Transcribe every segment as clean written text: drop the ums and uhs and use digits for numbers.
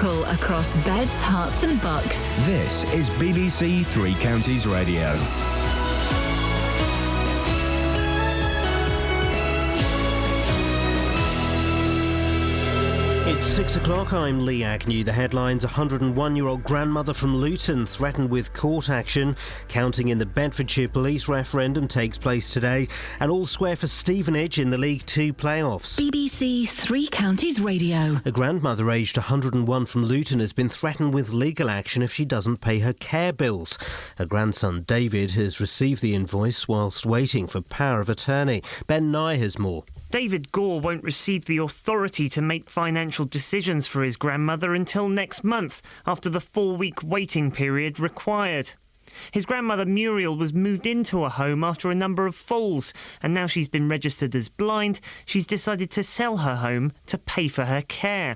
local across beds, hearts and bucks. This is BBC Three Counties Radio. It's 6 o'clock, I'm Lee Agnew. The headlines: 101-year-old grandmother from Luton threatened with court action. Counting in the Bedfordshire police referendum takes place today. And all square for Stevenage in the League Two playoffs. BBC Three Counties Radio. A grandmother aged 101 from Luton has been threatened with legal action if she doesn't pay her care bills. Her grandson David has received the invoice whilst waiting for power of attorney. Ben Nye has more. David Gore won't receive the authority to make financial decisions for his grandmother until next month, after the 4-week waiting period required. His grandmother Muriel was moved into a home after a number of falls, and now she's been registered as blind. She's decided to sell her home to pay for her care.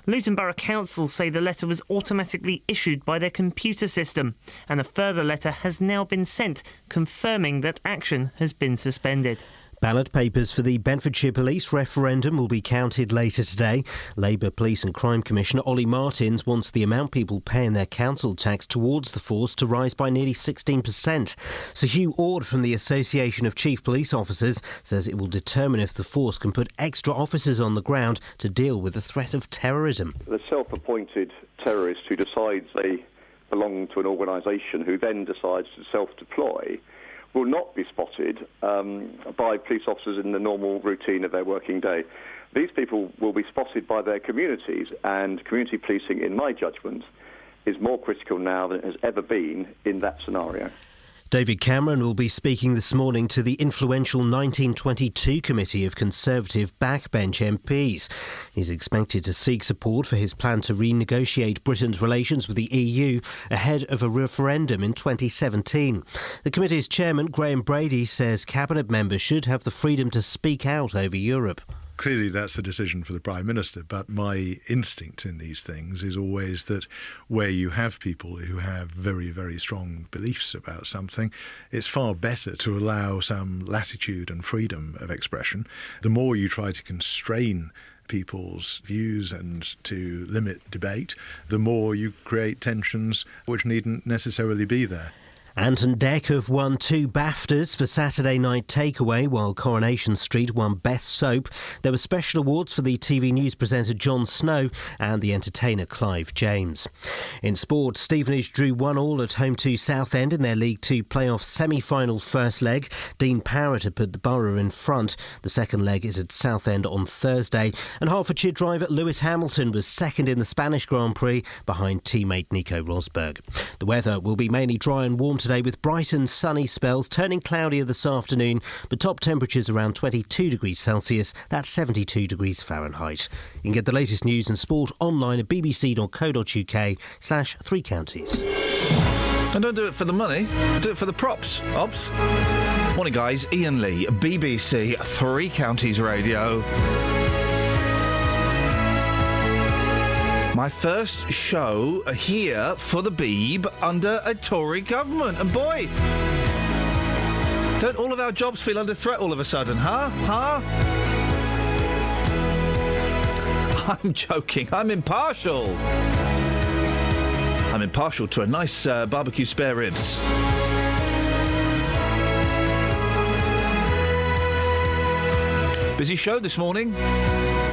Luton Borough Council say the letter was automatically issued by their computer system, and a further letter has now been sent confirming that action has been suspended. Ballot papers for the Bedfordshire Police referendum will be counted later today. Labour Police and Crime Commissioner Ollie Martins wants the amount people pay in their council tax towards the force to rise by nearly 16%. Sir Hugh Ord from the Association of Chief Police Officers says it will determine if the force can put extra officers on the ground to deal with the threat of terrorism. The self-appointed terrorist who decides they belong to an organisation, who then decides to self-deploy, will not be spotted by police officers in the normal routine of their working day. These people will be spotted by their communities, and community policing, in my judgment, is more critical now than it has ever been in that scenario. David Cameron will be speaking this morning to the influential 1922 committee of Conservative backbench MPs. He's expected to seek support for his plan to renegotiate Britain's relations with the EU ahead of a referendum in 2017. The committee's chairman, Graham Brady, says cabinet members should have the freedom to speak out over Europe. Clearly, that's the decision for the Prime Minister, but my instinct in these things is always that where you have people who have very, very strong beliefs about something, it's far better to allow some latitude and freedom of expression. The more you try to constrain people's views and to limit debate, the more you create tensions which needn't necessarily be there. Ant and Dec have won 2 BAFTAs for Saturday Night Takeaway, while Coronation Street won Best Soap. There were special awards for the TV news presenter Jon Snow and the entertainer Clive James. In sport, Stevenage drew 1-1 at home to Southend in their League Two playoff semi-final first leg. Dean Parrott had put the Borough in front. The second leg is at Southend on Thursday. And Hertfordshire driver Lewis Hamilton was second in the Spanish Grand Prix behind teammate Nico Rosberg. The weather will be mainly dry and warm today, with bright and sunny spells, turning cloudier this afternoon, but top temperatures around 22 degrees Celsius, that's 72 degrees Fahrenheit. You can get the latest news and sport online at bbc.co.uk/Three Counties. And don't do it for the money, do it for the props, Obs. Morning guys, Iain Lee, BBC Three Counties Radio. My first show here for the Beeb under a Tory government. And boy, don't all of our jobs feel under threat all of a sudden, huh? I'm joking. I'm impartial. I'm impartial to a nice barbecue spare ribs. Busy show this morning.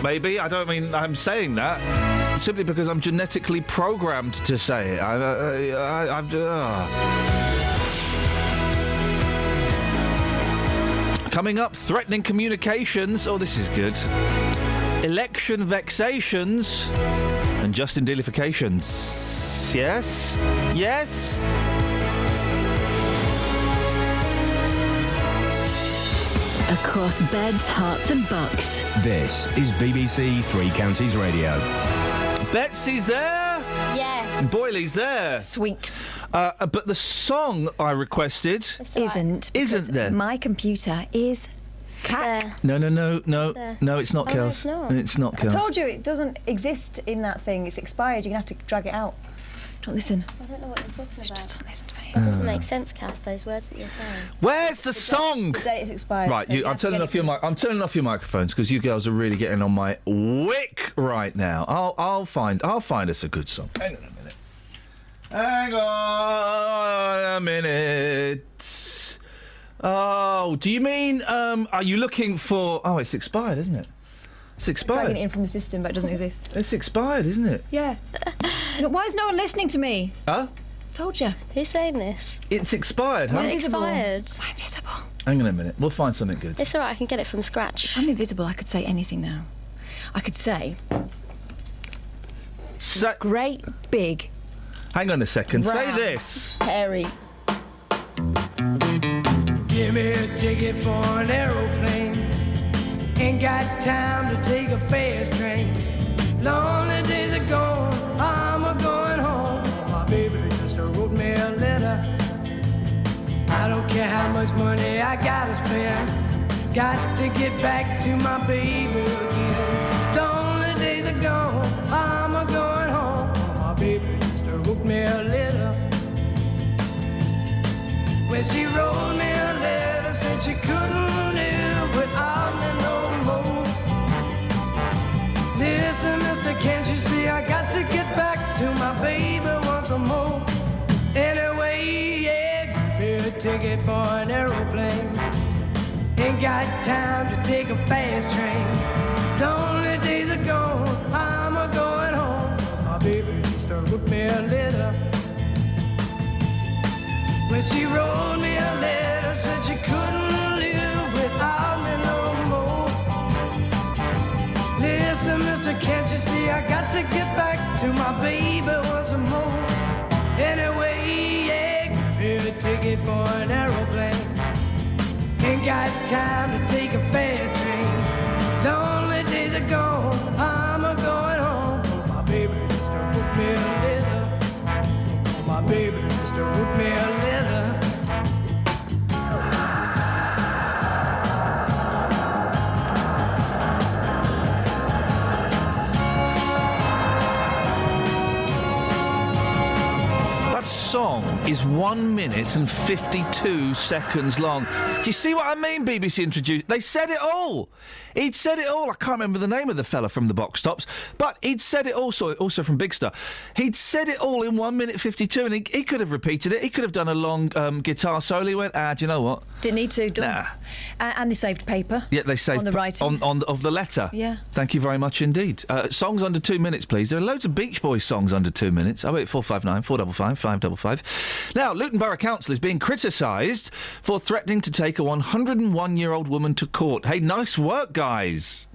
Maybe. I don't mean I'm saying that. Simply because I'm genetically programmed to say it. Coming up, threatening communications. Oh, this is good. Election vexations and Justin Dealifications. Yes? Yes? Across beds, hearts and bucks. This is BBC Three Counties Radio. Betsy's there. Yes. Boyley's there. Sweet. But the song I requested Isn't there. My computer is cack. No, it's not, Kels. No, It's not, I Kels. told you it doesn't exist in that thing. It's expired. You're going to have to drag it out. Don't listen. I don't know what you're talking about. Just don't listen to me. That doesn't make sense, Kath, those words that you're saying. Where's the song? The date is expired. Right, so you I'm have to turning get off your I'm turning off your microphones because you girls are really getting on my wick right now. I'll find us a good song. Hang on a minute. Hang on a minute. Oh, do you mean are you looking for? Oh, it's expired, isn't it? It's expired. Dragging it in from the system, but it doesn't exist. It's expired, isn't it? Yeah. Why is no one listening to me? Huh? Told you. Who's saying this? It's expired, huh? It expired. I'm invisible. Hang on a minute. We'll find something good. It's all right, I can get it from scratch. I'm invisible. I could say anything now. I could say great big. Hang on a second. Say round, this. Hairy. Give me a ticket for an aeroplane. Ain't got time to take a fast train. Lonely days are gone, I'm a-going home. My baby just wrote me a letter. I don't care how much money I gotta spend. Got to get back to my baby again. Lonely days are gone, I'm a-going home. My baby just wrote me a letter. When she wrote me a letter, said she couldn't live without me no more. Listen, mister, can't you see I got to get back to my baby once more? Anyway, yeah, give me a ticket for an aeroplane. Ain't got time to take a fast train. Lonely days are gone, I'm a-going home. My baby just wrote me a letter. When she wrote me a letter, said she couldn't live without me no more. Listen, mister, can't you see I got to get back to my baby once more? Anyway, yeah, give me a ticket for an aeroplane. Ain't got time to take a fast train. Lonely days are gone, I'm a-going home. My baby just wrote me a letter. My baby just wrote me a letter. That song is 1 minute and 52 seconds long. Do you see what I mean, BBC introduced? They said it all. He'd said it all. I can't remember the name of the fella from the Box Tops, but he'd said it also from Big Star. He'd said it all in 1 minute 52, and he could have repeated it. He could have done a long guitar solo. He went, do you know what? Didn't need to. Done. Nah. And they saved paper. Yeah, they saved on the writing of the letter. Yeah. Thank you very much indeed. Songs under 2 minutes, please. There are loads of Beach Boys songs under 2 minutes. 08459 455 555. Now, Luton Borough Council is being criticised for threatening to take a 101-year-old woman to court. Hey, nice work, guys.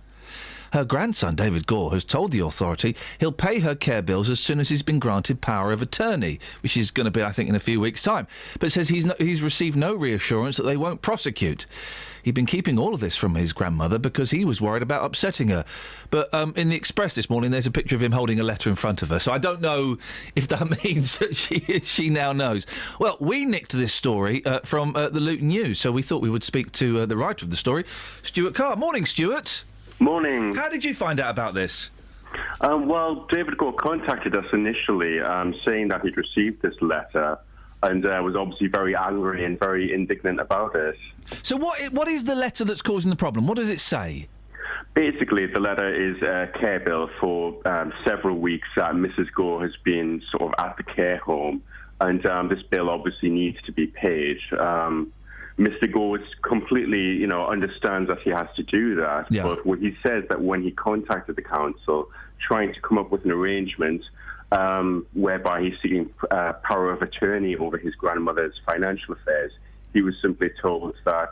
Her grandson, David Gore, has told the authority he'll pay her care bills as soon as he's been granted power of attorney, which is going to be, I think, in a few weeks' time. But says he's received no reassurance that they won't prosecute. He'd been keeping all of this from his grandmother because he was worried about upsetting her. But in the Express this morning, there's a picture of him holding a letter in front of her. So I don't know if that means that she now knows. Well, we nicked this story from the Luton News, so we thought we would speak to the writer of the story, Stuart Carr. Morning, Stuart. Morning. How did you find out about this? Well, David Gore contacted us initially saying that he'd received this letter and was obviously very angry and very indignant about it. So what is the letter that's causing the problem? What does it say? Basically, the letter is a care bill for several weeks that Mrs. Gore has been sort of at the care home, and this bill obviously needs to be paid. Mr. Gore completely, understands that he has to do that. Yeah. But what he says that when he contacted the council, trying to come up with an arrangement whereby he's seeking power of attorney over his grandmother's financial affairs, he was simply told that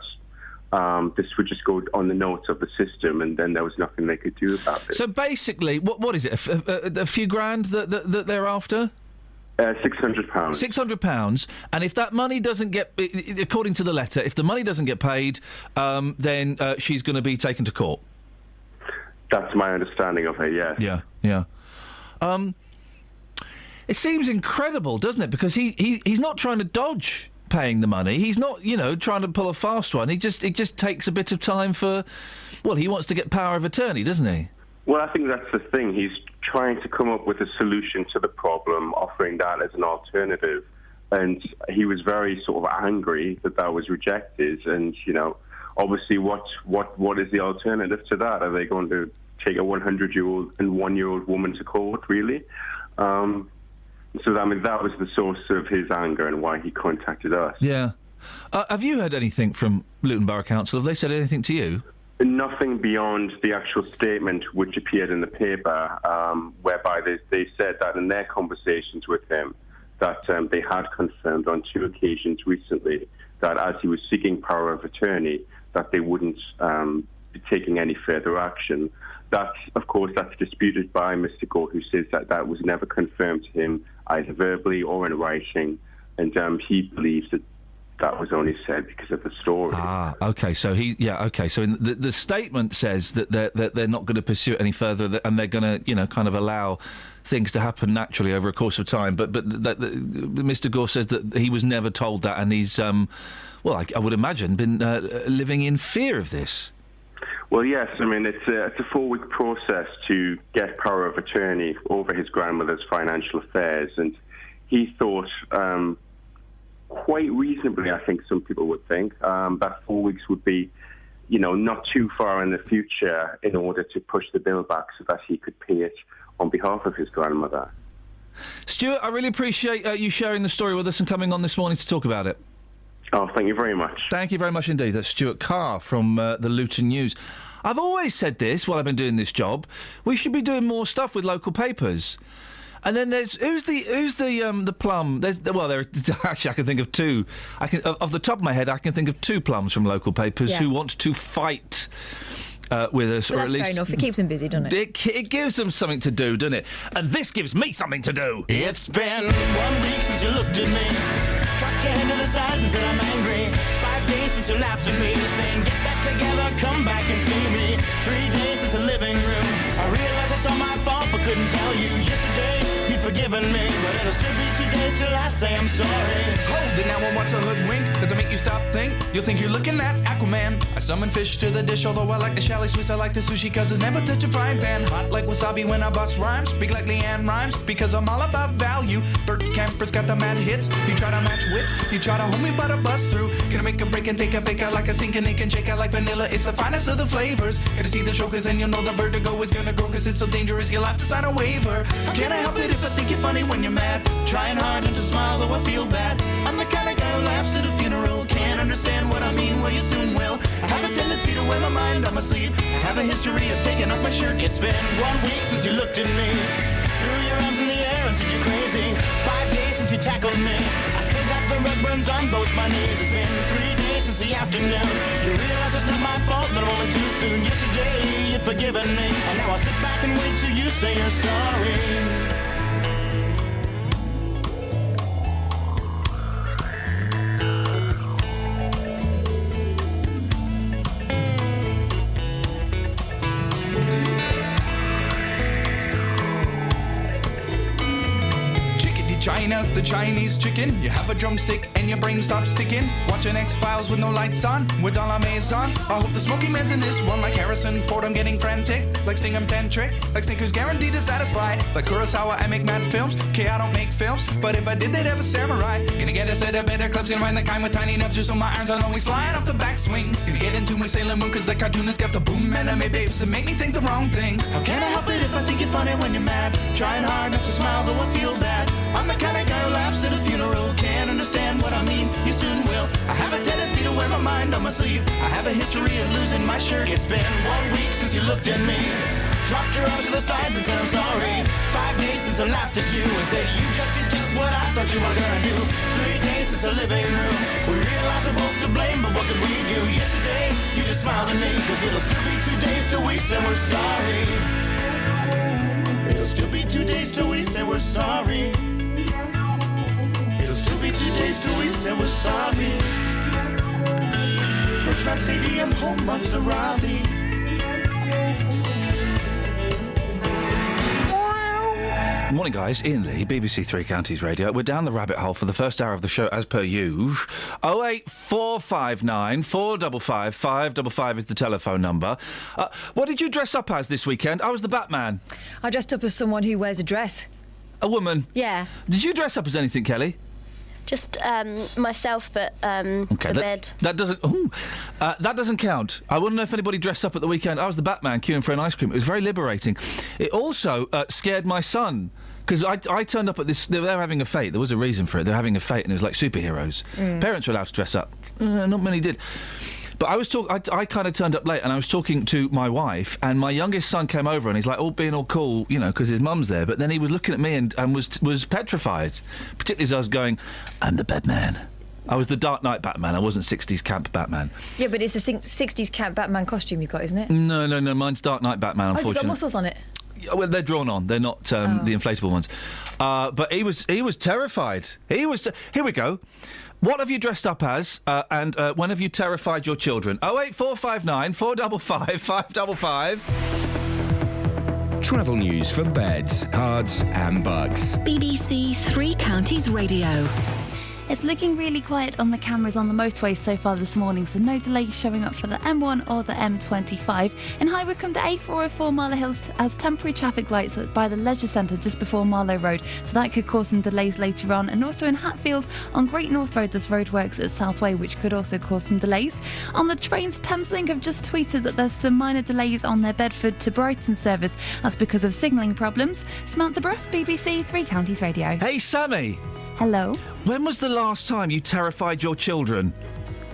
this would just go on the notes of the system, and then there was nothing they could do about it. So basically, what is it? A few grand that they're after? £600. £600, and if that money doesn't get, according to the letter, if the money doesn't get paid, then she's going to be taken to court. That's my understanding of it, yes. Yeah. It seems incredible, doesn't it? Because he's not trying to dodge paying the money. He's not, trying to pull a fast one. It just takes a bit of time for. Well, he wants to get power of attorney, doesn't he? Well, I think that's the thing. He's trying to come up with a solution to the problem, offering that as an alternative. And he was very sort of angry that was rejected. And, obviously what is the alternative to that? Are they going to take a 100-year-old and 1-year-old woman to court, really? So, that was the source of his anger and why he contacted us. Yeah. Have you heard anything from Luton Borough Council? Have they said anything to you? Nothing beyond the actual statement which appeared in the paper, whereby they said that in their conversations with him, that they had confirmed on 2 occasions recently that as he was seeking power of attorney, that they wouldn't be taking any further action. That's disputed by Mr. Gore, who says that was never confirmed to him, either verbally or in writing, and he believes that was only said because of the story. Okay. So So the statement says that they're not going to pursue it any further, and they're going to, kind of allow things to happen naturally over a course of time. But Mr. Gore says that he was never told that, and he's, I would imagine, been living in fear of this. Well, yes. It's a 4-week process to get power of attorney over his grandmother's financial affairs, and he thought, quite reasonably, I think some people would think, that 4 weeks would be, not too far in the future in order to push the bill back so that he could pay it on behalf of his grandmother. Stuart, I really appreciate you sharing the story with us and coming on this morning to talk about it. Oh, thank you very much. Thank you very much indeed. That's Stuart Carr from the Luton News. I've always said this while I've been doing this job. We should be doing more stuff with local papers. And then there's who's the plum? Actually I can think of 2. Off the top of my head I can think of 2 plums from local papers who want to fight with us, But or that's at least fair enough. It keeps them busy, doesn't it? It gives them something to do, doesn't it? And this gives me something to do. It's been 1 week since you looked at me, cocked your head to the side and said I'm angry. 5 days since you laughed at me, saying get back together, come back and see me. 3 days since the living room, I realized it's all my fault but couldn't tell you. Yesterday you'd forgiven me, but it'll still be 2 days till I say I'm sorry. Hold it, now I want to hoodwink. Does it make you stop think? You'll think you're looking at Aquaman. I summon fish to the dish, although I like the chalet Swiss, I like the sushi, cause it's never touch a frying pan. Hot like wasabi when I bust rhymes, big like Leanne rhymes, because I'm all about value. Bert Camper's got the mad hits. You try to match wits, you try to hold me but I bust through. Gonna make a break and take a bake out like a stinking ache and shake out like vanilla. It's the finest of the flavors. Gotta see the show cause then you'll know the vertigo is gonna go, cause it's so dangerous you'll have to sign a waiver. Can I help it if I think you're funny when you're mad? Trying hard not to smile though I feel bad. I'm the kind of guy who laughs at a funeral. Can't understand what I mean, well you soon will. I have a tendency to wear my mind on my sleeve. I have a history of taking off my shirt. It's been 1 week since you looked at me, threw your arms in the air and said you're crazy. 5 days since you tackled me, I still got the red burns on both my knees. It's been 3 days since the afternoon, you realize it's not my fault but I'm only too soon. Yesterday you'd forgiven me, and now I'll sit back and wait till you say you're sorry. China, the Chinese chicken. You have a drumstick and your brain stops sticking. Watching X-Files with no lights on, with all our maisons. I hope the smoky man's in this one, like Harrison Ford. I'm getting frantic, like Sting I'm tantric, like Snickers guaranteed to satisfy. Like Kurosawa, I make mad films. Okay, I don't make films, but if I did, they'd have a samurai. Gonna get a set of better clips, gonna find the kind with tiny nubs, just so my irons aren't always flying off the backswing. Gonna get into my Sailor Moon, cause the cartoonist got the boom anime babes that make me think the wrong thing. How can I help it if I think you're funny when you're mad? Trying hard not to smile, though I feel bad. I'm the kind of guy who laughs at a funeral. Can't understand what I mean, you soon will. I have a tendency to wear my mind on my sleeve. I have a history of losing my shirt. It's been 1 week since you looked at me, dropped your arms to the sides and said I'm sorry. 5 days since I laughed at you and said you just did just what I thought you were gonna do. 3 days since the living room, we realized we're both to blame, but what could we do? Yesterday, you just smiled at me, cause it'll still be 2 days till we say we're sorry. It'll still be 2 days till we say we're sorry. It'll still be 2 days till we say we're sorry. Richmond Stadium, home of the Robbie. Morning, guys. Iain Lee, BBC Three Counties Radio. We're down the rabbit hole for the first hour of the show, as per usual. 08459 455 555 is the telephone number. What did you dress up as this weekend? I was the Batman. I dressed up as someone who wears a dress. A woman? Yeah. Did you dress up as anything, Kelly? Just myself, but for bed. That doesn't count. I wouldn't know if anybody dressed up at the weekend. I was the Batman queuing for an ice cream. It was very liberating. It also scared my son. Because I turned up at this... They were having a fete. There was a reason for it. They were having a fete and it was like superheroes. Parents were allowed to dress up. Not many did. But I kind of turned up late and I was talking to my wife and my youngest son came over and he's like being all cool, you know, because his mum's there. But then he was looking at me and was petrified. Particularly as I was going, I'm the Batman. I was the Dark Knight Batman. I wasn't 60s camp Batman. Yeah, but it's a 60s camp Batman costume you've got, isn't it? No. Mine's Dark Knight Batman, unfortunately. Has it got muscles on it? Well, they're drawn on. They're not the inflatable ones. But he was terrified. Here we go. What have you dressed up as, and when have you terrified your children? 08459 455 555. Travel news for beds, cards and bugs. BBC Three Counties Radio. It's looking really quiet on the cameras on the motorway so far this morning, so no delays showing up for the M1 or the M25. In High Wycombe, the A404 Marlow Hills has temporary traffic lights by the Leisure Centre just before Marlow Road, so that could cause some delays later on. And also in Hatfield, on Great North Road, there's roadworks at Southway, which could also cause some delays. On the trains, Thameslink have just tweeted that there's some minor delays on their Bedford to Brighton service. That's because of signalling problems. Samantha Bruff, BBC Three Counties Radio. Hey, Sammy. Hello. When was the last time you terrified your children?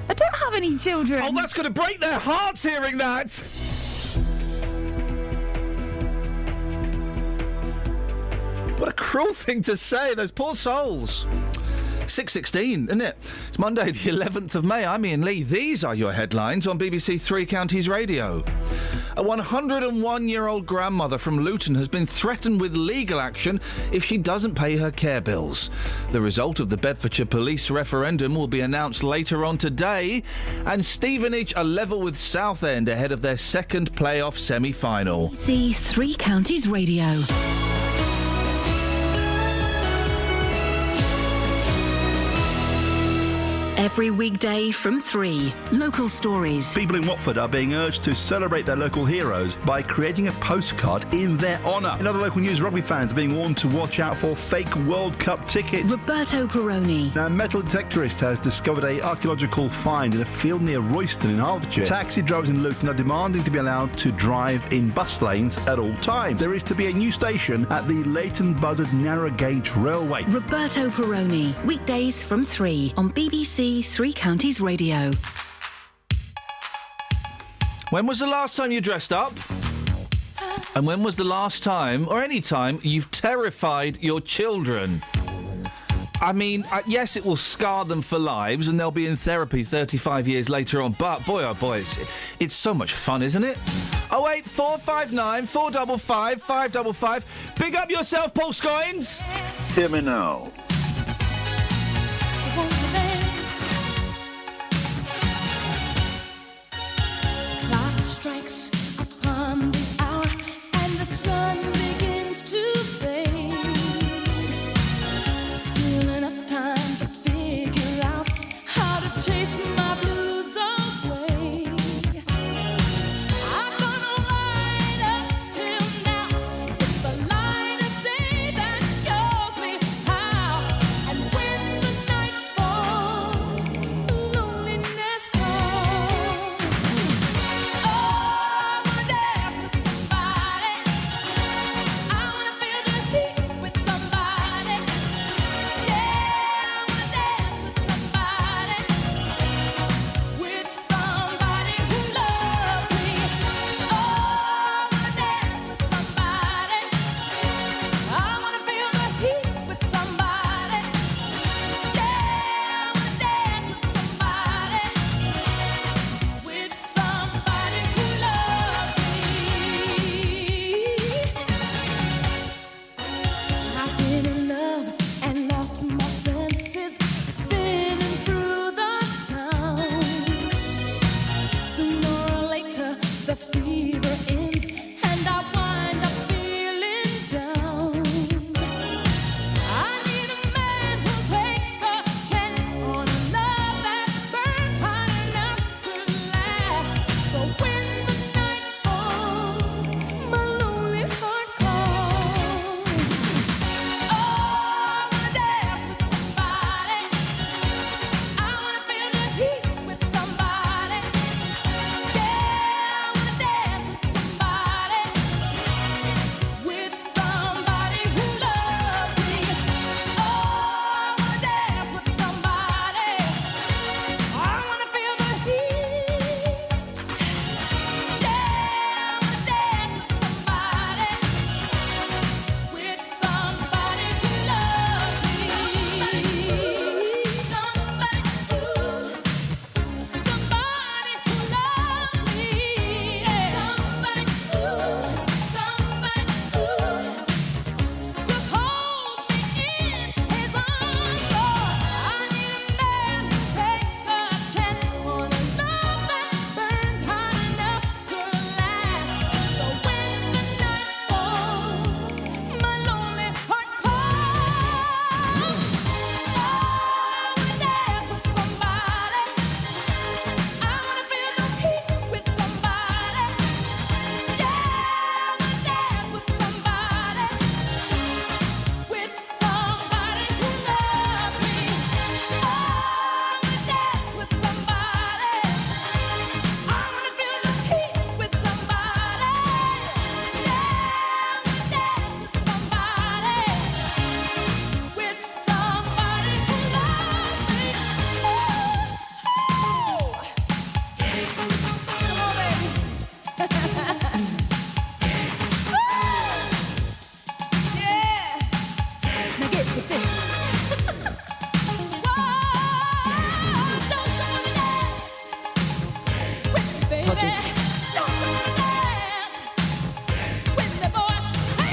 I don't have any children. Oh, that's going to break their hearts hearing that! What a cruel thing to say, those poor souls. 6:16, isn't it? It's Monday, the 11th of May. I'm Iain Lee. These are your headlines on BBC Three Counties Radio. A 101-year-old grandmother from Luton has been threatened with legal action if she doesn't pay her care bills. The result of the Bedfordshire police referendum will be announced later on today, and Stevenage are level with Southend ahead of their second playoff semi-final. BBC Three Counties Radio. Every weekday from 3. Local stories. People in Watford are being urged to celebrate their local heroes by creating a postcard in their honour. In other local news, rugby fans are being warned to watch out for fake World Cup tickets. Roberto Peroni. Now, a metal detectorist has discovered an archaeological find in a field near Royston in Hertfordshire. Taxi drivers in Luton are demanding to be allowed to drive in bus lanes at all times. There is to be a new station at the Leighton Buzzard Narrow Gauge Railway. Roberto Peroni. Weekdays from 3 on BBC Three Counties Radio. When was the last time you dressed up? And when was the last time, or any time, you've terrified your children? I mean, yes, it will scar them for lives and they'll be in therapy 35 years later on, but boy, oh boy, it's so much fun, isn't it? 08459 455 555. Big up yourself, Paul Scoins! Hear me now. Clock strikes upon the hour and the sun begins to fade. Still enough time to figure out how to chase my blues away. I'm gonna ride up till now. It's the light of day that shows me how. And when the night falls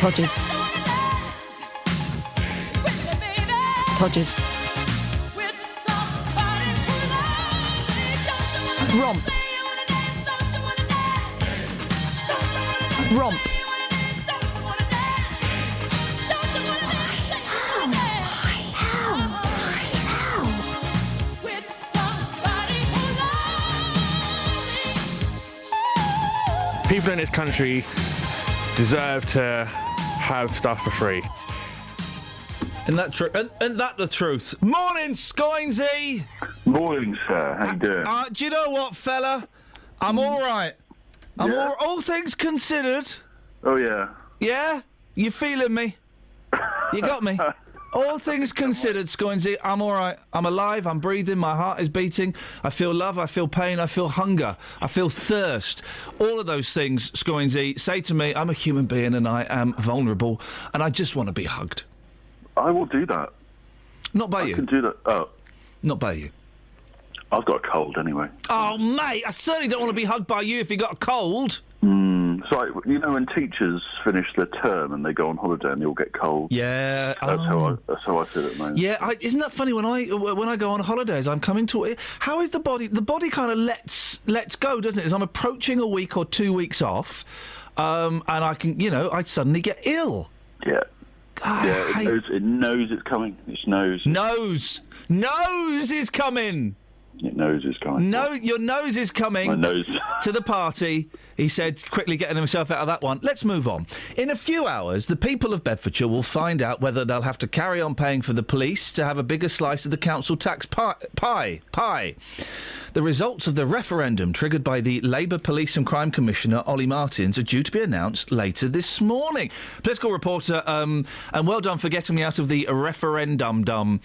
Todgers. Todgers. Romp. Romp. People in this country deserve to have stuff for free. Isn't that the truth? Morning, Scoinsy! Morning, sir. How you doing? Do you know what, fella? I'm all right. All things considered. Oh, yeah. Yeah? You feeling me? You got me? All things considered, Scoinsy, I'm all right. I'm alive, I'm breathing, my heart is beating. I feel love, I feel pain, I feel hunger, I feel thirst. All of those things, Scoinsy, say to me, I'm a human being and I am vulnerable and I just want to be hugged. I will do that. Not by you. I can do that. Oh. Not by you. I've got a cold anyway. Oh, mate, I certainly don't want to be hugged by you if you got a cold. It's like, you know, when teachers finish their term and they go on holiday and they all get cold. Yeah. That's how I feel at the moment. Yeah, isn't that funny? When I go on holidays, I'm coming to it. How is the body? The body kind of lets go, doesn't it? As I'm approaching a week or 2 weeks off, and I can, I suddenly get ill. Yeah. It knows it's coming. It knows. Nose is coming. Your nose is coming. No, your nose is coming. My nose. To the party, he said, quickly getting himself out of that one. Let's move on. In a few hours, the people of Bedfordshire will find out whether they'll have to carry on paying for the police to have a bigger slice of the council tax pie. The results of the referendum triggered by the Labour Police and Crime Commissioner, Ollie Martins, are due to be announced later this morning. Political reporter, and well done for getting me out of the referendum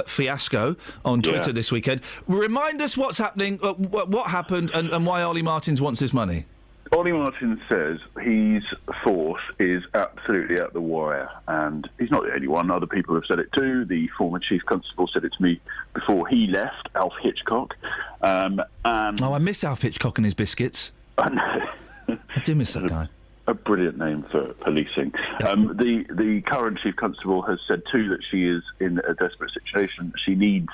fiasco on Twitter this weekend. Remind us what's happening, what happened, and why Ollie Martins wants this money. Ollie Martins says his force is absolutely at the wire, and he's not the only one. Other people have said it too. The former chief constable said it to me before he left, Alf Hitchcock. I miss Alf Hitchcock and his biscuits. I do miss that guy. A brilliant name for policing. The current chief constable has said too that she is in a desperate situation. She needs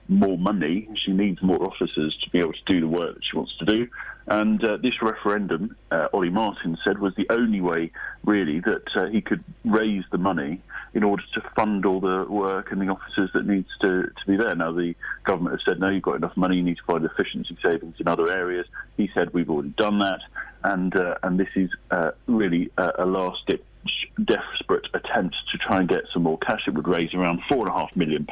more money. She needs more officers to be able to do the work that she wants to do. And this referendum, Ollie Martin said, was the only way, really, that he could raise the money in order to fund all the work and the officers that needs to be there. Now, the government has said, no, you've got enough money, you need to find efficiency savings in other areas. He said, we've already done that. And this is really a last-ditch desperate attempt to try and get some more cash. It would raise around £4.5 million,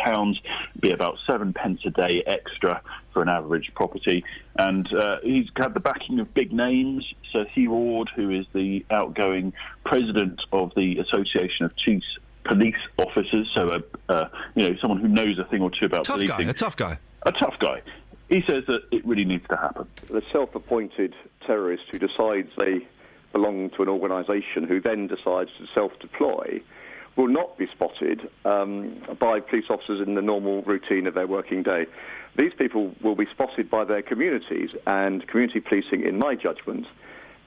be about 7 pence a day extra for an average property. And he's had the backing of big names. Sir Hugh Ward, who is the outgoing president of the Association of Chief Police Officers, so someone who knows a thing or two about policing. A tough guy. A tough guy. He says that it really needs to happen. The self-appointed terrorist who decides they belong to an organisation who then decides to self-deploy will not be spotted by police officers in the normal routine of their working day. These people will be spotted by their communities, and community policing, in my judgment,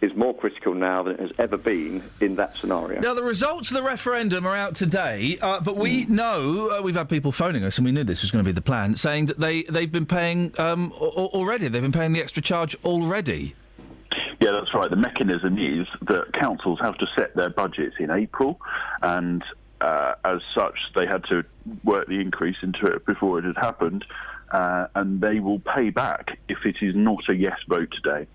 is more critical now than it has ever been in that scenario. Now, the results of the referendum are out today, but we know, we've had people phoning us, and we knew this was going to be the plan, saying that they've been paying already. They've been paying the extra charge already. Yeah, that's right. The mechanism is that councils have to set their budgets in April, and as such, they had to work the increase into it before it had happened, and they will pay back if it is not a yes vote today.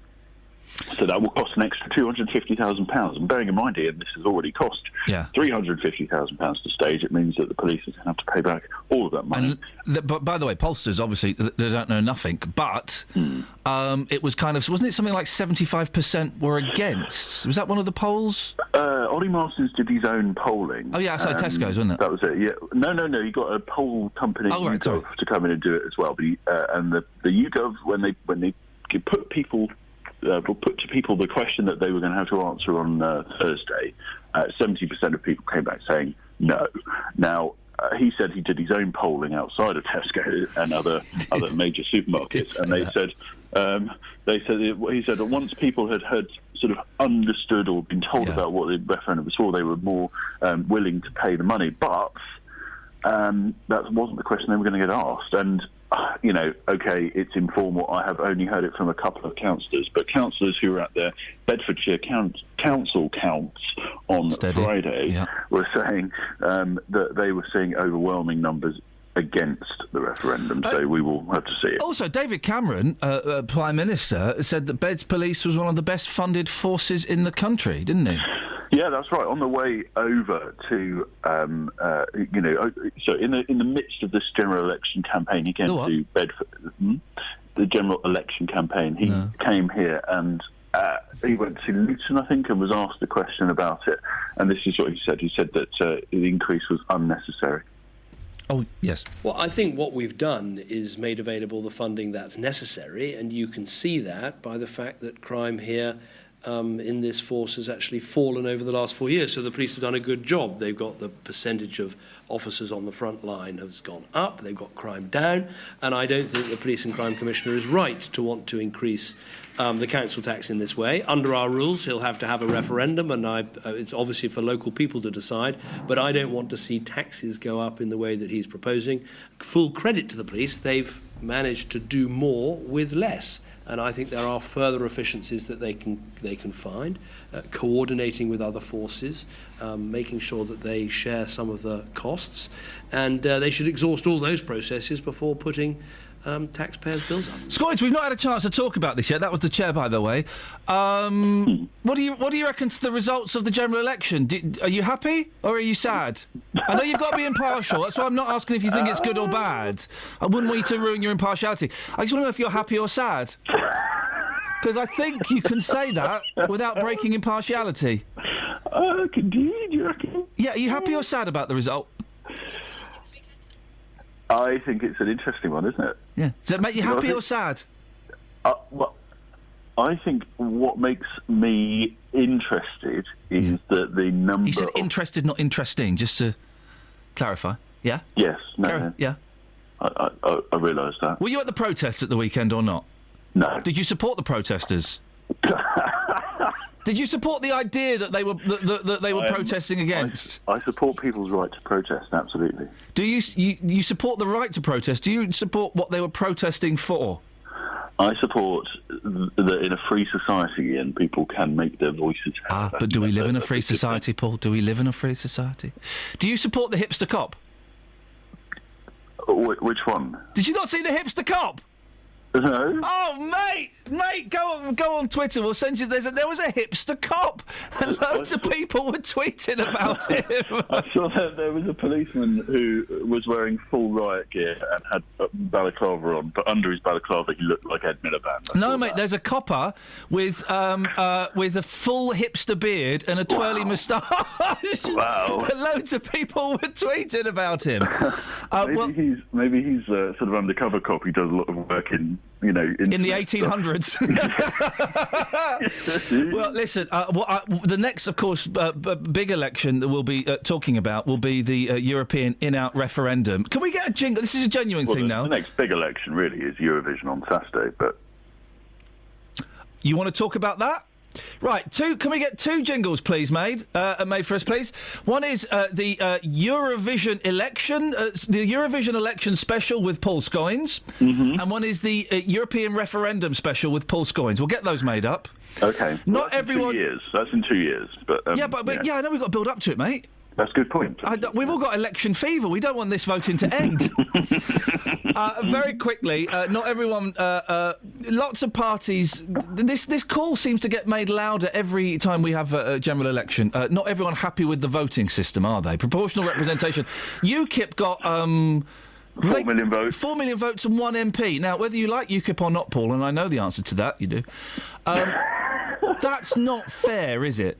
So that will cost an extra £250,000. And bearing in mind, Ian, this has already cost £350,000 to stage. It means that the police are going to have to pay back all of that money. But by the way, pollsters, obviously, they don't know nothing. But it was kind of, wasn't it something like 75% were against? Was that one of the polls? Ollie Martins did his own polling. Oh, yeah, outside Tesco's, wasn't it? That was it, yeah. No, he got a poll company YouGov to come in and do it as well. But and the YouGov, when they put people... put to people the question that they were going to have to answer on Thursday, 70% of people came back saying no. Now, he said he did his own polling outside of Tesco and other major supermarkets, and he said that once people had heard sort of understood or been told about what the referendum was for, they were more willing to pay the money. But that wasn't the question they were going to get asked. And, OK, it's informal. I have only heard it from a couple of councillors, but councillors who were at their Bedfordshire council counts on Friday were saying that they were seeing overwhelming numbers against the referendum, so we will have to see it. Also, David Cameron, Prime Minister, said that Beds Police was one of the best funded forces in the country, didn't he? Yeah, that's right. On the way over to, so in the midst of this general election campaign, he came to Bedford. The general election campaign, he came here and he went to Luton, I think, and was asked a question about it. And this is what he said. He said that the increase was unnecessary. Oh, yes. Well, I think what we've done is made available the funding that's necessary, and you can see that by the fact that crime here in this force has actually fallen over the last 4 years. So the police have done a good job. They've got the percentage of officers on the front line has gone up. They've got crime down. And I don't think the Police and Crime Commissioner is right to want to increase the council tax in this way. Under our rules, he'll have to have a referendum, and it's obviously for local people to decide, but I don't want to see taxes go up in the way that he's proposing. Full credit to the police. They've managed to do more with less. And I think there are further efficiencies that they can find, coordinating with other forces, making sure that they share some of the costs, and they should exhaust all those processes before putting taxpayers' bills up. Scoins, we've not had a chance to talk about this yet. That was the chair, by the way. What do you reckon to the results of the general election? Are you happy or are you sad? I know you've got to be impartial. That's why I'm not asking if you think it's good or bad. I wouldn't want you to ruin your impartiality. I just want to know if you're happy or sad. Because I think you can say that without breaking impartiality. Do you reckon? Yeah, are you happy or sad about the result? I think it's an interesting one, isn't it? Yeah. Does that make you happy or sad? Well, I think what makes me interested is that the number... He said interested, not interesting, just to clarify. Yeah? Yes. No. Yeah. I realise that. Were you at the protest at the weekend or not? No. Did you support the protesters? Did you support the idea that they were protesting against? I support people's right to protest, absolutely. Do you support the right to protest? Do you support what they were protesting for? I support that in a free society, Iain, people can make their voices heard. But do we live in a free society, Paul? Do we live in a free society? Do you support the hipster cop? Which one? Did you not see the hipster cop? No. Oh, mate, go on Twitter. We'll send you. There was a hipster cop, and loads of people were tweeting about him. I saw that there was a policeman who was wearing full riot gear and had a balaclava on, but under his balaclava he looked like Ed Miliband. No, mate, there's a copper with a full hipster beard and a twirly moustache. Wow. Loads of people were tweeting about him. Maybe he's sort of undercover cop. He does a lot of work in the 1800s. Well, listen, the next, of course, big election that we'll be talking about will be the European in-out referendum. Can we get a jingle? This is a genuine thing now. The next big election really is Eurovision on Saturday, but... You want to talk about that? Right, can we get two jingles, please, made for us, please? One is the Eurovision election, the Eurovision election special with Paul Scoins, and one is the European referendum special with Paul Scoins. We'll get those made up. Okay. Not everyone. 2 years. That's in 2 years, but I know we've got to build up to it, mate. That's a good point. We've all got election fever. We don't want this voting to end. Very quickly, not everyone... lots of parties... This call seems to get made louder every time we have a general election. Not everyone happy with the voting system, are they? Proportional representation. UKIP got... 4 million votes. 4 million votes and 1 MP. Now, whether you like UKIP or not, Paul, and I know the answer to that, you do, that's not fair, is it?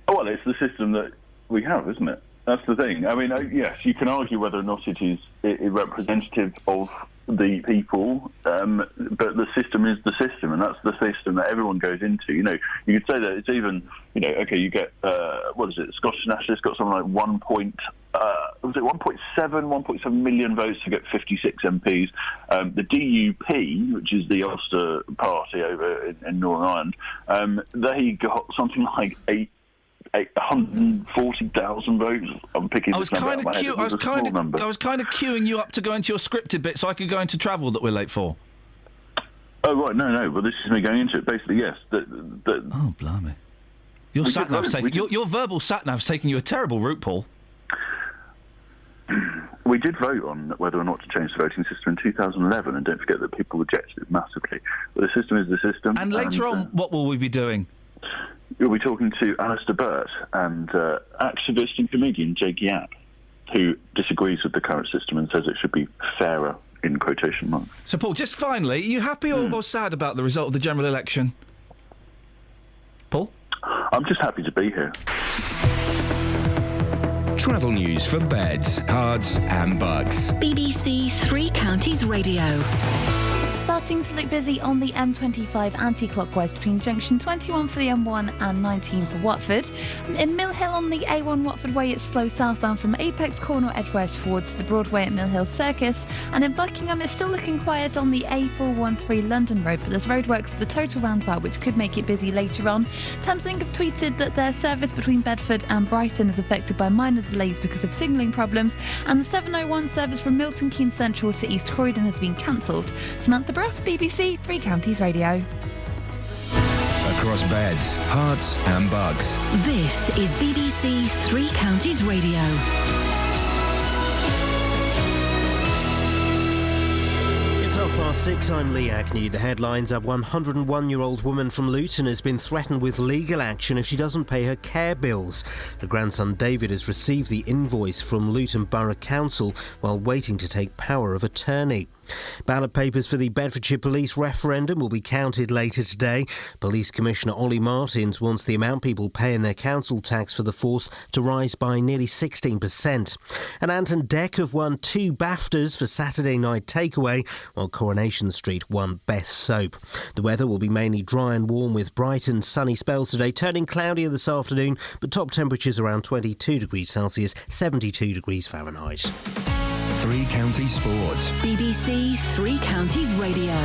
Well, it's the system that we have, isn't it? That's the thing. I mean, yes, you can argue whether or not it is representative of the people, but the system is the system, and that's the system that everyone goes into. You know, you could say that it's even, okay, you get, what is it, Scottish Nationalists got something like 1.1 was it 1.7 million votes to get 56 MPs. The DUP, which is the Ulster party over in Northern Ireland, they got something like 140,000 votes. I'm picking I was kind of queuing you up to go into your scripted bit so I could go into travel that we're late for. Oh, right, no. Well, this is me going into it. Basically, yes. Oh, blimey. Your verbal sat-nav's taking you a terrible route, Paul. We did vote on whether or not to change the voting system in 2011, and don't forget that people rejected it massively. But the system is the system. And later on, what will we be doing? We'll be talking to Alistair Burt and activist and comedian Jake Yap, who disagrees with the current system and says it should be fairer, in quotation marks. So, Paul, just finally, are you happy or sad about the result of the general election? Paul? I'm just happy to be here. Travel news for beds, cards and bugs. BBC Three Counties Radio. Starting to look busy on the M25 anti-clockwise between junction 21 for the M1 and 19 for Watford. In Mill Hill on the A1 Watford Way, it's slow southbound from Apex Corner Edgware towards the Broadway at Mill Hill Circus. And in Buckingham, it's still looking quiet on the A413 London Road, but there's roadworks at the total roundabout, which could make it busy later on. Thameslink have tweeted that their service between Bedford and Brighton is affected by minor delays because of signalling problems, and the 701 service from Milton Keynes Central to East Croydon has been cancelled. Samantha Bruff, BBC Three Counties Radio. Across beds, hearts and bugs. This is BBC Three Counties Radio. It's 6:30, I'm Lee Agnew. The headlines are: 101-year-old woman from Luton has been threatened with legal action if she doesn't pay her care bills. Her grandson David has received the invoice from Luton Borough Council while waiting to take power of attorney. Ballot papers for the Bedfordshire Police referendum will be counted later today. Police Commissioner Ollie Martins wants the amount people pay in their council tax for the force to rise by nearly 16%. And Ant and Dec have won 2 BAFTAs for Saturday Night Takeaway, while Coronation Street won Best Soap. The weather will be mainly dry and warm with bright and sunny spells today, turning cloudier this afternoon, but top temperatures around 22 degrees Celsius, 72 degrees Fahrenheit. Three Counties Sports. BBC Three Counties Radio.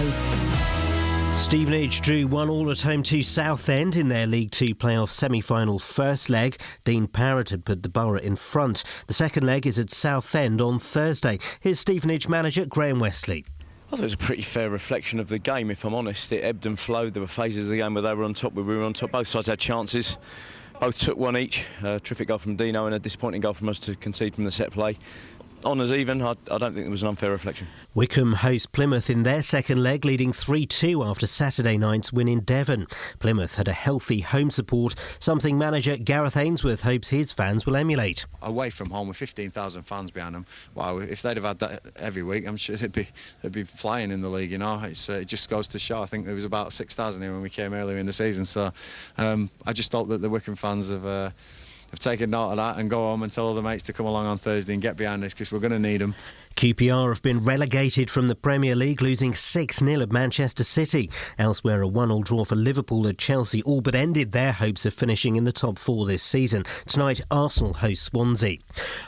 Stevenage drew 1-1 at home to Southend in their League 2 playoff semi-final first leg. Dean Parrott had put the Borough in front. The second leg is at Southend on Thursday. Here's Stevenage manager Graham Wesley. I thought it was a pretty fair reflection of the game, if I'm honest. It ebbed and flowed. There were phases of the game where they were on top, where we were on top. Both sides had chances. Both took one each. Terrific goal from Dino and a disappointing goal from us to concede from the set play. Honours even. I don't think it was an unfair reflection. Wickham host Plymouth in their second leg, leading 3-2 after Saturday night's win in Devon. Plymouth had a healthy home support, something manager Gareth Ainsworth hopes his fans will emulate. Away from home with 15,000 fans behind them, wow, if they'd have had that every week, I'm sure they'd be flying in the league, you know. It just goes to show. I think there was about 6,000 here when we came earlier in the season, so I just hope that the Wickham fans have taken note of that and go home and tell all the mates to come along on Thursday and get behind us, because we're going to need them. QPR have been relegated from the Premier League, losing 6-0 at Manchester City. Elsewhere, a 1-1 draw for Liverpool at Chelsea all but ended their hopes of finishing in the top 4 this season. Tonight, Arsenal host Swansea.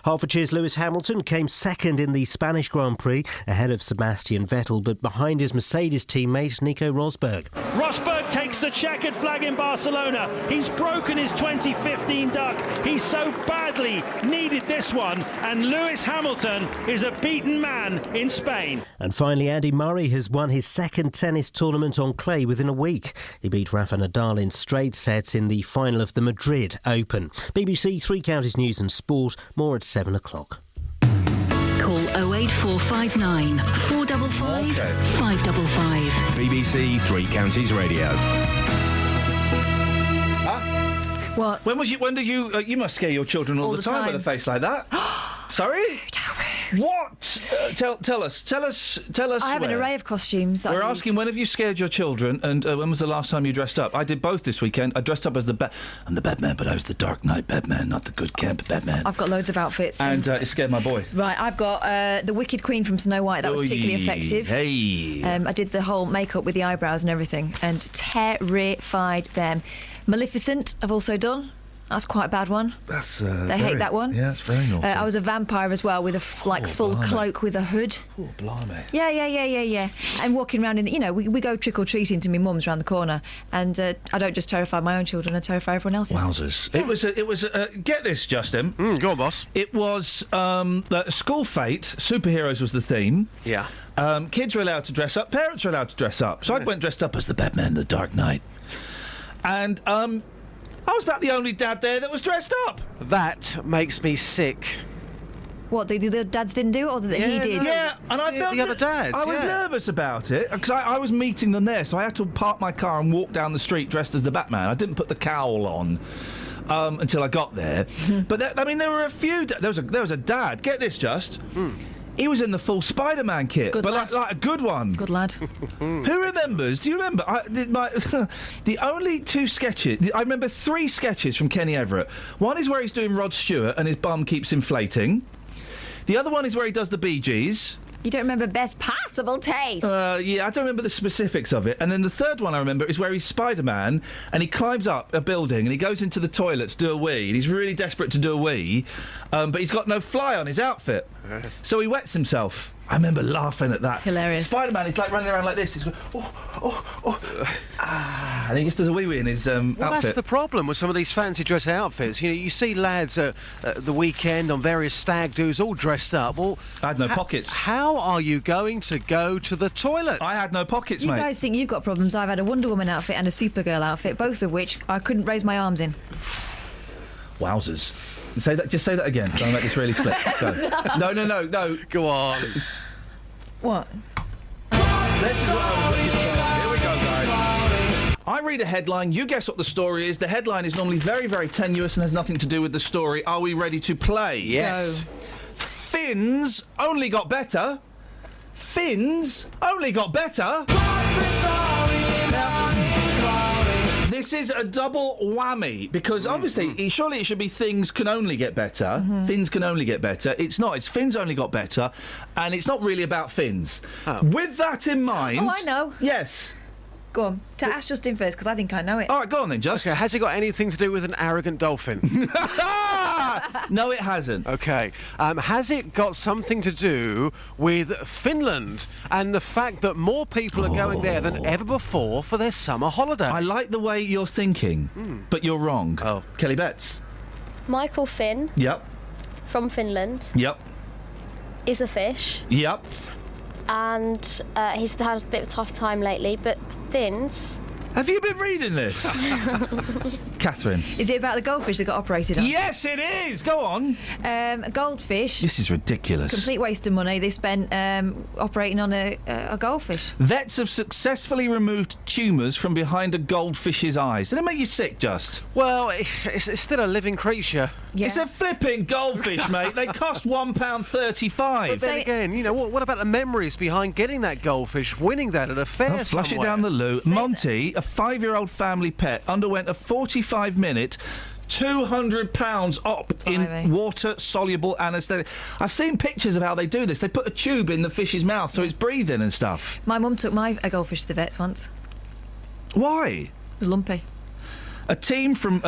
Hertfordshire's Lewis Hamilton came second in the Spanish Grand Prix, ahead of Sebastian Vettel, but behind his Mercedes teammate Nico Rosberg. Rosberg takes the checkered flag in Barcelona. He's broken his 2015 duck. He so badly needed this one, and Lewis Hamilton is a beaten man in Spain. And finally, Andy Murray has won his second tennis tournament on clay within a week. He beat Rafa Nadal in straight sets in the final of the Madrid Open. BBC Three Counties News and Sport, more at 7 o'clock. Call 08459 455 555. BBC Three Counties Radio. What? When did you... you must scare your children all the time with a face like that. Sorry? What? Tell us. I have an array of costumes that We're asking, when have you scared your children, and when was the last time you dressed up? I did both this weekend. I dressed up as I'm the Batman, but I was the Dark Knight Batman, not the good camp Batman. I've got loads of outfits. And it scared my boy. Right, I've got the Wicked Queen from Snow White. That was particularly effective. Hey. I did the whole makeup with the eyebrows and everything, and terrified them. Maleficent I've also done. That's quite a bad one. That's they hate that one. Yeah, it's very naughty. I was a vampire as well, with a full cloak with a hood. Oh, blimey. Yeah. And walking around we go trick or treating to my mum's around the corner, and I don't just terrify my own children, I terrify everyone else's. Wowzers! Yeah. It was. Get this, Justin. Go on, boss. It was school fate. Superheroes was the theme. Yeah. Kids were allowed to dress up. Parents were allowed to dress up. So I went dressed up as the Batman, the Dark Knight, and I was about the only dad there that was dressed up. That makes me sick. What, the dads didn't do it, or that he did? Yeah, and I felt the other dads. I was nervous about it because I was meeting them there, so I had to park my car and walk down the street dressed as the Batman. I didn't put the cowl on until I got there. But there were a few. There was a dad. Get this, just. He was in the full Spider-Man kit, Good lad. like a good one. Good lad. Who remembers? Do you remember? The only two sketches. I remember 3 sketches from Kenny Everett. One is where he's doing Rod Stewart and his bum keeps inflating. The other one is where he does the Bee Gees. You don't remember best possible taste? Yeah, I don't remember the specifics of it. And then the third one I remember is where he's Spider-Man and he climbs up a building and he goes into the toilet to do a wee. And he's really desperate to do a wee, but he's got no fly on his outfit. So he wets himself. I remember laughing at that. Hilarious. Spider-Man, he's like running around like this. He's going, and he just does a wee-wee in his outfit. That's the problem with some of these fancy dress outfits. You see lads at the weekend on various stag do's all dressed up. Well, I had no pockets. How are you going to go to the toilet? I had no pockets, mate. You guys think you've got problems. I've had a Wonder Woman outfit and a Supergirl outfit, both of which I couldn't raise my arms in. Wowzers. Say that. Just say that again. Don't make this really slick. Go. No. Go on. What? This is what I was looking for. Here we go, guys. I read a headline. You guess what the story is. The headline is normally very, very tenuous and has nothing to do with the story. Are we ready to play? Yes. Go. Fins only got better. Fins only got better. This is a double whammy because obviously, surely it should be things can only get better. Fins can only get better. It's not. It's fins only got better, and it's not really about fins. With that in mind, Oh, I know. Yes. Go on. To ask Justin first, because I think I know it. All right, go on then, Just. Okay, has it got anything to do with an arrogant dolphin? No, it hasn't. Okay. Has it got something to do with Finland and the fact that more people are going there than ever before for their summer holiday? I like the way you're thinking, but you're wrong. Oh. Kelly Betts. Michael Finn Yep. from Finland Yep. is a fish, Yep. and he's had a bit of a tough time lately, but fins... Have you been reading this? Catherine. Is it about the goldfish that got operated on? Yes, it is. Go on. A goldfish. This is ridiculous. Complete waste of money. They spent operating on a goldfish. Vets have successfully removed tumours from behind a goldfish's eyes. Did it make you sick, Just? Well, it's still a living creature. Yeah. It's a flipping goldfish, mate. They cost £1.35. But then again, what about the memories behind getting that goldfish, winning that at a fair Flush it somewhere? down the loo. Monty, a 5-year-old family pet, underwent a 45-minute... £200 op in water-soluble anaesthetic. I've seen pictures of how they do this. They put a tube in the fish's mouth so it's breathing and stuff. My mum took a goldfish to the vets once. Why? It was lumpy. A team from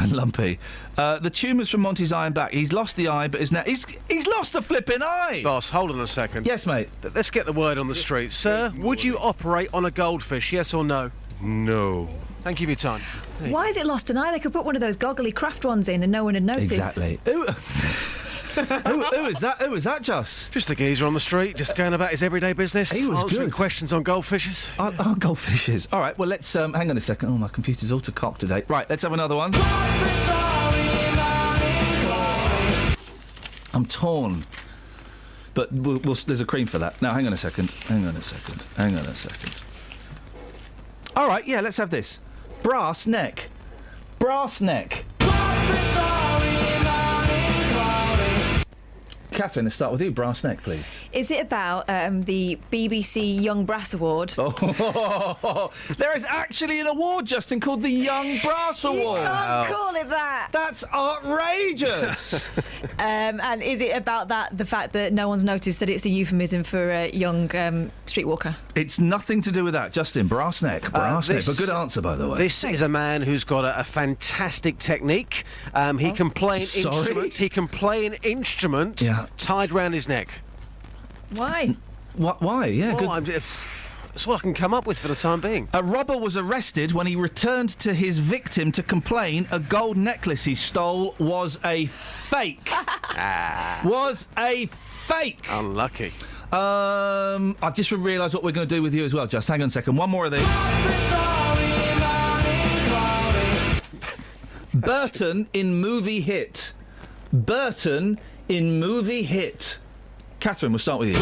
Lumpy. The tumours from Monty's eye and back. He's lost the eye, but is now he's lost a flipping eye. Boss, hold on a second. Yes, mate. Let's get the word on the street, sir. Would you operate on a goldfish? Yes or no? No. Thank you for your time. Hey. Why is it lost an eye? They could put one of those goggly craft ones in and no one would notice. Exactly. Who is that? Who is that, Just? Just the geezer on the street, just going about his everyday business. He was answering good. questions on goldfishes. Goldfishes. All right, well, let's... hang on a second. Oh, my computer's all to cock today. Right, let's have another one. I'm torn. But there's a cream for that. Now, hang on a second. All right, yeah, let's have this. Brass neck. Catherine, let's start with you. Brass neck, please. Is it about the BBC Young Brass Award? Oh, there is actually an award, Justin, called the Young Brass Award. You can't call it that. That's outrageous. And is it about the fact that no one's noticed that it's a euphemism for a young streetwalker? It's nothing to do with that, Justin. Brass neck. Brass neck. But good answer, by the way. This is a man who's got a fantastic technique. He can play an instrument. He can play an instrument tied round his neck. Why? Why? Yeah. Well, that's what I can come up with for the time being. A robber was arrested when he returned to his victim to complain a gold necklace he stole was a fake. Was a fake. Unlucky. I've just realised what we're going to do with you as well, Just. Hang on a second. One more of these. Burton in movie hit. Burton in movie hit. Catherine, we'll start with you.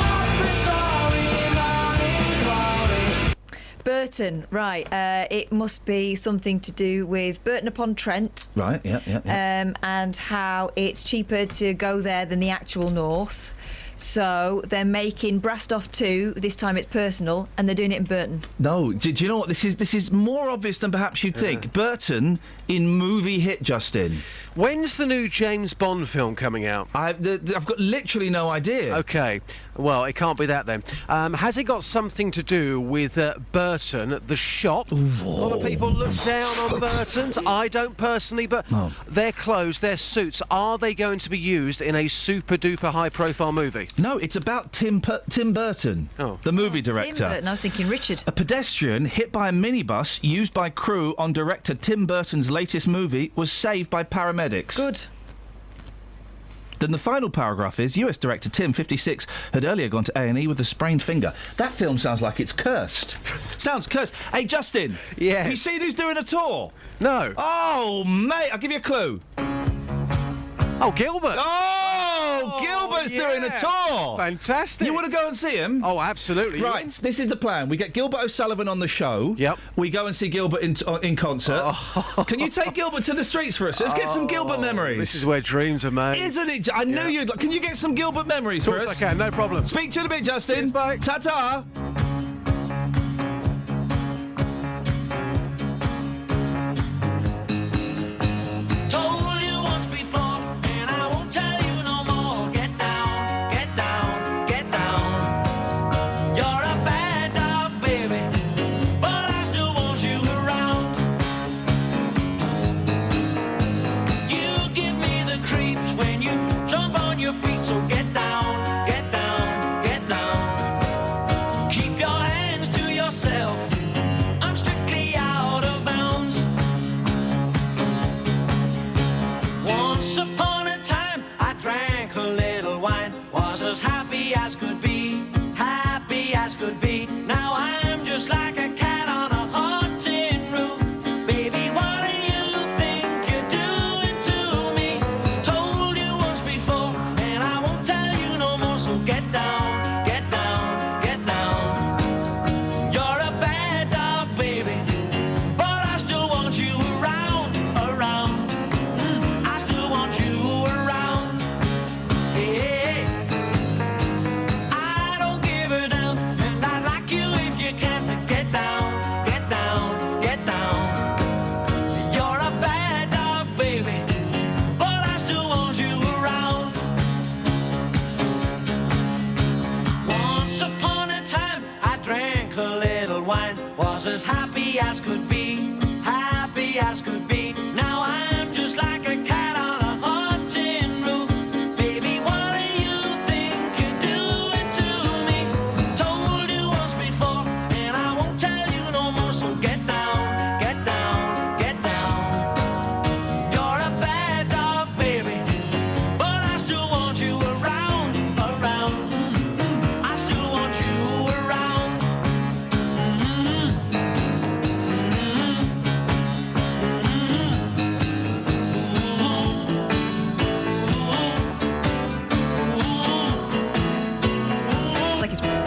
Burton, right. It must be something to do with Burton-upon-Trent. Right, yeah. And how it's cheaper to go there than the actual north. So they're making Brastoff 2, this time it's personal, and they're doing it in Burton. No, do you know what? This is more obvious than perhaps you'd think. Burton in movie hit, Justin. When's the new James Bond film coming out? I've got literally no idea. OK. Well, it can't be that then. Has it got something to do with Burton, the shop? A lot of people look down on Burton's. I don't personally, but their clothes, their suits, are they going to be used in a super-duper high-profile movie? No, it's about Tim Burton, the movie director. Tim Burton, I was thinking Richard. A pedestrian hit by a minibus used by crew on director Tim Burton's latest movie was saved by paramedics. Good. Then the final paragraph is, US director Tim, 56, had earlier gone to A&E with a sprained finger. That film sounds like it's cursed. Sounds cursed. Hey, Justin. Yes. Have you seen who's doing a tour? No. Oh, mate, I'll give you a clue. Oh, Gilbert. Oh, Gilbert's doing a tour. Fantastic. You want to go and see him? Oh, absolutely. Right, this is the plan. We get Gilbert O'Sullivan on the show. Yep. We go and see Gilbert in concert. Oh. Can you take Gilbert to the streets for us? Let's get some Gilbert memories. This is where dreams are made. Isn't it? I knew you'd... Can you get some Gilbert memories for us? Of course I can, no problem. Speak to you in a bit, Justin. Cheers, bye. Ta-ta. As happy as could be, happy as could be. Now I'm just like a cat on a hot tin roof. Baby, what do you think you're doing to me? Told you once before, and I won't tell you no more. So get down, get down, get down. You're a bad dog, baby, but I still want you around, around. I still want you around.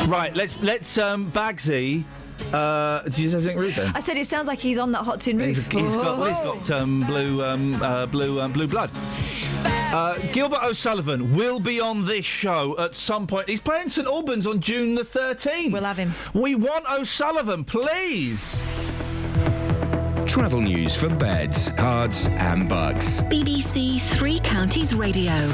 Right, let's Bagsy. Did you say something rude then? I said it sounds like he's on that hot tin roof. He's got blue blood. Gilbert O'Sullivan will be on this show at some point. He's playing St Albans on June the 13th. We'll have him. We want O'Sullivan, please. Travel news for beds, cards and bugs. BBC Three Counties Radio.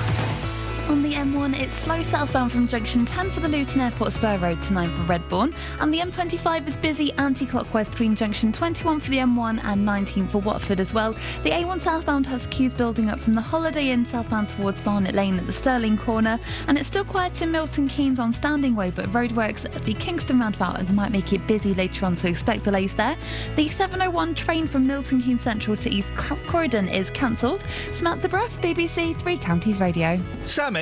On the M1, it's slow southbound from junction 10 for the Luton Airport Spur Road to 9 for Redbourne. And the M25 is busy anti-clockwise between junction 21 for the M1 and 19 for Watford as well. The A1 southbound has queues building up from the Holiday Inn southbound towards Barnet Lane at the Stirling corner. And it's still quiet in Milton Keynes on Standing Way, but roadworks at the Kingston roundabout might make it busy later on, so expect delays there. The 701 train from Milton Keynes Central to East Croydon is cancelled. Samantha Bruff, BBC Three Counties Radio. Sammy?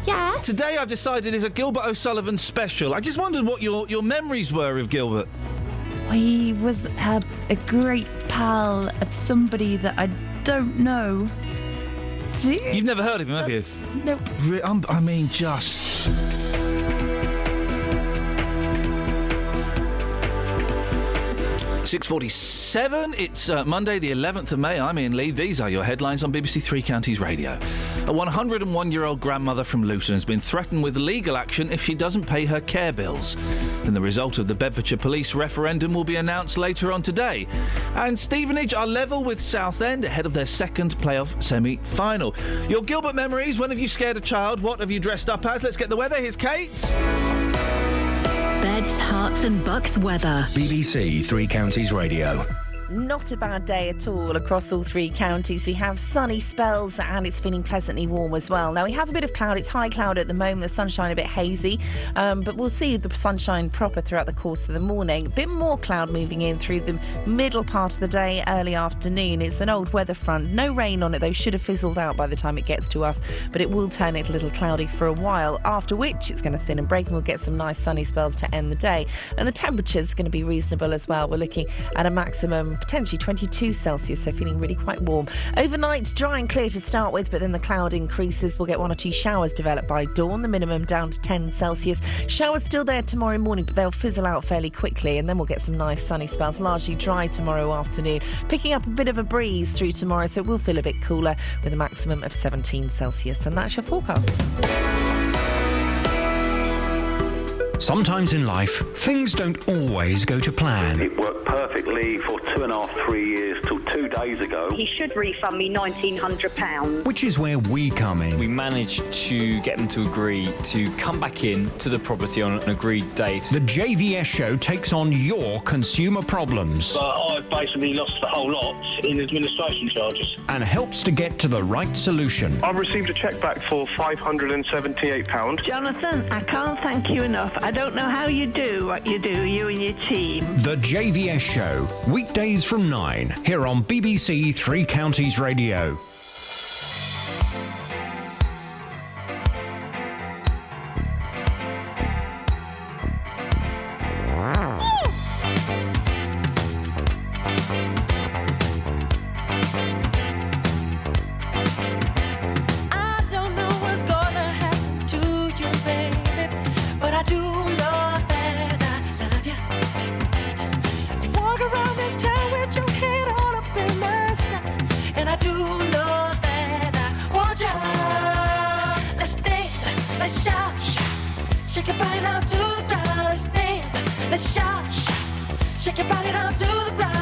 Yeah? Today I've decided is a Gilbert O'Sullivan special. I just wondered what your memories were of Gilbert. He was a great pal of somebody that I don't know. You've never heard of him, have you? Nope. I mean, just... .47, it's Monday the 11th of May. I'm Iain Lee. These are your headlines on BBC Three Counties Radio. A 101-year-old grandmother from Luton has been threatened with legal action if she doesn't pay her care bills. And the result of the Bedfordshire Police referendum will be announced later on today. And Stevenage are level with Southend ahead of their second playoff semi-final. Your Gilbert memories, when have you scared a child? What have you dressed up as? Let's get the weather. Here's Kate. Beds, hearts and bucks weather. BBC Three Counties Radio. Not a bad day at all across all three counties. We have sunny spells and it's feeling pleasantly warm as well. Now we have a bit of cloud. It's high cloud at the moment. The sunshine a bit hazy, but we'll see the sunshine proper throughout the course of the morning. A bit more cloud moving in through the middle part of the day, early afternoon. It's an old weather front. No rain on it though. Should have fizzled out by the time it gets to us, but it will turn it a little cloudy for a while, after which it's going to thin and break and we'll get some nice sunny spells to end the day. And the temperature's going to be reasonable as well. We're looking at a maximum potentially 22 Celsius, so feeling really quite warm. Overnight, dry and clear to start with, but then the cloud increases. We'll get one or two showers develop by dawn, the minimum down to 10 Celsius. Showers still there tomorrow morning, but they'll fizzle out fairly quickly, and then we'll get some nice sunny spells, largely dry tomorrow afternoon. Picking up a bit of a breeze through tomorrow, so it will feel a bit cooler with a maximum of 17 Celsius, and that's your forecast. Sometimes in life, things don't always go to plan. It worked perfectly for 2.5, 3 years till 2 days ago. He should refund me £1,900. Which is where we come in. We managed to get them to agree to come back in to the property on an agreed date. The JVS show takes on your consumer problems. I've basically lost the whole lot in administration charges. And helps to get to the right solution. I've received a cheque back for £578. Jonathan, I can't thank you enough. I don't know how you do what you do, you and your team. The JVS show, weekdays from 9, here on BBC Three Counties Radio. Shake your body down to the ground.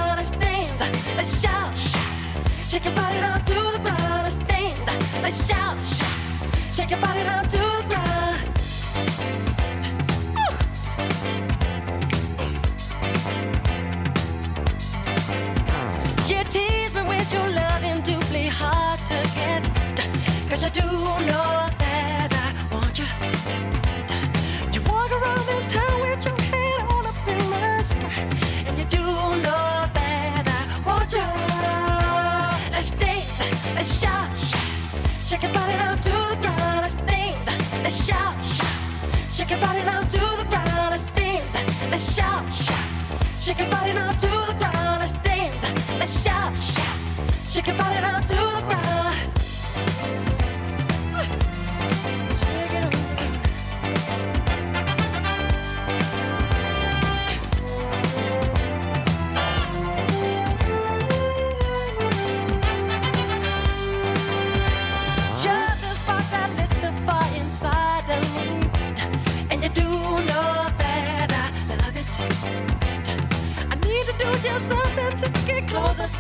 Let's dance. Let's shout.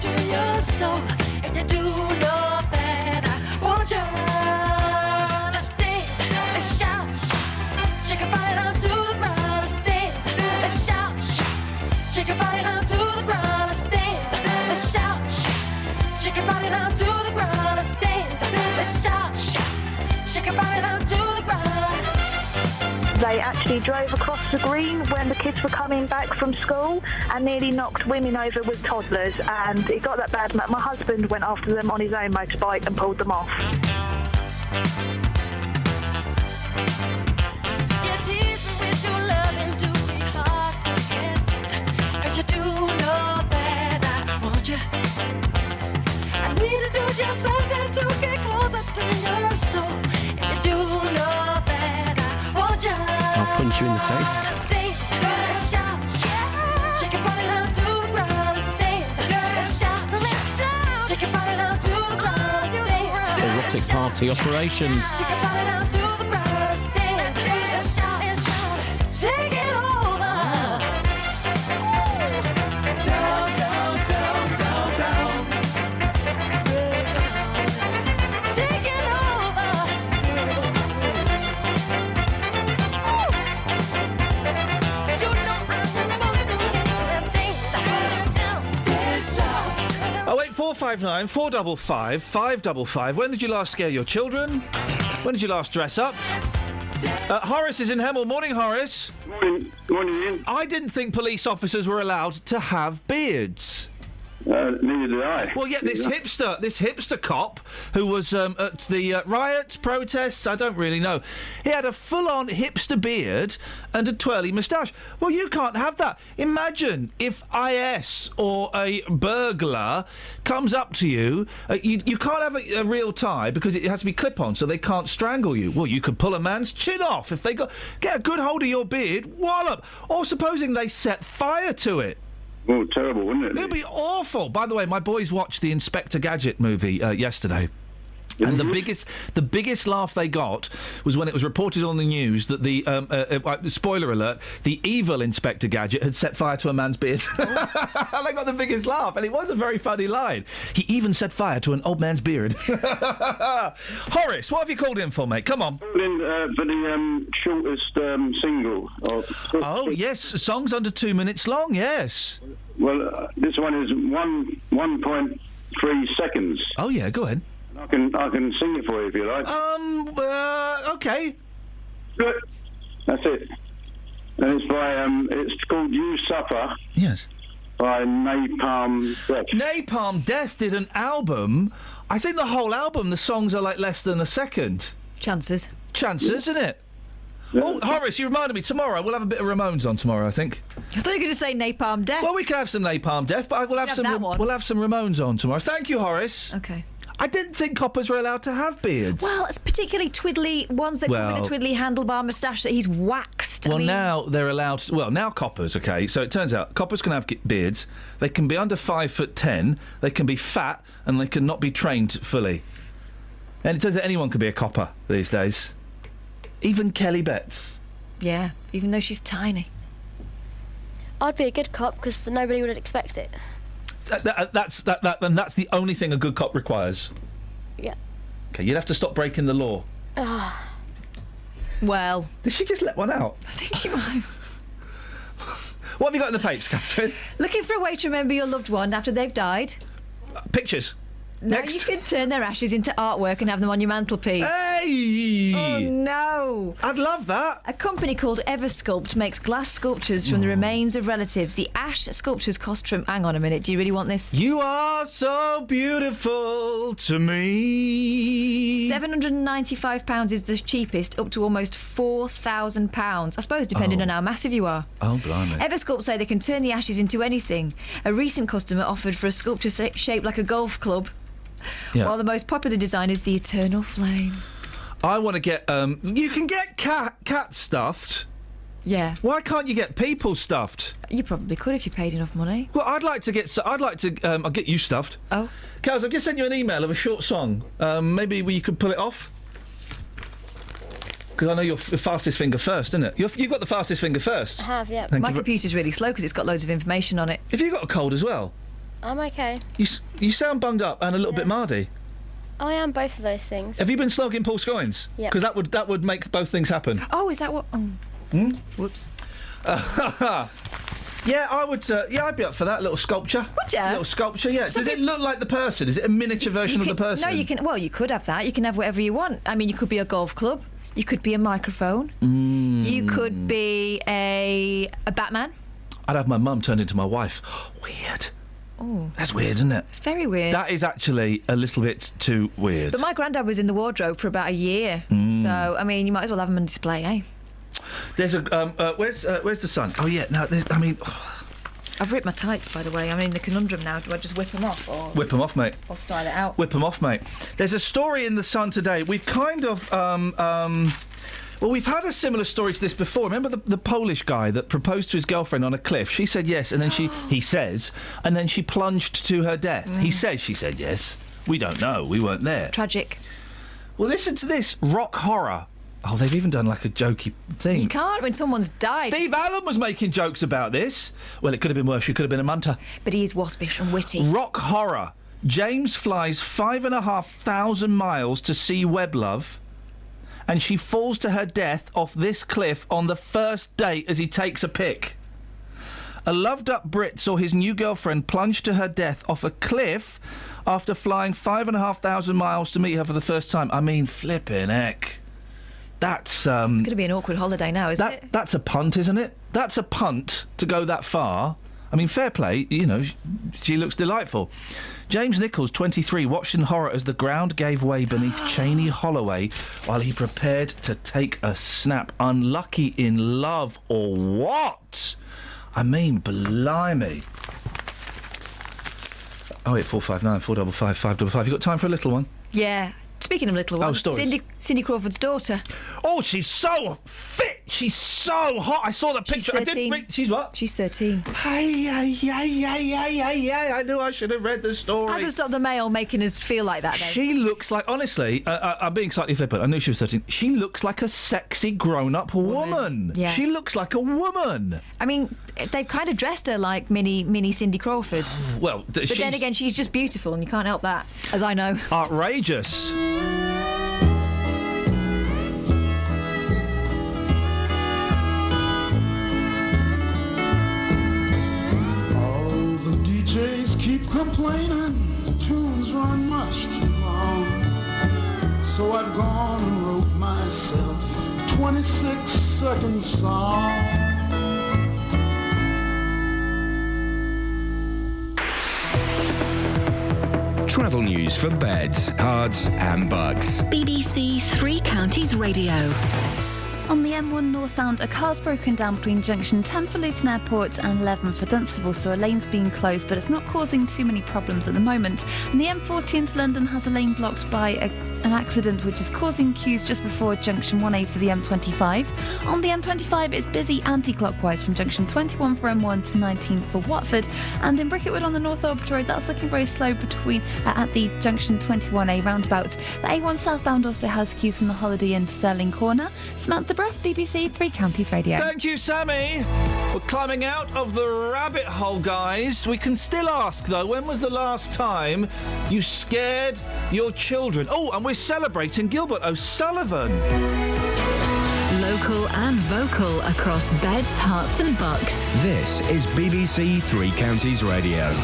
to your soul, and you do know that I want you. Let's dance, let's shout, shake your body down to the ground. Let's dance, let's shout, shake your body down to the ground. Let's dance, let's shout, shake your body down to the ground. Let's dance, let's shout, shake your body down to the ground. They actually drove across the green when the kids were coming back from school and nearly knocked women over with toddlers, and it got that bad. My husband went after them on his own motorbike and pulled them off. You tease me with your loving to be hard to get, 'cause you do know that I want you. I need to do just something to get closer to your soul, and you do know that I want you. I'll punch you in the face. Erotic party operations. Oh, 8459 455 555. When did you last scare your children? When did you last dress up? Horace is in Hemel. Morning, Horace. Morning, Ian. I didn't think police officers were allowed to have beards. Neither did I. Well, yeah, this hipster cop who was at the riots, protests, I don't really know. He had a full-on hipster beard and a twirly moustache. Well, you can't have that. Imagine if IS or a burglar comes up to you. You can't have a real tie because it has to be clip-on, so they can't strangle you. Well, you could pull a man's chin off if they get a good hold of your beard, wallop. Or supposing they set fire to it. Oh, terrible, wouldn't it? It'd be awful. By the way, my boys watched the Inspector Gadget movie yesterday. And the biggest laugh they got was when it was reported on the news that the spoiler alert, the evil Inspector Gadget had set fire to a man's beard. They got the biggest laugh, and it was a very funny line. He even set fire to an old man's beard. Horace, what have you called in for, mate? Come on. Called in for the shortest single. Oh yes, songs under 2 minutes long. Yes. Well, this one is 1.3 seconds. Oh yeah, go ahead. I can sing it for you if you like. Okay. Good. That's it. And it's by it's called You Suffer. Yes. By Napalm Death. Napalm Death did an album. I think the whole album, the songs are like less than a second. Chances, isn't it? Yeah. Oh, Horace, you reminded me. Tomorrow we'll have a bit of Ramones on tomorrow, I think. I thought you were going to say Napalm Death. Well, we can have some Napalm Death, but we'll have some Ramones on tomorrow. Thank you, Horace. Okay. I didn't think coppers were allowed to have beards. Well, it's particularly twiddly ones that come with a twiddly handlebar moustache that he's waxed. Well, now they're allowed. Well, now coppers. Okay, so it turns out coppers can have beards. They can be under 5'10". They can be fat, and they can not be trained fully. And it turns out anyone can be a copper these days. Even Kelly Betts. Yeah, even though she's tiny. I'd be a good cop because nobody would expect it. That's the only thing a good cop requires. Yeah. Okay, you'd have to stop breaking the law. Well, did she just let one out? I think she might. What have you got in the papers, Catherine? Looking for a way to remember your loved one after they've died. Pictures. Now Next. you can turn their ashes into artwork and have them on your mantelpiece. Hey! Oh no! I'd love that. A company called Eversculpt makes glass sculptures from the remains of relatives. The ash sculptures cost from... Hang on a minute, do you really want this? You are so beautiful to me. £795 is the cheapest, up to almost £4,000. I suppose, depending on how massive you are. Oh, blimey. Eversculpt say they can turn the ashes into anything. A recent customer offered for a sculpture shaped like a golf club. Yeah. While the most popular design is the Eternal Flame. I want to get... you can get cat stuffed. Yeah. Why can't you get people stuffed? You probably could if you paid enough money. Well, I'd like to get... I'll get you stuffed. Oh. Kaz, I've just sent you an email of a short song. Maybe you could pull it off? Because I know you're the fastest finger first, isn't it? You've got the fastest finger first. I have, yeah. My computer's really slow because it's got loads of information on it. Have you got a cold as well? I'm okay. You sound bunged up and a little bit mardy. I am both of those things. Have you been slogging Paul Scoins? Yeah. Because that would make both things happen. Oh, is that what? Oh. Whoops. Yeah, I would. Yeah, I'd be up for that little sculpture. Would you? Little sculpture. Yeah. So Does it look like the person? Is it a miniature version of the person? No, you can. Well, you could have that. You can have whatever you want. I mean, you could be a golf club. You could be a microphone. You could be a Batman. I'd have my mum turned into my wife. Weird. Oh. That's weird, isn't it? It's very weird. That is actually a little bit too weird. But my granddad was in the wardrobe for about a year. So, I mean, you might as well have him on display, eh? There's a... where's the sun? Oh, yeah. No, I mean... I've ripped my tights, by the way. I'm in the conundrum now. Do I just whip them off? Or Whip them off, mate. Or style it out? Whip them off, mate. There's a story in The Sun today. We've kind of... well, we've had a similar story to this before. Remember the Polish guy that proposed to his girlfriend on a cliff? She said yes, and then he says, and then she plunged to her death. He says she said yes. We don't know. We weren't there. Tragic. Well, listen to this. Rock horror. Oh, they've even done like a jokey thing. You can't when someone's died. Steve Allen was making jokes about this. Well, it could have been worse. She could have been a munter. But he is waspish and witty. Rock horror. James flies 5,500 miles to see Weblove, and she falls to her death off this cliff on the first date as he takes a pic. A loved-up Brit saw his new girlfriend plunge to her death off a cliff after flying 5,500 miles to meet her for the first time. I mean, flipping heck. That's It's going to be an awkward holiday now, isn't it? That's a punt, isn't it? That's a punt to go that far. I mean, fair play, you know, she looks delightful. James Nichols, 23, watched in horror as the ground gave way beneath Cheney Holloway while he prepared to take a snap. Unlucky in love or what? I mean, blimey. 08459 455 555. You got time for a little one? Yeah. Speaking of little ones, stories. Cindy Crawford's daughter. Oh, she's so fit. She's so hot. I saw the picture. She's 13. I didn't she's what? She's 13. I knew I should have read the story. Hasn't stopped the Mail making us feel like that, though. She looks like, honestly, I'm being slightly flippant. I knew she was 13. She looks like a sexy grown-up woman. Yeah. She looks like a woman. I mean, they've kind of dressed her like mini Cindy Crawford. Well, but then again, she's just beautiful, and you can't help that, as I know. Outrageous. DJs keep complaining, the tunes run much too long. So I've gone and wrote myself a 26-second song. Travel news for beds, cards and bugs. BBC Three Counties Radio. On the M1 northbound, a car's broken down between junction 10 for Luton Airport and 11 for Dunstable, so a lane's being closed, but it's not causing too many problems at the moment. And the M40 into London has a lane blocked by an accident which is causing queues just before junction 1A for the M25. On the M25, it's busy anti-clockwise from junction 21 for M1 to 19 for Watford. And in Bricketwood on the North Orbit Road, that's looking very slow between at the junction 21A roundabout. The A1 southbound also has queues from the Holiday Inn Stirling Corner. Samantha Bruff, BBC Three Counties Radio. Thank you, Sammy. We're climbing out of the rabbit hole, guys. We can still ask, though, when was the last time you scared your children? Oh, and we're celebrating Gilbert O'Sullivan. Local and vocal across beds, hearts and bucks. This is BBC Three Counties Radio.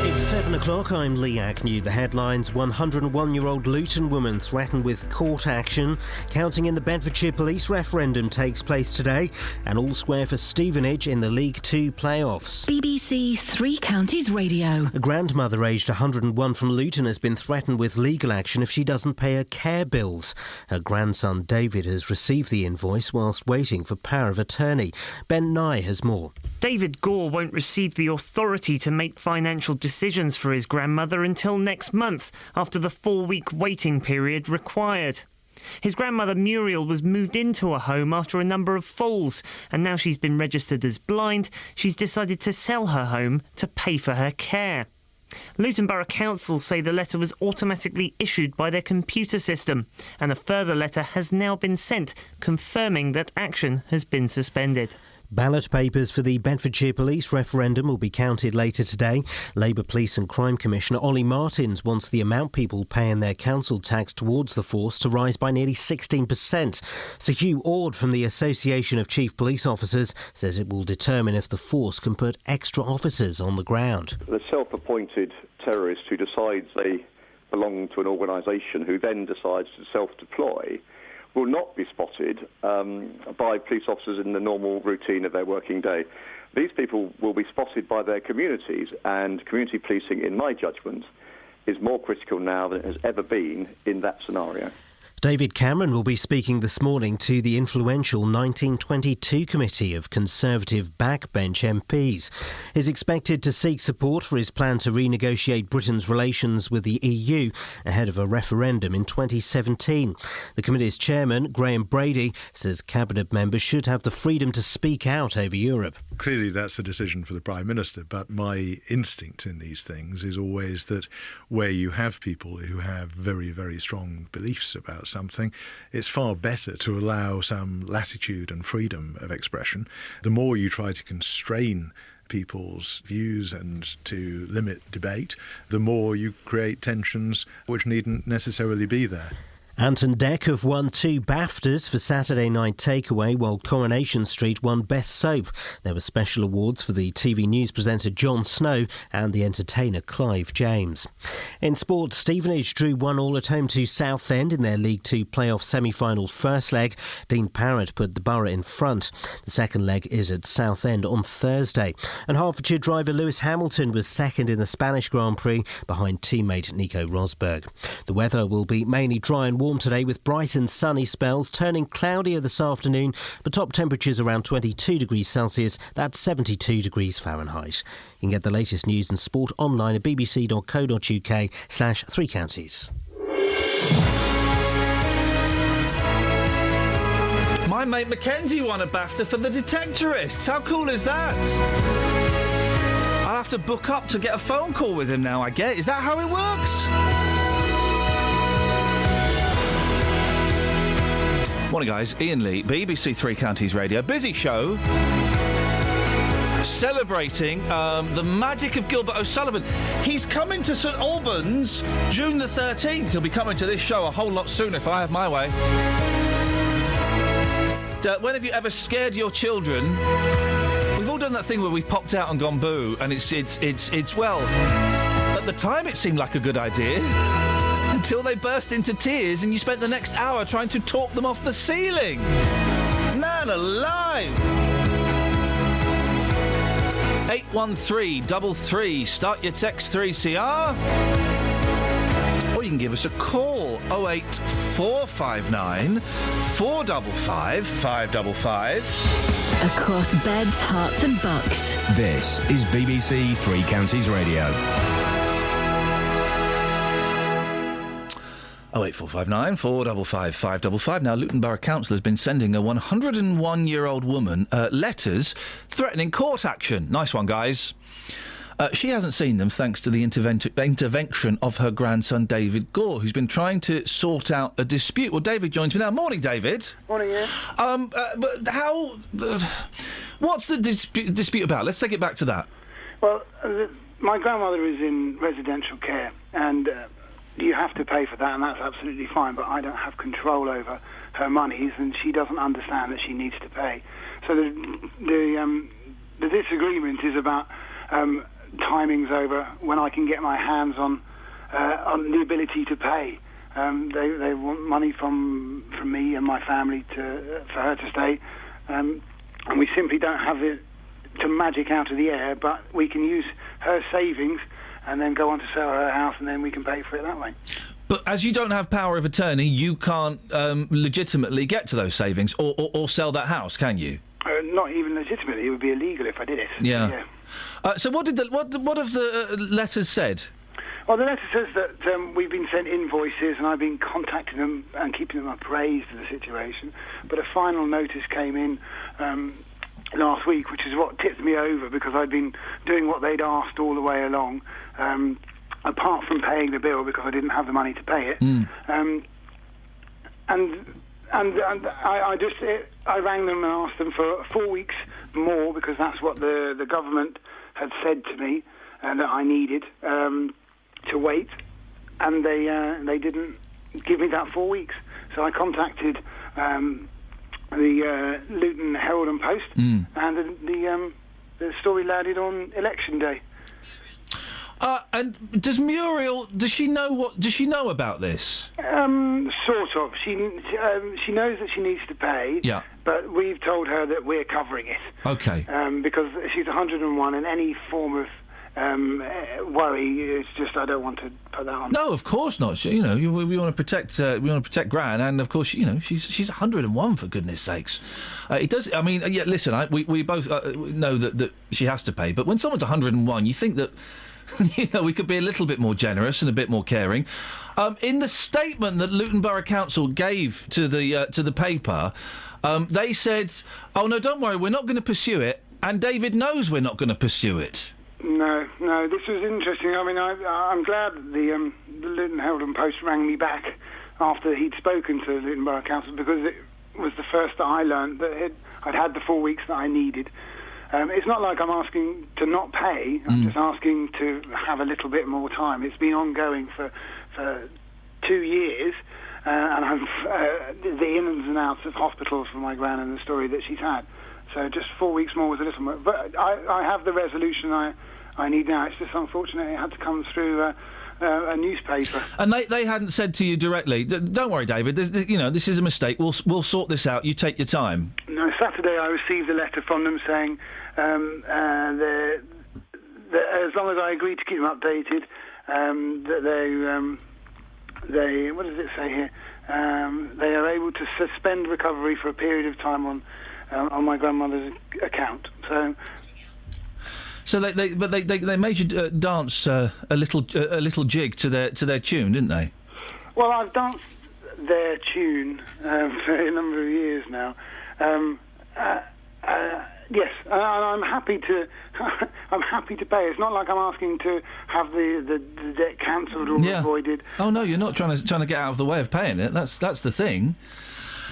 It's 7 o'clock, I'm Lee Agnew. The headlines: 101-year-old Luton woman threatened with court action. Counting in the Bedfordshire police referendum takes place today. And all square for Stevenage in the League Two playoffs. BBC Three Counties Radio. A grandmother aged 101 from Luton has been threatened with legal action if she doesn't pay her care bills. Her grandson David has received the invoice whilst waiting for power of attorney. Ben Nye has more. David Gore won't receive the authority to make financial decisions for his grandmother until next month, after the 4-week waiting period required. His grandmother Muriel was moved into a home after a number of falls, and now she's been registered as blind. She's decided to sell her home to pay for her care. Luton Borough Council say the letter was automatically issued by their computer system, and a further letter has now been sent confirming that action has been suspended. Ballot papers for the Bedfordshire Police referendum will be counted later today. Labour Police and Crime Commissioner Ollie Martins wants the amount people pay in their council tax towards the force to rise by nearly 16%. Sir Hugh Ord from the Association of Chief Police Officers says it will determine if the force can put extra officers on the ground. The self-appointed terrorist who decides they belong to an organisation who then decides to self-deploy will not be spotted by police officers in the normal routine of their working day. These people will be spotted by their communities, and community policing, in my judgment, is more critical now than it has ever been in that scenario. David Cameron will be speaking this morning to the influential 1922 committee of Conservative backbench MPs. He's expected to seek support for his plan to renegotiate Britain's relations with the EU ahead of a referendum in 2017. The committee's chairman, Graham Brady, says cabinet members should have the freedom to speak out over Europe. Clearly that's a decision for the Prime Minister, but my instinct in these things is always that where you have people who have very, very strong beliefs about something, it's far better to allow some latitude and freedom of expression. The more you try to constrain people's views and to limit debate, the more you create tensions which needn't necessarily be there. Anton Deck have won 2 BAFTAs for Saturday Night Takeaway, while Coronation Street won Best Soap. There were special awards for the TV news presenter Jon Snow and the entertainer Clive James. In sport, Stevenage drew 1-1 at home to Southend in their League 2 playoff semi-final first leg. Dean Parrott put the Borough in front. The second leg is at Southend on Thursday. And Hertfordshire driver Lewis Hamilton was second in the Spanish Grand Prix behind teammate Nico Rosberg. The weather will be mainly dry and warm today with bright and sunny spells, turning cloudier this afternoon, but top temperatures around 22 degrees Celsius, that's 72 degrees Fahrenheit. You can get the latest news and sport online at bbc.co.uk/3 counties. My mate Mackenzie won a BAFTA for The Detectorists. How cool is that? I'll have to book up to get a phone call with him now, I get. Is that how it works? Morning, guys. Iain Lee, BBC Three Counties Radio. Busy show. Celebrating the magic of Gilbert O'Sullivan. He's coming to St Albans June the 13th. He'll be coming to this show a whole lot sooner if I have my way. When have you ever scared your children? We've all done that thing where we've popped out and gone boo, and it's well, at the time it seemed like a good idea. Until they burst into tears and you spent the next hour trying to talk them off the ceiling. Man alive! 81333, start your text 3CR. Or you can give us a call, 08459 455 555. Across beds, hearts and bucks. This is BBC Three Counties Radio. 08459 455 555. Now, Luton Borough Council has been sending a 101-year-old woman letters threatening court action. Nice one, guys. She hasn't seen them thanks to the intervention of her grandson, David Gore, who's been trying to sort out a dispute. Well, David joins me now. Morning, David. Morning, Iain. But how... what's the dispute about? Let's take it back to that. Well, my grandmother is in residential care, and... you have to pay for that, and that's absolutely fine, but I don't have control over her monies, and she doesn't understand that she needs to pay. So the disagreement is about timings over when I can get my hands on the ability to pay. They want money from me and my family for her to stay, and we simply don't have it to magic out of the air, but we can use her savings and then go on to sell her house, and then we can pay for it that way. But as you don't have power of attorney, you can't legitimately get to those savings or sell that house, can you? Not even legitimately. It would be illegal if I did it. Yeah. So what have the letters said? Well, the letter says that we've been sent invoices, and I've been contacting them and keeping them appraised of the situation. But a final notice came in last week, which is what tipped me over, because I'd been doing what they'd asked all the way along, apart from paying the bill because I didn't have the money to pay it. I rang them and asked them for 4 weeks more, because that's what the government had said to me that I needed to wait, and they didn't give me that 4 weeks. So I contacted the Luton Herald and Post, and the story landed on election day. And does Muriel? Does she know about this? Sort of. She knows that she needs to pay. Yeah. But we've told her that we're covering it. Okay. Because she's 101, and any form of worry, it's just I don't want to put that on. No, of course not. We want to protect. We want to protect Gran, and of course, she's 101 for goodness sakes. It does. I mean, yeah. Listen, we both know that she has to pay, but when someone's 101, you think that. We could be a little bit more generous and a bit more caring. In the statement that Luton Borough Council gave to the paper, they said, "Oh no, don't worry, we're not going to pursue it," and David knows we're not going to pursue it. No, this was interesting. I mean, I'm glad the Luton Herald and Post rang me back after he'd spoken to Luton Borough Council, because it was the first that I learned that I'd had the 4 weeks that I needed. It's not like I'm asking to not pay. I'm just asking to have a little bit more time. It's been ongoing for 2 years, and I've the ins and outs of hospitals for my gran and the story that she's had. So just 4 weeks more was a little more. But I have the resolution I need now. It's just unfortunate it had to come through a newspaper. And they hadn't said to you directly, "Don't worry, David. This is a mistake. We'll sort this out. You take your time." No, Saturday I received a letter from them saying that as long as I agree to keep them updated, that they what does it say here? They are able to suspend recovery for a period of time on my grandmother's account. So they made you dance a little jig to their tune, didn't they? Well, I've danced their tune for a number of years now. Yes, and I'm happy to. I'm happy to pay. It's not like I'm asking to have the debt cancelled or avoided. Oh no, you're not trying to get out of the way of paying it. That's the thing.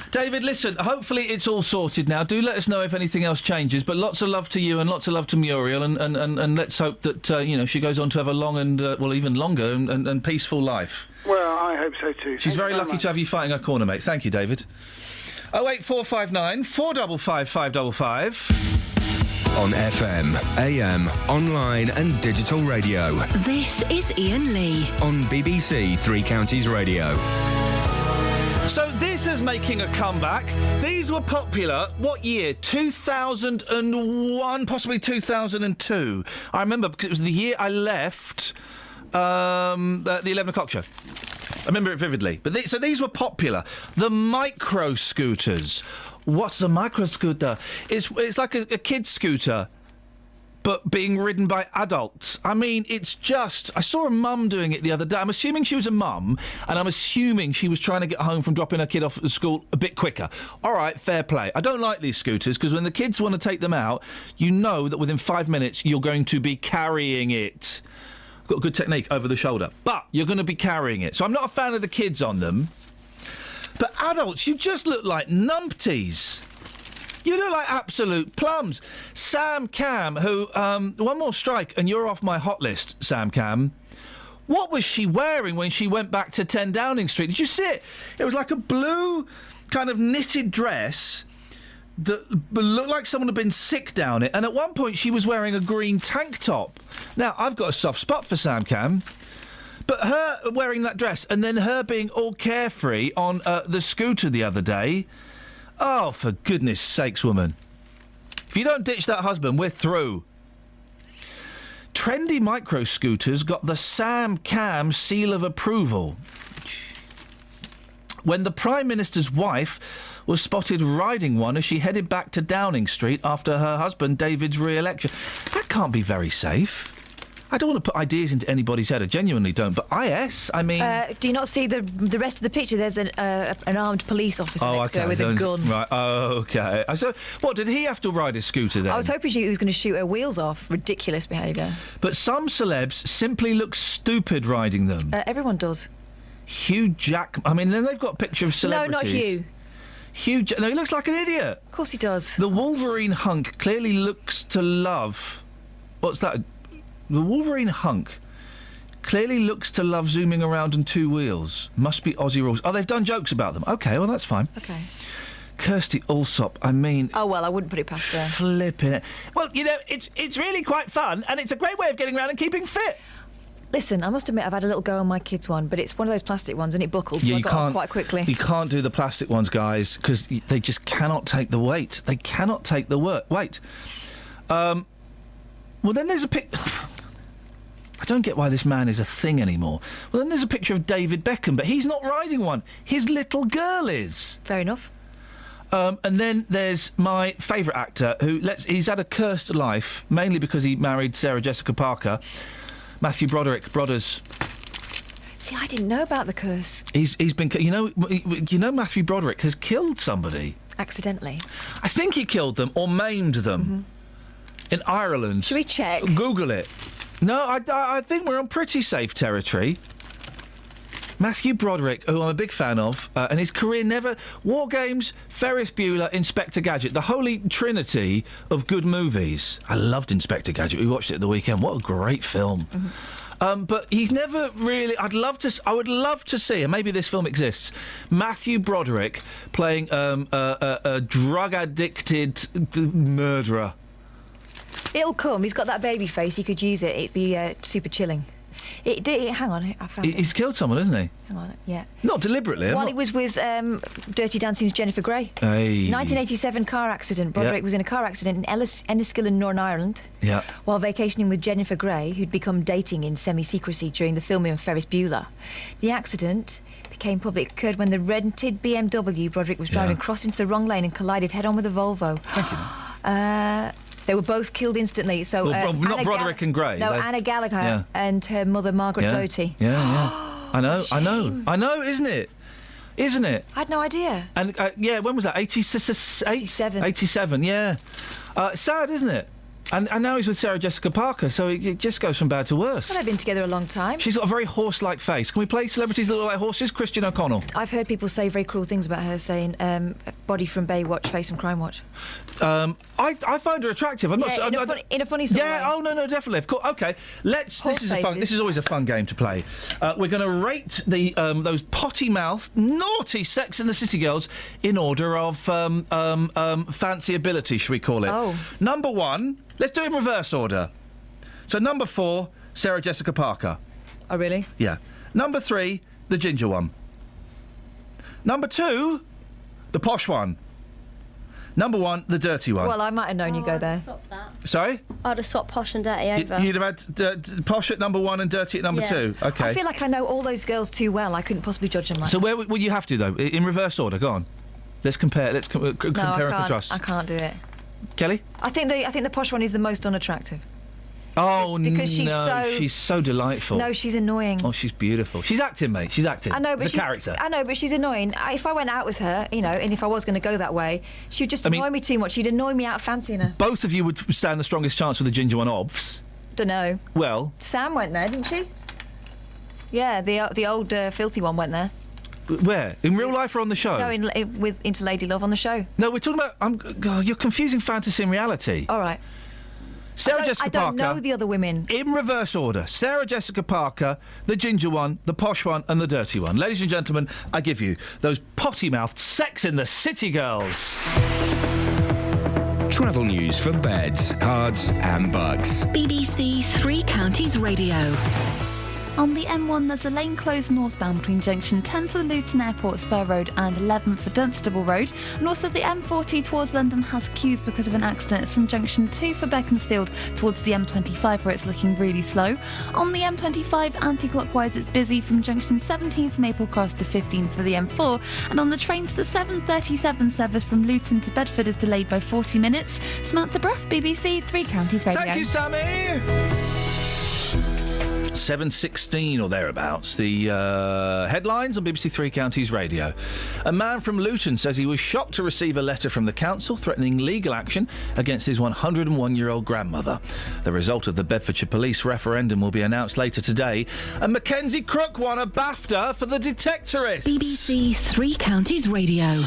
David, listen, hopefully it's all sorted now. Do let us know if anything else changes, but lots of love to you and lots of love to Muriel, and let's hope that, she goes on to have a long and, even longer and peaceful life. Well, I hope so too. She's very lucky to have you fighting her corner, mate. Thank you, David. 08459 455 555. On FM, AM, online and digital radio. This is Iain Lee. On BBC Three Counties Radio. So this is making a comeback. These were popular, what year? 2001, possibly 2002. I remember because it was the year I left the 11 o'clock show. I remember it vividly. But so these were popular. The micro scooters. What's a micro scooter? It's like a kid's scooter, but being ridden by adults. I mean, it's just... I saw a mum doing it the other day. I'm assuming she was a mum, and I'm assuming she was trying to get home from dropping her kid off at school a bit quicker. All right, fair play. I don't like these scooters, because when the kids want to take them out, you know that within 5 minutes you're going to be carrying it. Got a good technique over the shoulder. But you're going to be carrying it. So I'm not a fan of the kids on them. But adults, you just look like numpties. You look like absolute plums. Sam Cam, who, one more strike and you're off my hot list, Sam Cam. What was she wearing when she went back to 10 Downing Street? Did you see it? It was like a blue kind of knitted dress that looked like someone had been sick down it. And at one point she was wearing a green tank top. Now, I've got a soft spot for Sam Cam. But her wearing that dress and then her being all carefree on the scooter the other day... Oh, for goodness sakes, woman. If you don't ditch that husband, we're through. Trendy micro scooters got the Sam Cam seal of approval when the Prime Minister's wife was spotted riding one as she headed back to Downing Street after her husband David's re-election. That can't be very safe. I don't want to put ideas into anybody's head. I genuinely don't. But IS, I mean... do you not see the rest of the picture? There's an armed police officer next to her with a gun. Right, okay. So, what, did he have to ride his scooter then? I was hoping he was going to shoot her wheels off. Ridiculous behaviour. But some celebs simply look stupid riding them. Everyone does. Hugh Jack... I mean, then they've got a picture of celebrities. No, not Hugh. No, he looks like an idiot. Of course he does. The Wolverine hunk clearly looks to love... What's that? The Wolverine hunk clearly looks to love zooming around on two wheels. Must be Aussie rules. Oh, they've done jokes about them. OK, well, that's fine. OK. Kirsty Allsop, I mean... Oh, well, I wouldn't put it past her. Flipping it. Well, you know, it's really quite fun, and it's a great way of getting around and keeping fit. Listen, I must admit I've had a little go on my kids' one, but it's one of those plastic ones and it buckled, so I got off quite quickly. You can't do the plastic ones, guys, because they just cannot take the weight. They cannot take the weight. Well, then there's a pic... I don't get why this man is a thing anymore. Well, then there's a picture of David Beckham, but he's not riding one. His little girl is. Fair enough. And then there's my favourite actor, he's had a cursed life, mainly because he married Sarah Jessica Parker. Matthew Broderick, Brothers. See, I didn't know about the curse. He's been... You know Matthew Broderick has killed somebody. Accidentally? I think he killed them or maimed them in Ireland. Should we check? Google it. No, I think we're on pretty safe territory. Matthew Broderick, who I'm a big fan of, and his career never... War Games, Ferris Bueller, Inspector Gadget, the holy trinity of good movies. I loved Inspector Gadget. We watched it at the weekend. What a great film. But he's never really... I would love to see, and maybe this film exists, Matthew Broderick playing a drug-addicted murderer. It'll come. He's got that baby face. He could use it. It'd be super chilling. Hang on, I found it. He's killed someone, hasn't he? Hang on, yeah. Not deliberately. While he was with Dirty Dancing's Jennifer Grey. Hey. 1987 car accident. Broderick was in a car accident in Enniskillen, Northern Ireland. Yeah. While vacationing with Jennifer Grey, who'd become dating in semi-secrecy during the filming of Ferris Bueller. The accident became public. Occurred when the rented BMW Broderick was driving crossed into the wrong lane and collided head-on with a Volvo. Thank you. They were both killed instantly. So not Broderick and Grey. No, Anna Gallagher and her mother Margaret Doty. Yeah. I know, isn't it? I had no idea. And when was that? 87. 87. Yeah. Sad, isn't it? And now he's with Sarah Jessica Parker, so it just goes from bad to worse. Well, they've been together a long time. She's got a very horse-like face. Can we play celebrities that look like horses? Christian O'Connell. I've heard people say very cruel things about her, saying body from Baywatch, face from Crime Watch. I find her attractive. In a funny sort of way. Oh no, definitely. Of course. Okay, this is always a fun game to play. We're going to rate those potty-mouthed, naughty Sex and the City girls in order of fancy ability, shall we call it? Oh. Number 1. Let's do it in reverse order. So number 4, Sarah Jessica Parker. Oh, really? Yeah. Number 3, the ginger one. Number 2, the posh one. Number 1, the dirty one. Well, I might have known you'd go there. Swap that. Sorry? I'd have swapped posh and dirty over. You'd have had posh at number 1 and dirty at number 2. Okay. I feel like I know all those girls too well. I couldn't possibly judge them like So that. where will you have to, though? In reverse order. Go on. Let's compare. Let's compare and contrast. I can't do it. Kelly? I think the posh one is the most unattractive. Oh, because she's so delightful. No, she's annoying. Oh, she's beautiful. She's acting, mate. She's acting. I know, but it's a character. I know, but she's annoying. If I went out with her, and if I was going to go that way, she would just annoy me too much. She'd annoy me out of fancying her. Both of you would stand the strongest chance with the ginger one, obvs. Dunno. Well, Sam went there, didn't she? Yeah, the old filthy one went there. Where? In real life or on the show? No, into Lady Love on the show. No, we're talking about... you're confusing fantasy and reality. All right. Sarah Jessica Parker... I don't know the other women. In reverse order. Sarah Jessica Parker, the ginger one, the posh one and the dirty one. Ladies and gentlemen, I give you those potty-mouthed Sex in the City girls. Travel news for beds, cards and bugs. BBC Three Counties Radio. On the M1, there's a lane closed northbound between junction 10 for the Luton Airport Spur Road and 11 for Dunstable Road. And also the M40 towards London has queues because of an accident. It's from junction 2 for Beaconsfield towards the M25 where it's looking really slow. On the M25 anti-clockwise, it's busy from junction 17 for Maple Cross to 15 for the M4. And on the trains, the 7:37 service from Luton to Bedford is delayed by 40 minutes. Samantha Bruff, BBC Three Counties Radio. Thank you, Sammy. 7:16 or thereabouts. The headlines on BBC Three Counties Radio. A man from Luton says he was shocked to receive a letter from the council threatening legal action against his 101-year-old grandmother. The result of the Bedfordshire Police referendum will be announced later today. And Mackenzie Crook won a BAFTA for The Detectorists. BBC Three Counties Radio.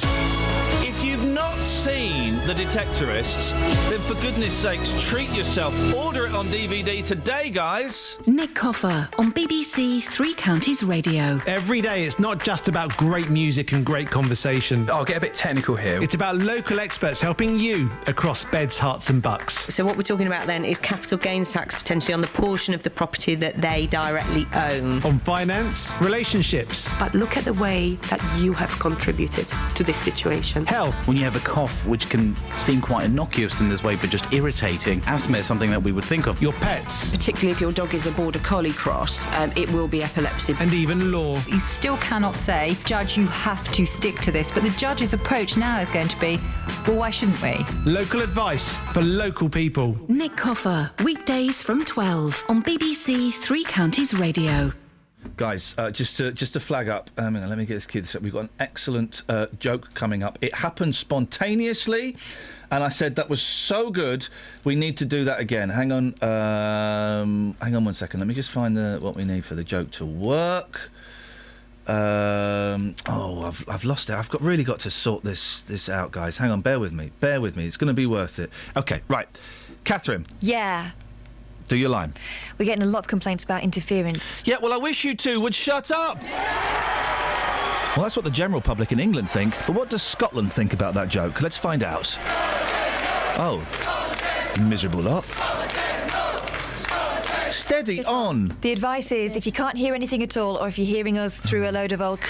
If you've not seen The Detectorists, then for goodness sakes, treat yourself. Order it on DVD today, guys. Nick Coffer on BBC Three Counties Radio. Every day, it's not just about great music and great conversation. I'll get a bit technical here. It's about local experts helping you across beds, hearts and bucks. So what we're talking about then is capital gains tax potentially on the portion of the property that they directly own. On finance, relationships. But look at the way that you have contributed to this situation. Health. When you have a cough, which can seem quite innocuous in this way, but just irritating, asthma is something that we would think of. Your pets. Particularly if your dog is a border collie cross, it will be epilepsy. And even law. You still cannot say, Judge, you have to stick to this. But the judge's approach now is going to be, well, why shouldn't we? Local advice for local people. Nick Coffer, weekdays from 12 on BBC Three Counties Radio. Guys, just to flag up, let me get this kid this up. We've got an excellent joke coming up. It happened spontaneously, and I said that was so good. We need to do that again. Hang on 1 second. Let me just find what we need for the joke to work. I've lost it. I've really got to sort this out, guys. Hang on, bear with me. It's going to be worth it. Okay, right, Catherine. Yeah. Do your line. We're getting a lot of complaints about interference. Yeah, well, I wish you two would shut up. Well, that's what the general public in England think. But what does Scotland think about that joke? Let's find out. Oh, miserable lot. Steady on. The advice is, if you can't hear anything at all, or if you're hearing us through a load of old...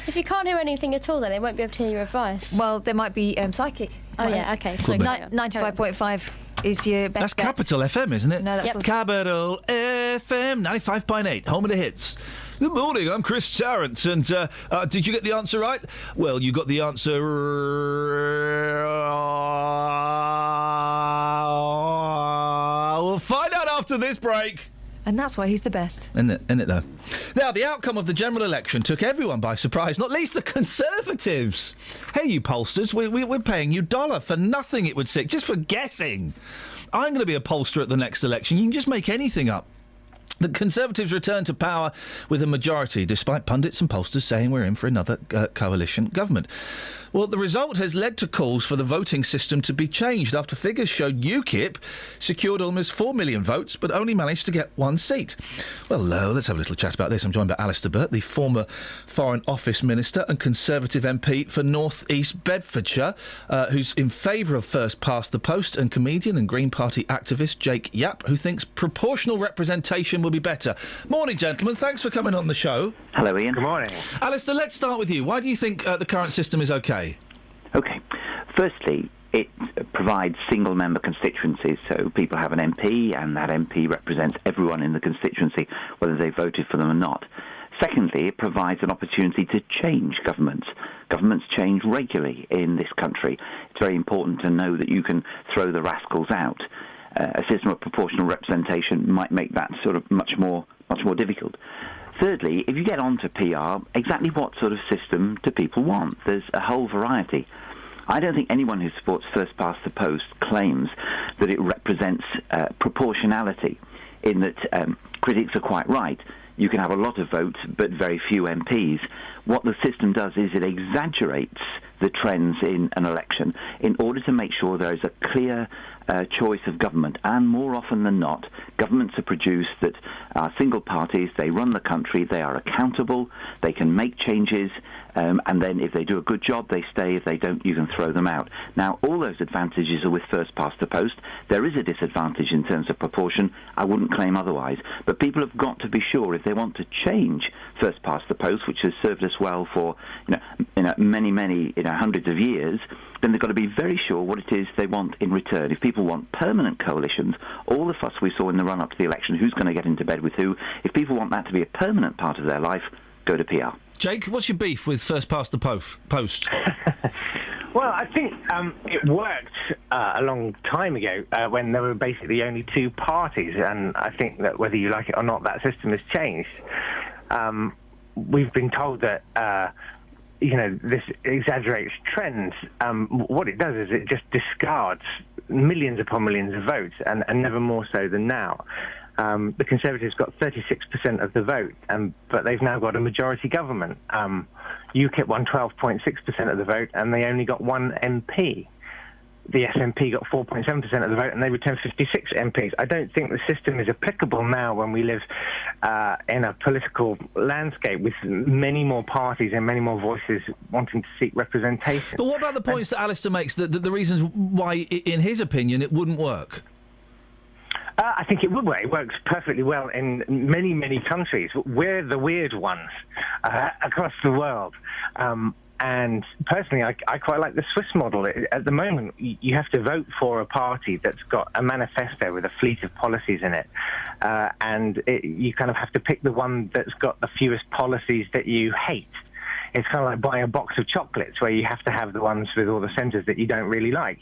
If you can't hear anything at all, then they won't be able to hear your advice. Well, there might be psychic. Oh, yeah, okay. So 95.5 is your best That's bet. Capital FM, isn't it? No, that's Capital FM 95.8, home of the hits. Good morning, I'm Chris Tarrant, and did you get the answer right? Well, you got the answer... We'll find out after this break. And that's why he's the best. Isn't it, though? Now, the outcome of the general election took everyone by surprise, not least the Conservatives. Hey, you pollsters, we're paying you $1 for nothing, it would seem, just for guessing. I'm going to be a pollster at the next election. You can just make anything up. The Conservatives returned to power with a majority, despite pundits and pollsters saying we're in for another coalition government. Well, the result has led to calls for the voting system to be changed after figures showed UKIP secured almost 4 million votes but only managed to get one seat. Well, let's have a little chat about this. I'm joined by Alistair Burt, the former Foreign Office Minister and Conservative MP for North East Bedfordshire, who's in favour of first past the post, and comedian and Green Party activist Jake Yapp, who thinks proportional representation will be better. Morning, gentlemen. Thanks for coming on the show. Hello, Ian. Good morning. Alistair, let's start with you. Why do you think the current system is OK? OK. Firstly, it provides single-member constituencies, so people have an MP, and that MP represents everyone in the constituency, whether they voted for them or not. Secondly, it provides an opportunity to change governments. Governments change regularly in this country. It's very important to know that you can throw the rascals out. A system of proportional representation might make that sort of much more difficult. Thirdly, if you get on to PR, exactly what sort of system do people want? There's a whole variety. I don't think anyone who supports first past the post claims that it represents proportionality, in that critics are quite right. You can have a lot of votes but very few MPs. What the system does is it exaggerates the trends in an election in order to make sure there is a clear choice of government. And more often than not, governments are produced that are single parties, they run the country, they are accountable, they can make changes, and then if they do a good job, they stay. If they don't, you can throw them out. Now, all those advantages are with first past the post. There is a disadvantage in terms of proportion. I wouldn't claim otherwise. But people have got to be sure, if they want to change first past the post, which has served us well for many hundreds of years, then they've got to be very sure what it is they want in return. If people want permanent coalitions, all the fuss we saw in the run-up to the election, who's going to get into bed with who, if people want that to be a permanent part of their life, go to PR. Jake, what's your beef with first past the post? Well, I think it worked a long time ago when there were basically only two parties, and I think that whether you like it or not, that system has changed. We've been told that, this exaggerates trends. What it does is it just discards millions upon millions of votes, and never more so than now. The Conservatives got 36% of the vote, but they've now got a majority government. UKIP won 12.6% of the vote, and they only got one MP. The SNP got 4.7% of the vote, and they returned 56 MPs. I don't think the system is applicable now when we live in a political landscape with many more parties and many more voices wanting to seek representation. But what about the points that Alistair makes, the reasons why, in his opinion, it wouldn't work? I think it would work. It works perfectly well in many, many countries. We're the weird ones across the world. And personally, I quite like the Swiss model. At the moment, you have to vote for a party that's got a manifesto with a fleet of policies in it. You kind of have to pick the one that's got the fewest policies that you hate. It's kind of like buying a box of chocolates where you have to have the ones with all the centres that you don't really like.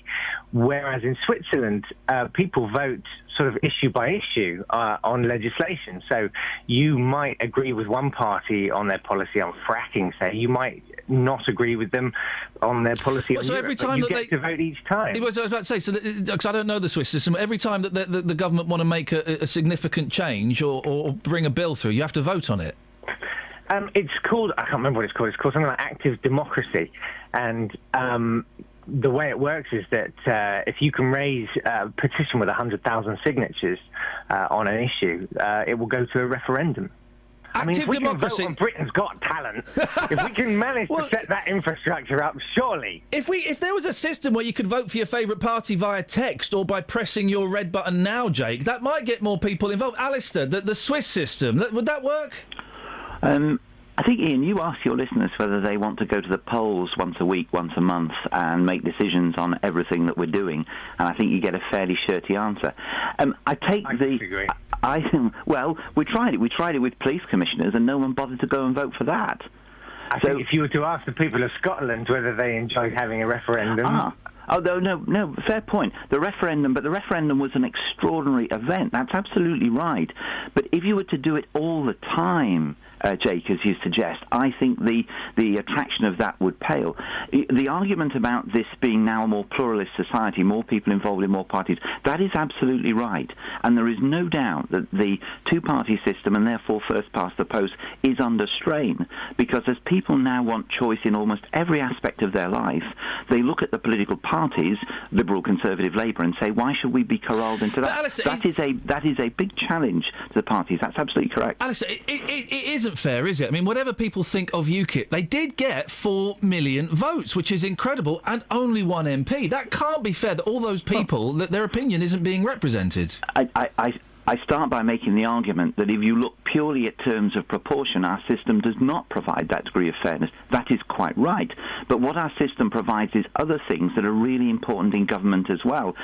Whereas in Switzerland, people vote sort of issue by issue on legislation. So you might agree with one party on their policy on fracking, say. You might not agree with them on their policy on so Europe, every time but you that get to vote each time. I was about to say, because I don't know the Swiss system, every time that the government want to make a significant change or bring a bill through, you have to vote on it. It's called, I can't remember what it's called something like active democracy. And the way it works is that if you can raise a petition with 100,000 signatures on an issue, it will go to a referendum. Active democracy. Can vote on Britain's Got Talent, if we can manage to set that infrastructure up, surely. If there was a system where you could vote for your favourite party via text or by pressing your red button now, Jake, that might get more people involved. Alistair, the Swiss system, would that work? I think, Ian, you ask your listeners whether they want to go to the polls once a week, once a month, and make decisions on everything that we're doing, and I think you get a fairly shirty answer. I disagree. Well, we tried it. We tried it with police commissioners, and no one bothered to go and vote for that. I think if you were to ask the people of Scotland whether they enjoyed having a referendum... Oh, no, fair point. But the referendum was an extraordinary event. That's absolutely right. But if you were to do it all the time, Jake, as you suggest, I think the attraction of that would pale. The argument about this being now a more pluralist society, more people involved in more parties, that is absolutely right. And there is no doubt that the two-party system, and therefore first past the post, is under strain. Because as people now want choice in almost every aspect of their life, they look at the political parties, Liberal, Conservative, Labour, and say, why should we be corralled into that? Alistair, that is a big challenge to the parties. That's absolutely correct. Alistair, it isn't fair, is it? I mean, whatever people think of UKIP, they did get 4 million votes, which is incredible, and only one MP. That can't be fair that all those people, that their opinion isn't being represented. I start by making the argument that if you look purely at terms of proportion, our system does not provide that degree of fairness. That is quite right. But what our system provides is other things that are really important in government as well.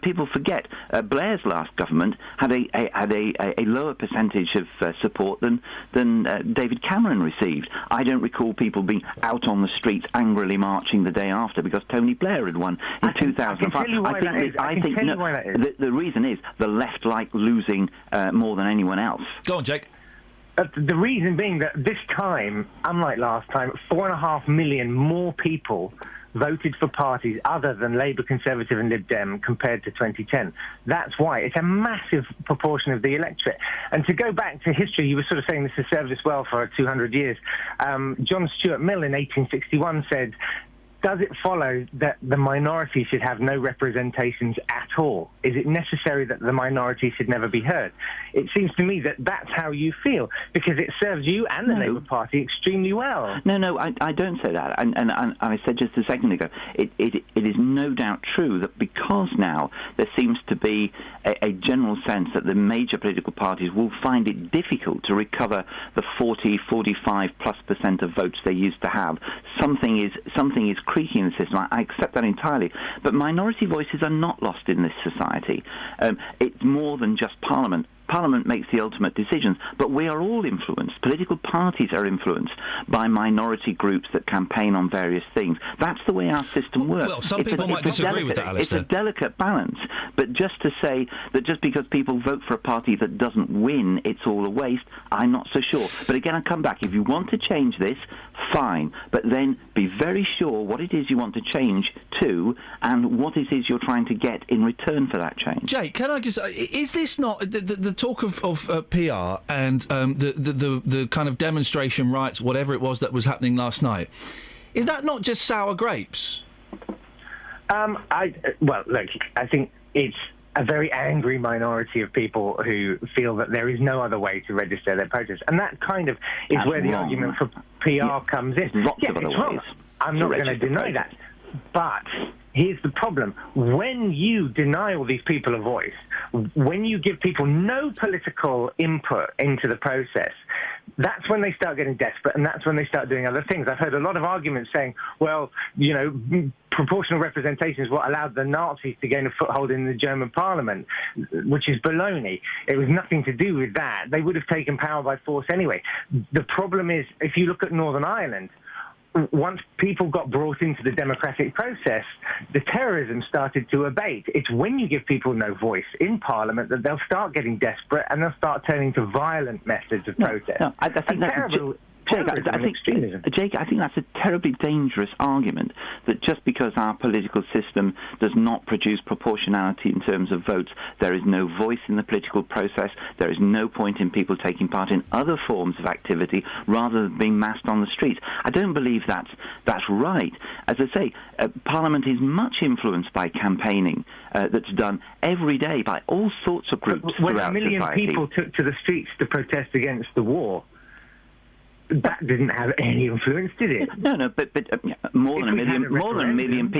People forget Blair's last government had a lower percentage of support than David Cameron received. I don't recall people being out on the streets angrily marching the day after because Tony Blair had won in 2005. I think the reason is the left like losing more than anyone else. Go on, Jake. The reason being that this time, unlike last time, 4.5 million more people voted for parties other than Labour, Conservative and Lib Dem compared to 2010. That's why. It's a massive proportion of the electorate. And to go back to history, you were sort of saying this has served us well for 200 years. John Stuart Mill in 1861 said, does it follow that the minority should have no representations at all? Is it necessary that the minority should never be heard? It seems to me that that's how you feel, because it serves you and the Labour Party extremely well. No, I don't say that. And I said just a second ago, it is no doubt true that because now there seems to be a general sense that the major political parties will find it difficult to recover the 45% of votes they used to have. Something is creaking in the system. I accept that entirely. But minority voices are not lost in this society. It's more than just Parliament. Parliament makes the ultimate decisions, but we are all influenced. Political parties are influenced by minority groups that campaign on various things. That's the way our system works. Well, some people might disagree with that, Alistair. It's a delicate balance, but just to say that just because people vote for a party that doesn't win, it's all a waste, I'm not so sure. But again, I come back. If you want to change this, fine, but then be very sure what it is you want to change to and what it is you're trying to get in return for that change. Jake, can I just... is this not... The talk of PR and the kind of demonstration rights, whatever it was that was happening last night, is that not just sour grapes? Well, look, I think it's a very angry minority of people who feel that there is no other way to register their protest. And that kind of is That's where the wrong. argument for PR comes in. Lots of other it's wrong. ways I'm not going to deny that. But here's the problem. When you deny all these people a voice, when you give people no political input into the process, that's when they start getting desperate, and that's when they start doing other things. I've heard a lot of arguments saying, well, you know, proportional representation is what allowed the Nazis to gain a foothold in the German parliament, which is baloney. It was nothing to do with that. They would have taken power by force anyway. The problem is, if you look at Northern Ireland, once people got brought into the democratic process, the terrorism started to abate. It's when you give people no voice in Parliament that they'll start getting desperate and they'll start turning to violent methods of protest. No, I think that's terrible. Jake, I think that's a terribly dangerous argument, that just because our political system does not produce proportionality in terms of votes, there is no voice in the political process, there is no point in people taking part in other forms of activity rather than being massed on the streets. I don't believe that's right. As I say, Parliament is much influenced by campaigning that's done every day by all sorts of groups when throughout a million society. people took to the streets to protest against the war, that didn't have any influence, did it? No, but more than a million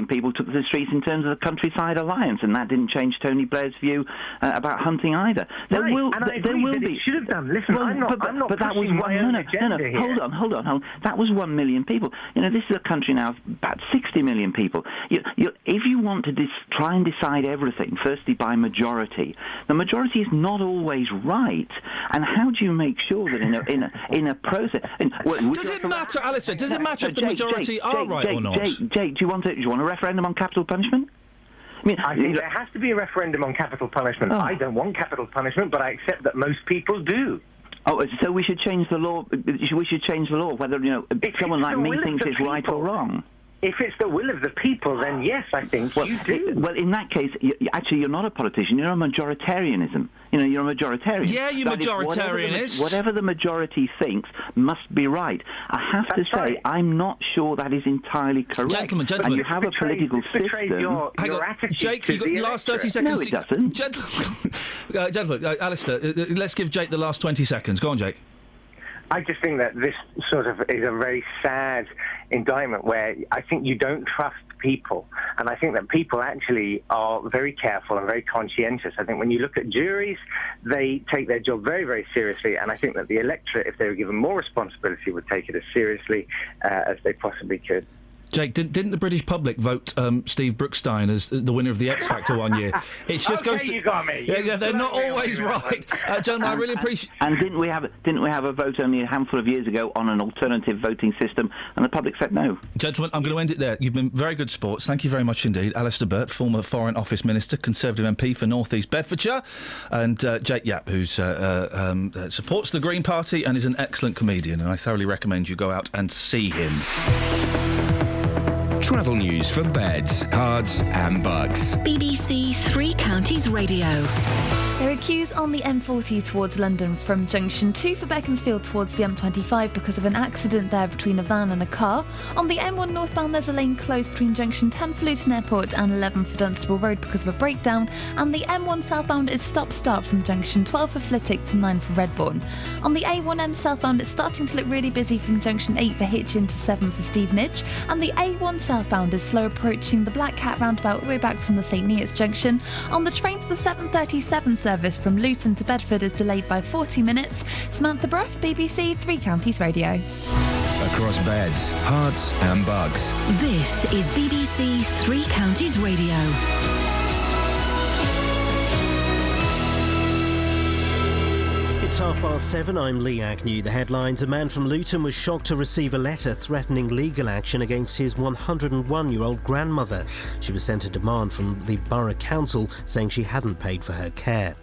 people took to the streets in terms of the Countryside Alliance, and that didn't change Tony Blair's view about hunting either. There will be. It should have done. Listen, well, I'm not but that was pushing my own agenda here. Hold on. That was 1 million people. You know, this is a country now of about 60 million people. If you want to try and decide everything, firstly by majority, the majority is not always right. And how do you make sure that in a process? Does it matter, Alistair? Does it matter if the majority are right or not? Jake, do you want a referendum on capital punishment? I think there has to be a referendum on capital punishment. I don't want capital punishment, but I accept that most people do. Oh, so we should change the law. We should change the law, whether someone like me thinks it's right or wrong. If it's the will of the people, then yes, I think you do. Well, in that case, you're not a politician. You're a majoritarianism. You're a majoritarian. Yeah, you majoritarianist. Whatever the majority thinks must be right. I have to say, I'm not sure that is entirely correct. Gentlemen. And you have a political system. Your attitude Jake, to you've got the last 30 seconds. No, it doesn't. Gentlemen, Alistair, let's give Jake the last 20 seconds. Go on, Jake. I just think that this sort of is a very sad indictment where I think you don't trust people. And I think that people actually are very careful and very conscientious. I think when you look at juries, they take their job very, very seriously. And I think that the electorate, if they were given more responsibility, would take it as seriously as they possibly could. Jake, didn't the British public vote Steve Brookstein as the winner of the X Factor one year? It just goes to... you got me. Yeah, they're not always right. Gentlemen, I really appreciate... And didn't we have a vote only a handful of years ago on an alternative voting system, and the public said no? Gentlemen, I'm going to end it there. You've been very good sports. Thank you very much indeed. Alistair Burt, former Foreign Office Minister, Conservative MP for North East Bedfordshire, and Jake Yapp, who supports the Green Party and is an excellent comedian, and I thoroughly recommend you go out and see him. Travel news for beds, cards and bugs. BBC Three Counties Radio. There are queues on the M40 towards London from Junction 2 for Beaconsfield towards the M25 because of an accident there between a van and a car. On the M1 northbound there's a lane closed between Junction 10 for Luton Airport and 11 for Dunstable Road because of a breakdown. And the M1 southbound is stop-start from Junction 12 for Flitwick to 9 for Redbourne. On the A1M southbound it's starting to look really busy from Junction 8 for Hitchin to 7 for Stevenage. And the A1 southbound is slow approaching the Black Cat roundabout all the way back from the St Neots Junction. On the train to the 7:37 service from Luton to Bedford is delayed by 40 minutes. Samantha Bruff, BBC Three Counties Radio. Across beds, hearts and bugs. This is BBC Three Counties Radio. It's 7:30. I'm Lee Agnew. The headlines: a man from Luton was shocked to receive a letter threatening legal action against his 101-year-old grandmother. She was sent a demand from the Borough Council saying she hadn't paid for her care.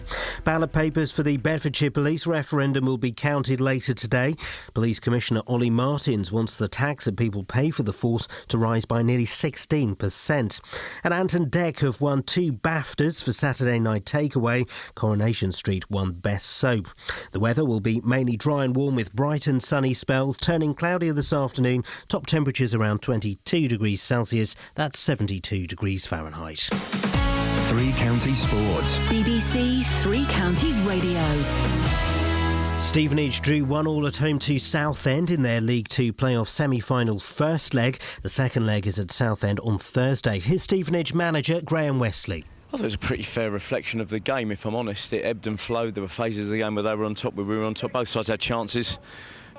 Ballot papers for the Bedfordshire police referendum will be counted later today. Police Commissioner Ollie Martins wants the tax that people pay for the force to rise by nearly 16%. And Ant and Dec have won 2 BAFTAs for Saturday Night Takeaway. Coronation Street won Best Soap. The weather will be mainly dry and warm with bright and sunny spells, turning cloudier this afternoon. Top temperatures around 22 degrees Celsius. That's 72 degrees Fahrenheit. 3 Counties Sports. BBC 3 Counties Radio. Stevenage drew 1-1 at home to Southend in their League 2 playoff semi-final first leg. The second leg is at Southend on Thursday. Here's Stevenage manager Graham Wesley. I thought it was a pretty fair reflection of the game, if I'm honest. It ebbed and flowed. There were phases of the game where they were on top, where we were on top. Both sides had chances.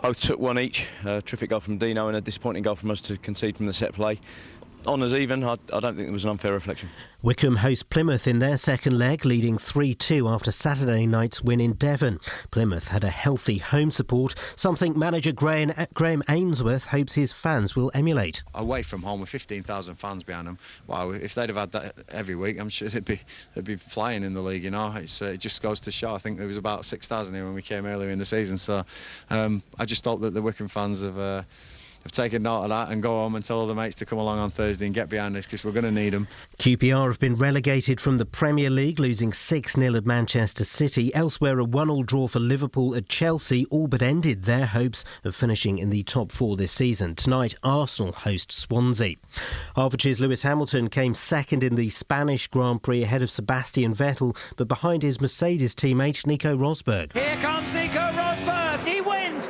Both took one each. Terrific goal from Dino and a disappointing goal from us to concede from the set play. Honours even. I don't think it was an unfair reflection. Wycombe host Plymouth in their second leg, leading 3-2 after Saturday night's win in Devon. Plymouth had a healthy home support, something manager Graham Ainsworth hopes his fans will emulate. Away from home with 15,000 fans behind them, wow, if they'd have had that every week, I'm sure they'd be flying in the league, you know. It just goes to show. I think there was about 6,000 here when we came earlier in the season, so I just hope that the Wycombe fans have taken note of that and go home and tell all the mates to come along on Thursday and get behind us, because we're going to need them. QPR have been relegated from the Premier League, losing 6-0 at Manchester City. Elsewhere, a 1-1 draw for Liverpool at Chelsea all but ended their hopes of finishing in the top 4 this season. Tonight, Arsenal host Swansea. Hertfordshire's Lewis Hamilton came second in the Spanish Grand Prix ahead of Sebastian Vettel, but behind his Mercedes teammate Nico Rosberg. Here comes Nico Rosberg. He wins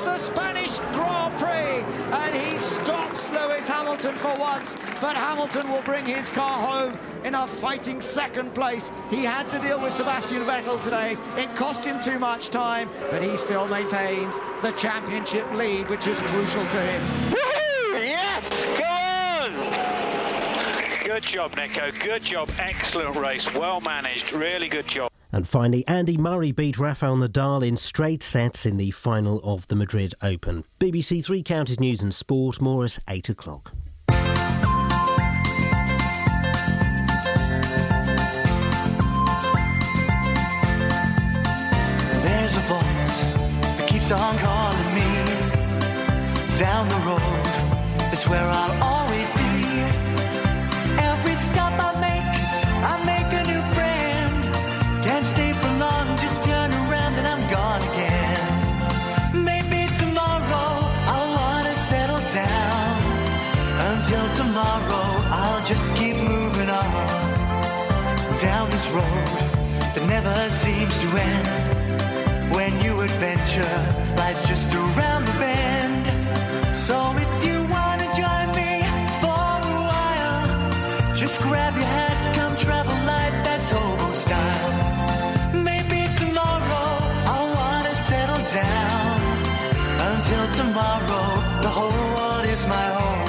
the Spanish Grand Prix, and he stops Lewis Hamilton for once, but Hamilton will bring his car home in a fighting second place. He had to deal with Sebastian Vettel today. It cost him too much time, but he still maintains the championship lead, which is crucial to him. Woo-hoo! Yes, go on! Good job, Nico, good job. Excellent race, well managed, really good job. And finally, Andy Murray beat Rafael Nadal in straight sets in the final of the Madrid Open. BBC 3 Counties News and Sport, more at 8 o'clock. There's a voice that keeps on calling me. Down the road is where I'll always be. Every stop I make a new friend. Can't stay for long, just turn around and I'm gone again. Maybe tomorrow I'll wanna settle down. Until tomorrow I'll just keep moving on. Down this road that never seems to end. When new adventure lies just around the bend. So if you wanna join me for a while, just grab your hat, come travel light, that's hobo style. Until tomorrow, the whole world is my home.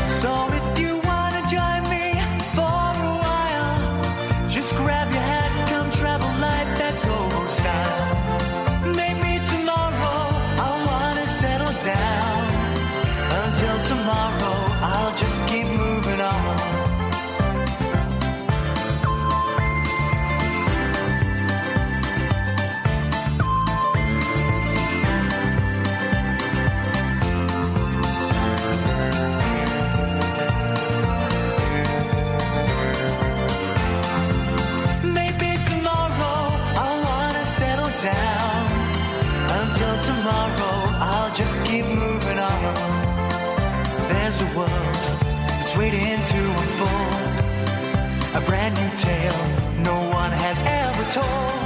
So if you wanna join me for a while, just grab your hat, come travel light, that's old style. Maybe tomorrow I'll wanna settle down. Until tomorrow, I'll just keep moving on. Until tomorrow, I'll just keep moving on. There's a world that's waiting to unfold, a brand new tale no one has ever told.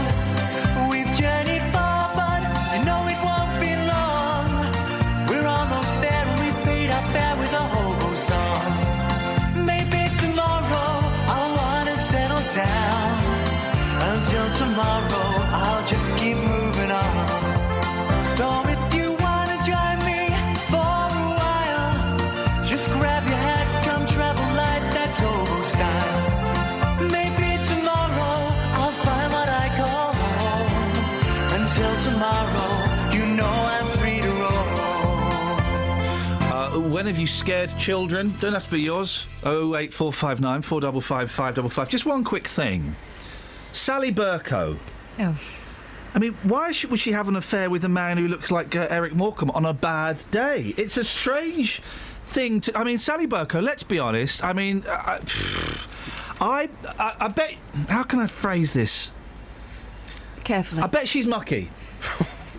We've journeyed far, but you know it won't be long. We're almost there and we've paid our fare with a hobo song. Maybe tomorrow I'll wanna settle down. Until tomorrow, I'll just keep moving on. So if you wanna join me for a while, just grab your hat, come travel light, that's hobo style. Maybe tomorrow I'll find what I call home. When have you scared children? Don't have to be yours. 08459 455 555. Just one quick thing. Sally Burko. Oh. I mean, why would she have an affair with a man who looks like Eric Morecambe on a bad day? It's a strange thing to... I mean, Sally Burko, let's be honest. I mean, I bet... How can I phrase this? Carefully. I bet she's mucky.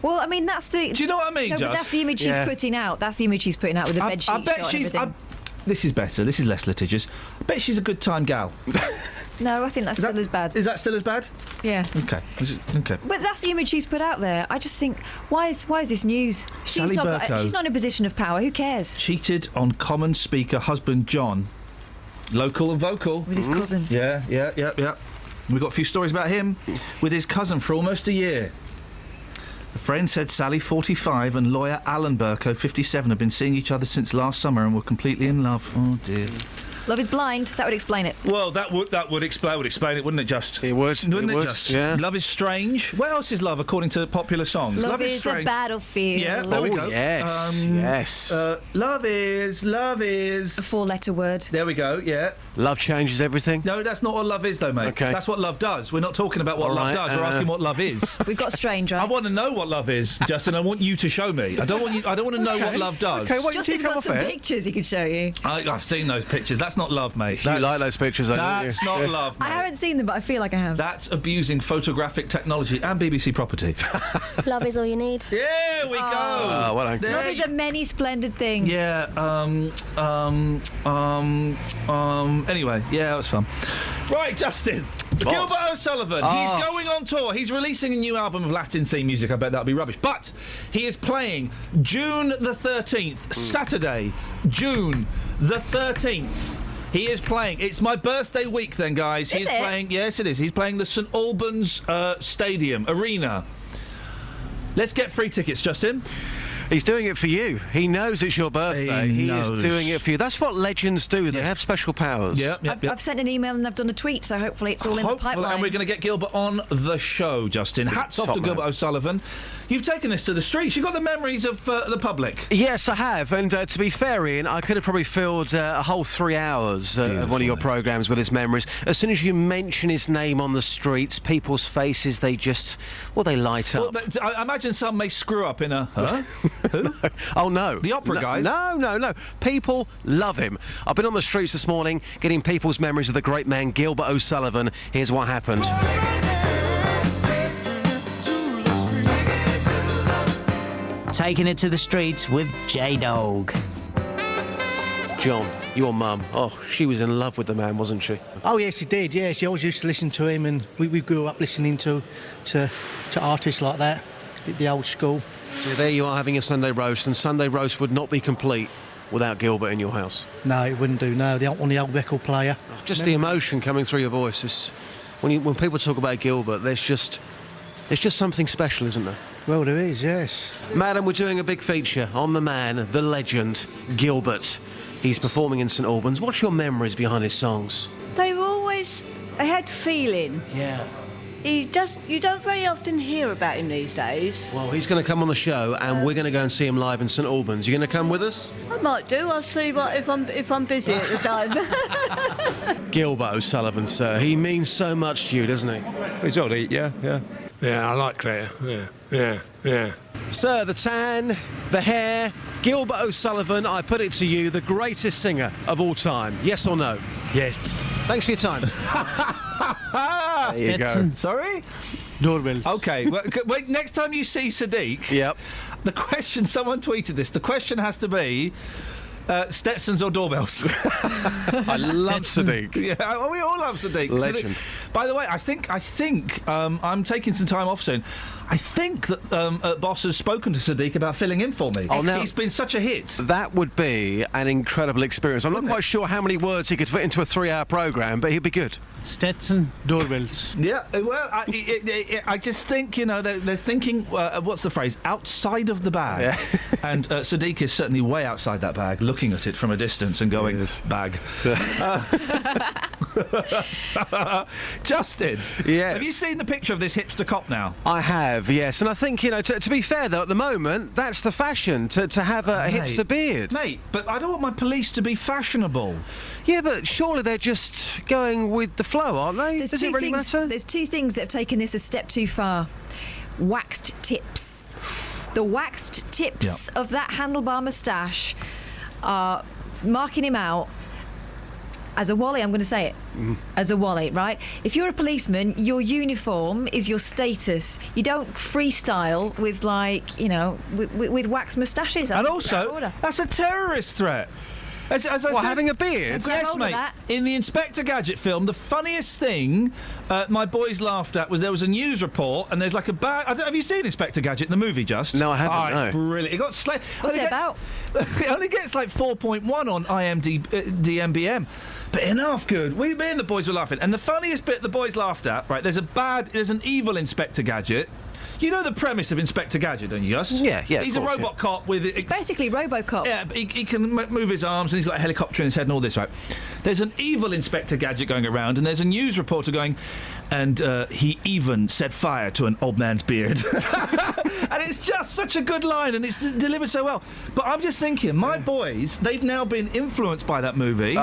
Well, I mean, that's the... Do you know what I mean, No, but that's the image she's putting out. That's the image she's putting out with the bedsheet I bet shot she's... and everything. This is better. This is less litigious. I bet she's a good time gal. No, I think that's still as bad. Is that still as bad? Yeah. Okay. Okay. But that's the image she's put out there. I just think, why is this news? Sally Burko. She's not in a position of power. Who cares? Cheated on common speaker husband John. Local and vocal. With his cousin. Yeah. We've got a few stories about him with his cousin for almost a year. A friend said Sally, 45, and lawyer Alan Burko, 57, have been seeing each other since last summer and were completely in love. Oh, dear. Love is blind. That would explain it. Well, that would explain it, wouldn't it? Just it would, wouldn't it? Would, just yeah. Love is strange. What else is love according to popular songs? Love is strange. a battlefield. Yeah, there we go. Yes, yes. Love is a four-letter word. There we go. Yeah. Love changes everything. No, that's not what love is, though, mate. Okay. That's what love does. We're not talking about what love does. We're asking what love is. We've got strange, right? I want to know what love is, Justin. I want you to show me. I don't want to know what love does. Okay, Justin's got some pictures he could show you. I've seen those pictures. That's not love, mate. You like those pictures, don't you? That's not love, mate. I haven't seen them, but I feel like I have. That's abusing photographic technology and BBC property. Love is all you need. There we go. Well done. Love is a many splendid thing. Yeah. Anyway, yeah, that was fun. Right, Justin. Gilbert O'Sullivan. He's going on tour. He's releasing a new album of Latin theme music. I bet that'll be rubbish. But he is playing June the 13th, Saturday, June the 13th. He is playing. It's my birthday week then, guys. He is playing. Yes, it is. He's playing the St Albans Stadium Arena. Let's get free tickets, Justin. He's doing it for you. He knows it's your birthday. He is doing it for you. That's what legends do. They have special powers. I've sent an email and I've done a tweet, so hopefully it's all in the pipeline. And we're going to get Gilbert on the show, Justin. Hats off to Gilbert O'Sullivan. You've taken this to the streets. You've got the memories of the public. Yes, I have. And to be fair, Ian, I could have probably filled a whole 3 hours of one of your programmes with his memories. As soon as you mention his name on the streets, people's faces, they just, they light up. Well, I imagine some may screw up in a, Who? No. Oh, no. The opera guys? No. People love him. I've been on the streets this morning getting people's memories of the great man Gilbert O'Sullivan. Here's what happened. Taking it to the streets with J-Dog. John, your mum. Oh, she was in love with the man, wasn't she? Oh, yes, she did, yeah. She always used to listen to him, and we grew up listening to artists like that, the old school. So there you are having a Sunday roast, and Sunday roast would not be complete without Gilbert in your house. No, it wouldn't do, no. On the old record player. Just the emotion coming through your voice. Is, when people talk about Gilbert, there's just something special, isn't there? Well, there is, yes. Madam, we're doing a big feature on the man, the legend, Gilbert. He's performing in St Albans. What's your memories behind his songs? They had feeling. Yeah. You don't very often hear about him these days. Well, he's going to come on the show, and we're going to go and see him live in St Albans. You going to come with us? I might do. I'll see if I'm busy at the time. Gilbert O'Sullivan, sir. He means so much to you, doesn't he? He's old, yeah. Yeah, I like Claire. Yeah. Sir, the tan, the hair, Gilbert O'Sullivan, I put it to you, the greatest singer of all time. Yes or no? Yes. Thanks for your time. There you go. Sorry? Doorbells. Okay, well, wait, next time you see Sadiq, yep. The question, someone tweeted this, the question has to be, Stetsons or doorbells? I love Sadiq. Yeah, we all love Sadiq. Legend. By the way, I think I'm taking some time off soon. I think that Boss has spoken to Sadiq about filling in for me. Oh, now, he's been such a hit. That would be an incredible experience. I'm not quite sure how many words he could fit into a 3-hour programme, but he'd be good. Stetson, doorbells. Yeah, well, I just think, they're thinking, what's the phrase, outside of the bag. Yeah. And Sadiq is certainly way outside that bag, looking at it from a distance and going, bag. Justin, yes. Have you seen the picture of this hipster cop now? I have, yes. And I think, to be fair, though, at the moment, that's the fashion, to have a hipster beard. Mate, but I don't want my police to be fashionable. Yeah, but surely they're just going with the flow, aren't they? Does it really matter? There's two things that have taken this a step too far. Waxed tips. The waxed tips of that handlebar moustache are marking him out as a wally. I'm going to say it. As a wally, right? If you're a policeman, your uniform is your status. You don't freestyle with, with waxed moustaches. And also, that's a terrorist threat. As I said, having a beard? Yes, mate. In the Inspector Gadget film, the funniest thing my boys laughed at was there was a news report and there's like a bag. Have you seen Inspector Gadget, the movie, Just? No, I haven't. It's brilliant. It got What's it about? It only gets like 4.1 on IMDb. But enough good. Me and the boys were laughing. And the funniest bit the boys laughed at, right, there's an evil Inspector Gadget. You know the premise of Inspector Gadget, don't you, Gus? Yeah. He's a robot cop with... It's basically RoboCop. Yeah, but he can move his arms and he's got a helicopter in his head and all this, right? There's an evil Inspector Gadget going around and there's a news reporter going, and he even set fire to an old man's beard. And it's just such a good line and it's delivered so well. But I'm just thinking, my boys, they've now been influenced by that movie.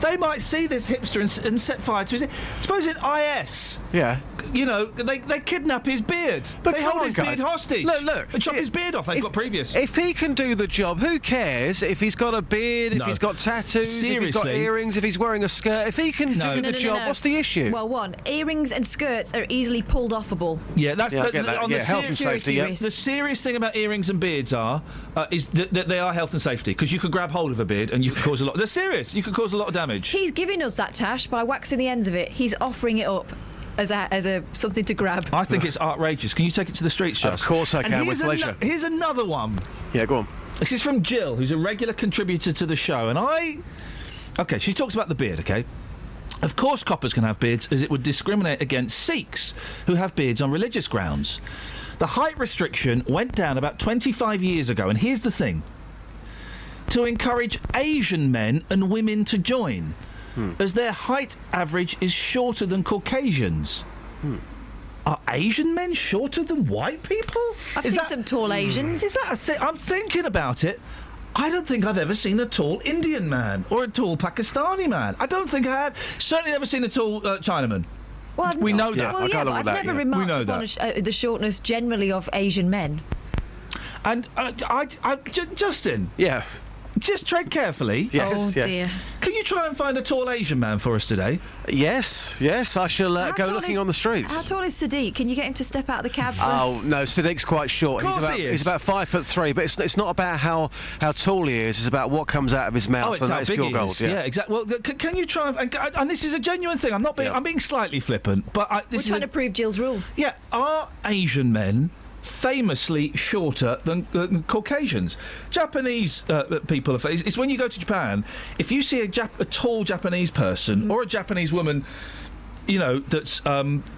They might see this hipster and set fire to his... Suppose in IS... Yeah. They kidnap his beard. But they hold his beard hostage. Look. And chop his beard off. They've got previous. If he can do the job, who cares if he's got a beard, if he's got tattoos, if he's got earrings, if he's wearing a skirt? If he can do the job, what's the issue? Well, earrings and skirts are easily pulled offable. Yeah, that's I get that. Health and safety. Yeah. The serious thing about earrings and beards is that they are health and safety, because you could grab hold of a beard and you could cause a lot. They're serious. You could cause a lot of damage. He's giving us that, Tash, by waxing the ends of it. He's offering it up as a something to grab. I think it's outrageous. Can you take it to the streets, Just? Of course I can, with pleasure. Here's another one. Yeah, go on. This is from Jill, who's a regular contributor to the show, and OK, she talks about the beard, OK? Of course coppers can have beards, as it would discriminate against Sikhs who have beards on religious grounds. The height restriction went down about 25 years ago, and here's the thing. To encourage Asian men and women to join, as their height average is shorter than Caucasians. Are Asian men shorter than white people? I've seen some tall Asians. Is that a thing? I'm thinking about it. I don't think I've ever seen a tall Indian man or a tall Pakistani man. I don't think I have. Certainly never seen a tall Chinaman. Well, we know that. Well, yeah, but I've never remarked upon the shortness generally of Asian men. And Justin. Yeah. Just tread carefully. Yes, oh, dear. Can you try and find a tall Asian man for us today? Yes. I shall go looking on the streets. How tall is Sadiq? Can you get him to step out of the cab? Oh, no, Sadiq's quite short. Of course He's about 5'3", but it's not about how tall he is, it's about what comes out of his mouth. Oh, it's how big he is. Yeah, exactly. Well, can you try and this is a genuine thing, I'm being slightly flippant, but we're trying to prove Jill's rule. Yeah, are Asian men famously shorter than Caucasians? Japanese people are... It's when you go to Japan, if you see a tall Japanese person or a Japanese woman, that's...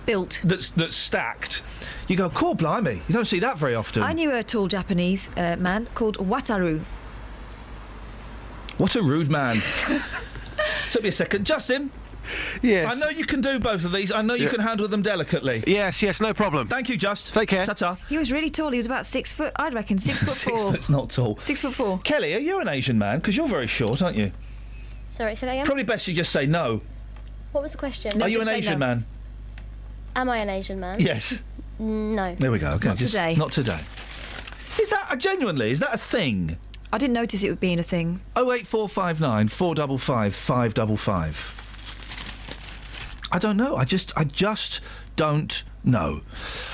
built. That's stacked, you go, cool, blimey. You don't see that very often. I knew a tall Japanese man called Wataru. What a rude man. Took me a second. Justin? Yes. I know you can do both of these. I know you can handle them delicately. Yes, no problem. Thank you, Just. Take care. Ta-ta. He was really tall. He was about 6 foot, I'd reckon, 6 foot 4. 6 foot's not tall. 6'4". Kelly, are you an Asian man? Because you're very short, aren't you? Sorry, say that again? Probably best you just say no. What was the question? Are you an Asian man? Am I an Asian man? Yes. No. There we go. Okay. Not today. Not today. Is that a thing? I didn't notice it being a thing. 08459 455 555. I don't know. I just don't know.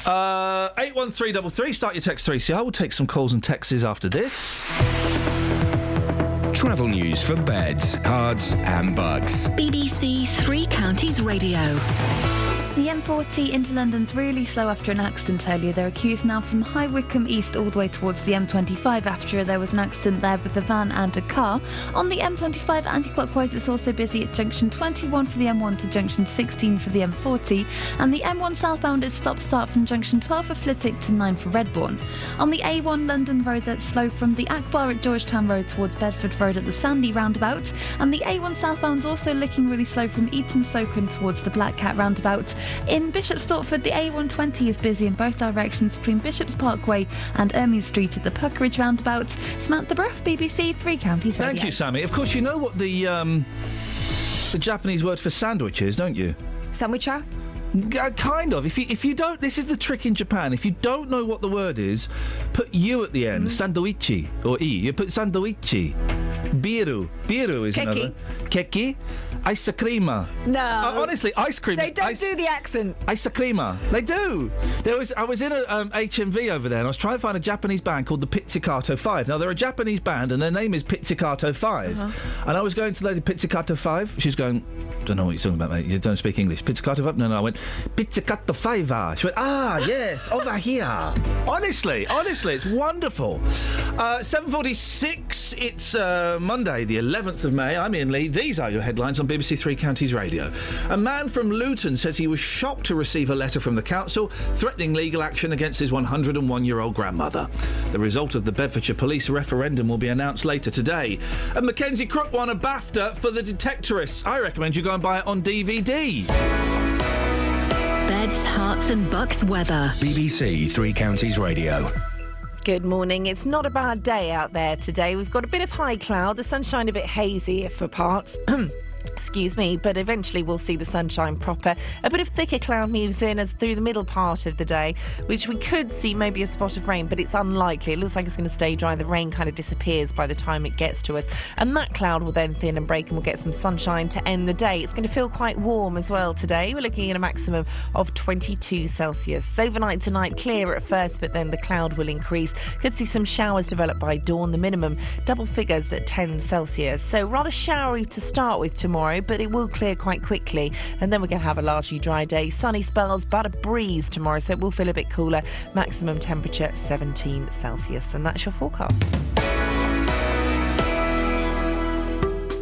81333. Start your text 3CR. We'll take some calls and texts after this. Travel news for beds, cards, and bugs. BBC Three Counties Radio. The M40 into London's really slow after an accident earlier. They're accused now from High Wycombe East all the way towards the M25 after there was an accident there with a van and a car. On the M25 anti-clockwise, it's also busy at junction 21 for the M1 to junction 16 for the M40, and the M1 southbound is stop-start from junction 12 for Flitwick to 9 for Redbourne. On the A1 London road, that's slow from the Akbar at Georgetown Road towards Bedford Road at the Sandy roundabout, and the A1 southbound's also looking really slow from Eton Sokran towards the Black Cat roundabout. In Bishop's Stortford, the A120 is busy in both directions between Bishop's Parkway and Ermine Street at the Puckeridge roundabout. Samantha Bruff, BBC Three Counties Radio. Thank you, Sammy. Of course, you know what the Japanese word for sandwich is, don't you? Sandwicher? Kind of. If you don't, this is the trick in Japan. If you don't know what the word is, put u at the end. Sandoichi or e. You put sandoichi. Biru is Keki. another. Keki. Ice creama. No. Honestly, ice cream. They don't do the accent. Ice creama. They do. I was in a HMV over there, and I was trying to find a Japanese band called the Pizzicato 5. Now, they're a Japanese band, and their name is Pizzicato 5. And I was going to Lady Pizzicato 5. She's going, don't know what you're talking about, mate. You don't speak English. Pizzicato 5? No, I went, Pizzicato 5. She went, yes, over here. Honestly, it's wonderful. 7:46. It's Monday, the 11th of May. I'm Iain Lee. These are your headlines on BBC Three Counties Radio. A man from Luton says he was shocked to receive a letter from the council threatening legal action against his 101-year-old grandmother. The result of the Bedfordshire Police referendum will be announced later today. And Mackenzie Crook won a BAFTA for The Detectorists. I recommend you go and buy it on DVD. Beds, Herts and Bucks weather. BBC Three Counties Radio. Good morning. It's not a bad day out there today. We've got a bit of high cloud, the sunshine a bit hazy for parts. Excuse me, but eventually we'll see the sunshine proper. A bit of thicker cloud moves in as through the middle part of the day, which we could see maybe a spot of rain, but it's unlikely. It looks like it's going to stay dry. The rain kind of disappears by the time it gets to us, and that cloud will then thin and break, and we'll get some sunshine to end the day. It's going to feel quite warm as well today. We're looking at a maximum of 22 Celsius. Overnight tonight, clear at first, but then the cloud will increase. Could see some showers develop by dawn. The minimum double figures at 10 Celsius. So rather showery to start with tomorrow, but it will clear quite quickly, and then we're going to have a largely dry day. Sunny spells, but a breeze tomorrow, so it will feel a bit cooler. Maximum temperature 17 Celsius, and that's your forecast.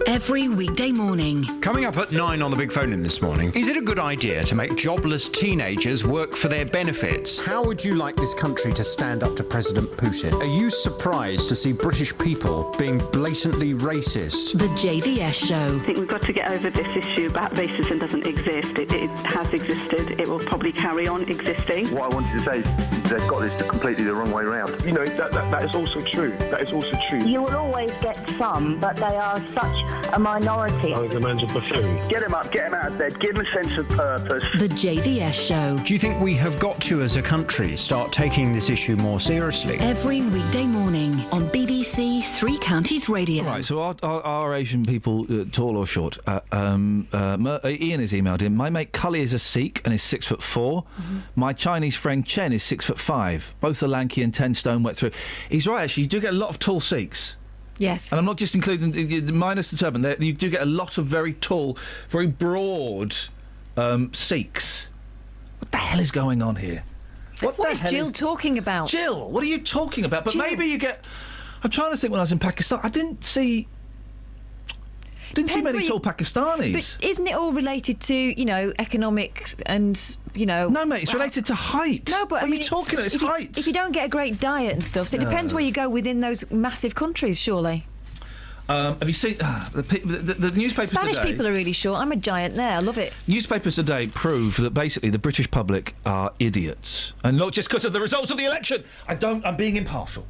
Every weekday morning. Coming up at 9 on the Big Phone In this morning, is it a good idea to make jobless teenagers work for their benefits? How would you like this country to stand up to President Putin? Are you surprised to see British people being blatantly racist? The JVS Show. I think we've got to get over this issue about racism doesn't exist. It has existed. It will probably carry on existing. What I wanted to say is they've got this completely the wrong way around. You know, that is also true. That is also true. You will always get some, but they are such a minority. I think the man's a buffoon. Get him up, get him out of bed, give him a sense of purpose. The JVS Show. Do you think we have got to, as a country, start taking this issue more seriously? Every weekday morning on BBC Three Counties Radio. Right, so are Asian people tall or short? Ian has emailed in. My mate Cully is a Sikh and is 6'4". Mm-hmm. My Chinese friend Chen is 6'5". Both are lanky and 10 stone wet through. He's right, actually. You do get a lot of tall Sikhs. Yes. And I'm not just including, minus the turban, you do get a lot of very tall, very broad Sikhs. What the hell is going on here? What is Jill talking about? Jill, what are you talking about? But Jill. Maybe you get... I'm trying to think when I was in Pakistan. I didn't see many tall Pakistanis. But isn't it all related to, economics and, No, mate, it's related to height. No, but what are you talking about? It's height. If you don't get a great diet and stuff, so it depends where you go within those massive countries, surely. Have you seen the newspapers Spanish today? people are really short. I'm a giant there. I love it. Newspapers today prove that basically the British public are idiots, and not just because of the results of the election. I'm being impartial.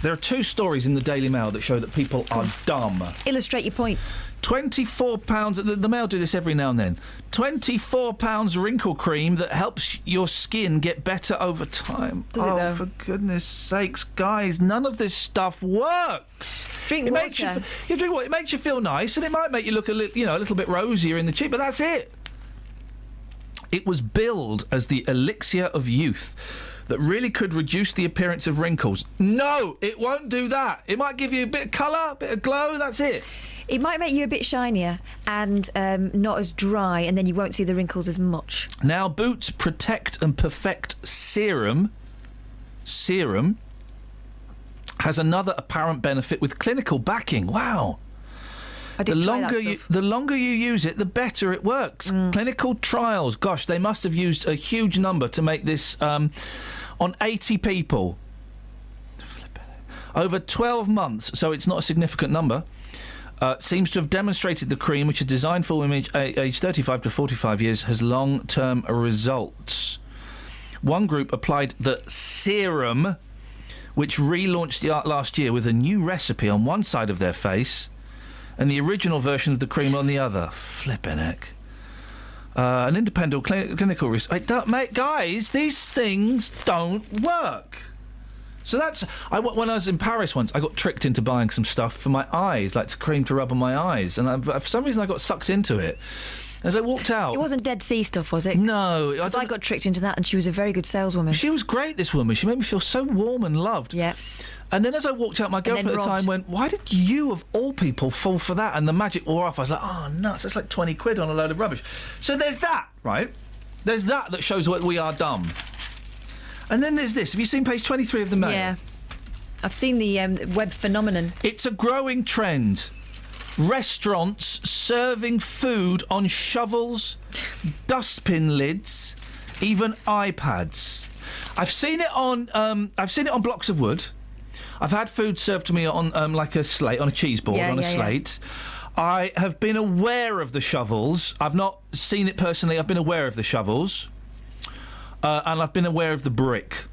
There are two stories in the Daily Mail that show that people are dumb. Illustrate your point. £24. The Mail do this every now and then. £24 wrinkle cream that helps your skin get better over time. Does it though? For goodness sakes, guys, none of this stuff works. Drink water. You drink water. It makes you feel nice, and it might make you look a little bit rosier in the cheek, but that's it. It was billed as the elixir of youth. that really could reduce the appearance of wrinkles. No, it won't do that. It might give you a bit of colour, a bit of glow, that's it. It might make you a bit shinier and not as dry, and then you won't see the wrinkles as much. Now, Boots Protect and Perfect Serum has another apparent benefit with clinical backing. Wow. The longer you use it, the better it works. Clinical trials, gosh, they must have used a huge number to make this on 80 people. Over 12 months, so it's not a significant number. Seems to have demonstrated the cream, which is designed for women aged 35 to 45 years, has long-term results. One group applied the serum, which relaunched last year with a new recipe on one side of their face and the original version of the cream on the other. Flippin' heck. An independent clinical research... Mate, guys, these things don't work. So that's... when I was in Paris once, I got tricked into buying some stuff for my eyes, like cream to rub on my eyes, and for some reason I got sucked into it. As I walked out... It wasn't Dead Sea stuff, was it? No. Because I got tricked into that, and she was a very good saleswoman. She was great, this woman. She made me feel so warm and loved. Yeah. And then as I walked out, my girlfriend at the time went, why did you, of all people, fall for that? And the magic wore off. I was like, oh, nuts, that's like 20 quid on a load of rubbish. So there's that, right? There's that shows what we are dumb. And then there's this. Have you seen page 23 of the Mail? Yeah. I've seen the web phenomenon. It's a growing trend. Restaurants serving food on shovels, dustbin lids, even iPads. I've seen it on blocks of wood. I've had food served to me on like a slate, on a cheese board, on a slate. Yeah. I have been aware of the shovels. I've not seen it personally. I've been aware of the shovels, and I've been aware of the brick.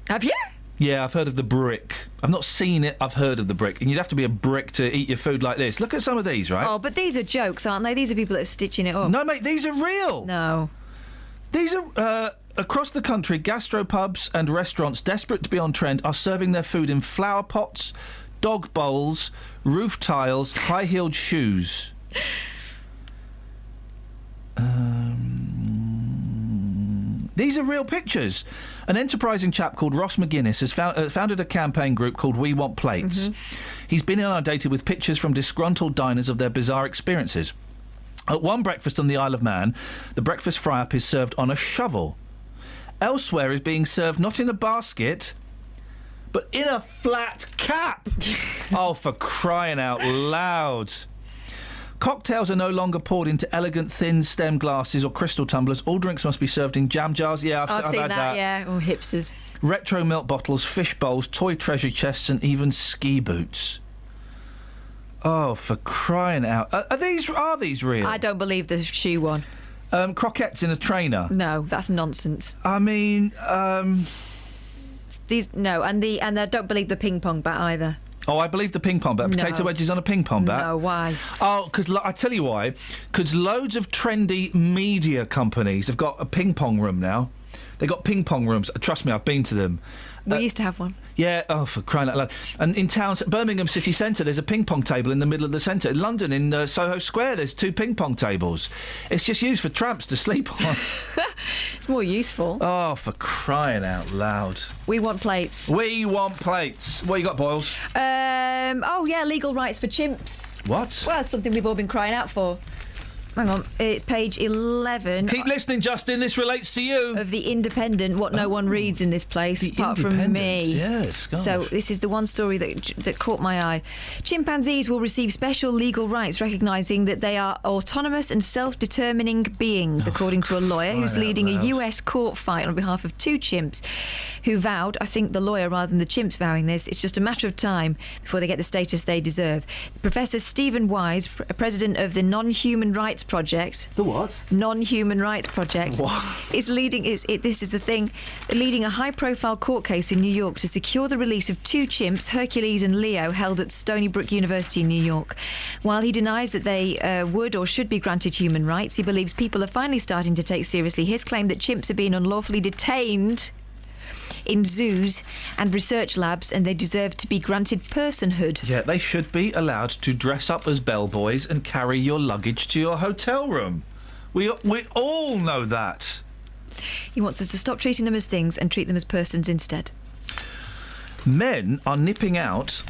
Have you? Yeah, I've heard of the brick. I've not seen it, I've heard of the brick. And you'd have to be a brick to eat your food like this. Look at some of these, right? Oh, but these are jokes, aren't they? These are people that are stitching it up. No, mate, these are real. No. These are... across the country, gastropubs and restaurants desperate to be on trend are serving their food in flower pots, dog bowls, roof tiles, high-heeled shoes. These are real pictures. An enterprising chap called Ross McGuinness has founded a campaign group called We Want Plates. He's been inundated with pictures from disgruntled diners of their bizarre experiences. At one breakfast on the Isle of Man, the breakfast fry-up is served on a shovel. Elsewhere is being served not in a basket, but in a flat cap. Oh, for crying out loud. Cocktails are no longer poured into elegant thin stem glasses or crystal tumblers. All drinks must be served in jam jars. Yeah, I've seen had that. Yeah, oh, hipsters. Retro milk bottles, fish bowls, toy treasure chests, and even ski boots. Oh, for crying out! Are these real? I don't believe the shoe one. Croquettes in a trainer. No, that's nonsense. I mean, these no, and I don't believe the ping pong bat either. Oh, I believe the ping pong bat. Potato wedges on a ping pong bat. No, why? Oh, because I tell you why. Because loads of trendy media companies have got a ping pong room now. They got ping pong rooms. Trust me, I've been to them. We used to have one. Yeah, oh, for crying out loud. And in town, Birmingham city centre, there's a ping pong table in the middle of the centre. In London, in Soho Square, there's 2 ping pong tables. It's just used for tramps to sleep on. It's more useful. Oh, for crying out loud. We want plates. We want plates. What you got, Boyles? Oh, yeah, legal rights for chimps. What? Well, it's something we've all been crying out for. Hang on, it's page 11. Keep listening, Justin, this relates to you. Of The Independent, what no one reads in this place, apart from me. Yes, gosh. So this is the one story that caught my eye. Chimpanzees will receive special legal rights recognising that they are autonomous and self-determining beings, according to a lawyer who's leading a US court fight on behalf of 2 chimps who vowed, I think the lawyer rather than the chimps vowing this, it's just a matter of time before they get the status they deserve. Professor Stephen Wise, president of the Non-Human Rights Project. The what? Non-Human Rights Project. What? Is leading. This is the thing. Leading a high-profile court case in New York to secure the release of 2 chimps, Hercules and Leo, held at Stony Brook University in New York. While he denies that they would or should be granted human rights, he believes people are finally starting to take seriously his claim that chimps are being unlawfully detained in zoos and research labs, and they deserve to be granted personhood. Yeah, they should be allowed to dress up as bellboys and carry your luggage to your hotel room. We all know that. He wants us to stop treating them as things and treat them as persons instead. Men are nipping out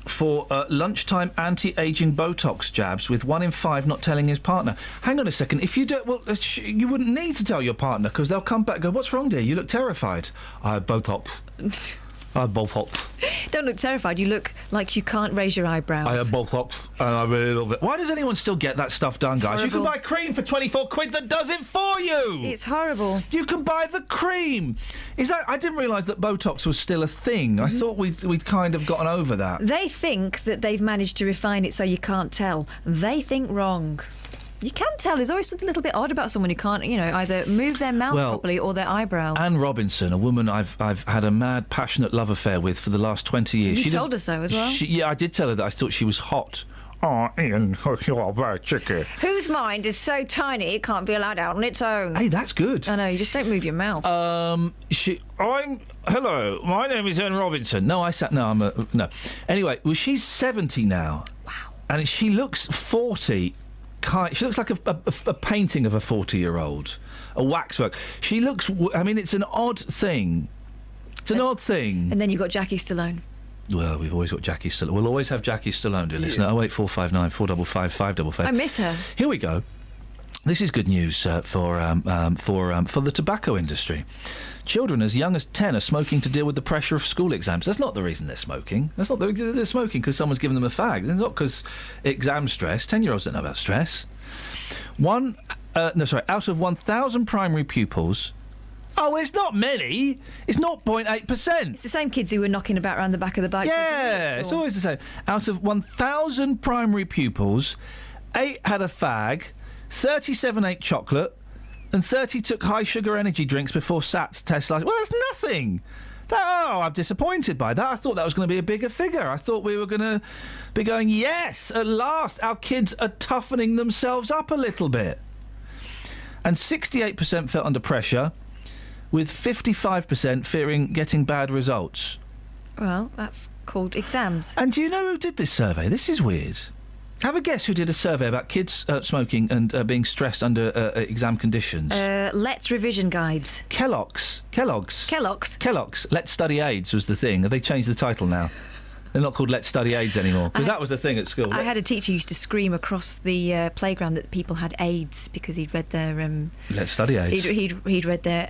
for lunchtime anti-aging Botox jabs, with 1 in 5 not telling his partner. Hang on a second. If you don't, well, you wouldn't need to tell your partner, because they'll come back and go, "What's wrong, dear? You look terrified." "I had Botox." "I had Botox." Don't look terrified. You look like you can't raise your eyebrows. "I had Botox and I really love it." Why does anyone still get that stuff done, guys? Horrible. You can buy cream for 24 quid that does it for you. It's horrible. You can buy the cream. Is that? I didn't realise that Botox was still a thing. I thought we'd kind of gotten over that. They think that they've managed to refine it so you can't tell. They think wrong. You can tell. There's always something a little bit odd about someone who can't, either move their mouth properly or their eyebrows. Anne Robinson, a woman I've had a mad, passionate love affair with for the last 20 years. You told her so as well. Yeah, I did tell her that I thought she was hot. "Oh, Ian, you're very cheeky." Whose mind is so tiny it can't be allowed out on its own? Hey, that's good. I know, you just don't move your mouth. Hello, my name is Anne Robinson. No. Anyway, well, she's 70 now. Wow. And she looks 40. She looks like a painting of a 40-year-old, a waxwork. She looks. I mean, it's an odd thing. It's an odd thing. And then you've got Jackie Stallone. Well, we've always got Jackie Stallone. We'll always have Jackie Stallone, dear listener. 08459 455 555. I miss her. Here we go. This is good news for the tobacco industry. Children as young as 10 are smoking to deal with the pressure of school exams. That's not the reason they're smoking. They're smoking because someone's given them a fag. It's not because exam stress. 10-year-olds don't know about stress. Out of 1,000 primary pupils... Oh, it's not many. It's 0.8%. It's the same kids who were knocking about around the back of the bike. Yeah, it's always the same. Out of 1,000 primary pupils, 8 had a fag, 37 ate chocolate, and 30 took high-sugar energy drinks before SATs test license. Well, that's nothing. I'm disappointed by that. I thought that was going to be a bigger figure. I thought we were going to be going, yes, at last, our kids are toughening themselves up a little bit. And 68% felt under pressure, with 55% fearing getting bad results. Well, that's called exams. And do you know who did this survey? This is weird. Have a guess who did a survey about kids smoking and being stressed under exam conditions. Let's Revision Guides. Kellogg's. Let's Study AIDS was the thing. Have they changed the title now? They're not called Let's Study AIDS anymore, because that was the thing at school. I had a teacher who used to scream across the playground that people had AIDS because he'd read their... Let's Study AIDS. He'd read their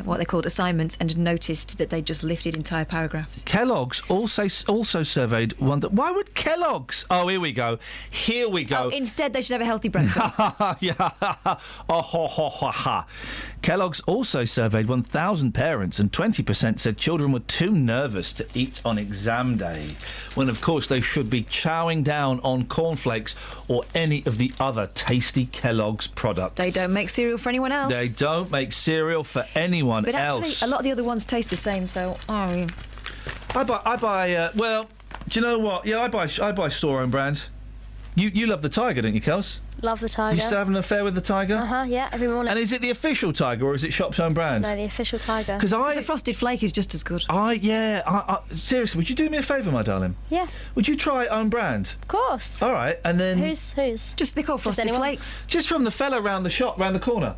what they called assignments and noticed that they'd just lifted entire paragraphs. Kellogg's also surveyed one that... Why would Kellogg's... Oh, here we go. Oh, instead, they should have a healthy breakfast. Yeah. Kellogg's also surveyed 1,000 parents, and 20% said children were too nervous to eat on exam day, when of course they should be chowing down on cornflakes or any of the other tasty Kellogg's products. They don't make cereal for anyone else. They don't make cereal for anyone else. But actually, a lot of the other ones taste the same, so... I buy well, do you know what? Yeah, I buy store-owned brands. You love the Tiger, don't you, Kels? Love the Tiger. You still having an affair with the Tiger? Yeah, every morning. And is it the official Tiger or is it shop's own brand? No, the official Tiger. Because the Frosted Flake is just as good. Seriously, would you do me a favour, my darling? Yeah. Would you try own brand? Of course. All right, and then... Who's? Just they're called Frosted Flakes. Just from the fella round the shop, round the corner.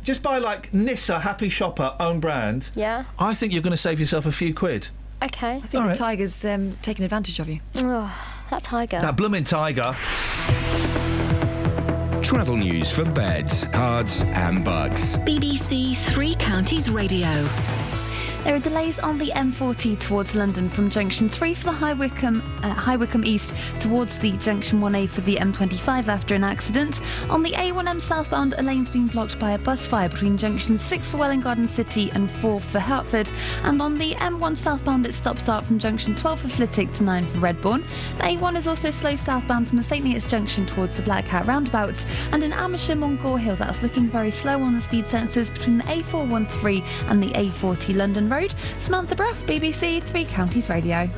Just buy, like, Nissa Happy Shopper own brand. Yeah. I think you're going to save yourself a few quid. Okay. I think the Tiger's taking advantage of you. Oh, that Tiger. That blooming Tiger. Travel news for beds, cards and bugs. BBC Three Counties Radio. There are delays on the M40 towards London from Junction 3 for the High Wycombe East towards the Junction 1A for the M25 after an accident. On the A1M southbound, a lane's been blocked by a bus fire between Junction 6 for Welwyn Garden City and 4 for Hertford. And on the M1 southbound, it's stop-start from Junction 12 for Flitwick to 9 for Redbourne. The A1 is also slow southbound from the St Neots Junction towards the Black Cat roundabouts. And in Amersham on Gore Hill, that's looking very slow on the speed sensors between the A413 and the A40 London Road. Samantha Bruff, BBC Three Counties Radio.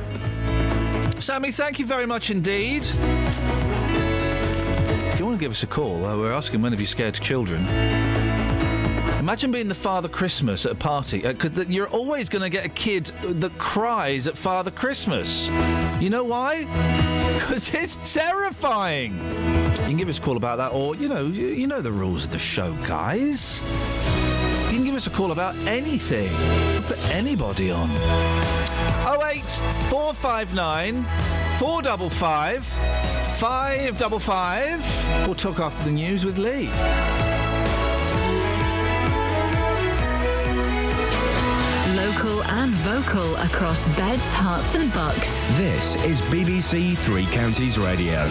Sammy, thank you very much indeed. If you want to give us a call, we're asking when have you scared children. Imagine being the Father Christmas at a party, because you're always going to get a kid that cries at Father Christmas. You know why? Because it's terrifying. You can give us a call about that, or, you know the rules of the show, guys. You can give us a call about anything. Put anybody on. 08459 455 555. We'll talk after the news with Lee. Local and vocal across beds, hearts and bucks. This is BBC Three Counties Radio.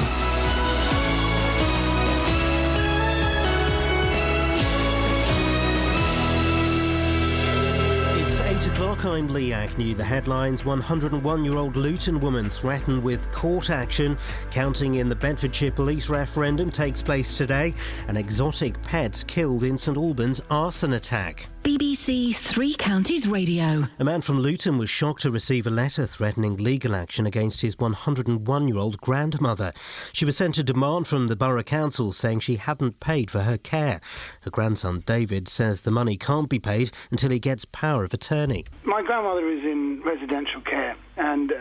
It's 8 o'clock, I'm Lee Agnew. The headlines: 101-year-old Luton woman threatened with court action. Counting in the Bedfordshire police referendum takes place today. And exotic pets killed in St Albans arson attack. BBC Three Counties Radio. A man from Luton was shocked to receive a letter threatening legal action against his 101-year-old grandmother. She was sent a demand from the Borough Council saying she hadn't paid for her care. Her grandson David says the money can't be paid until he gets power of attorney. My grandmother is in residential care and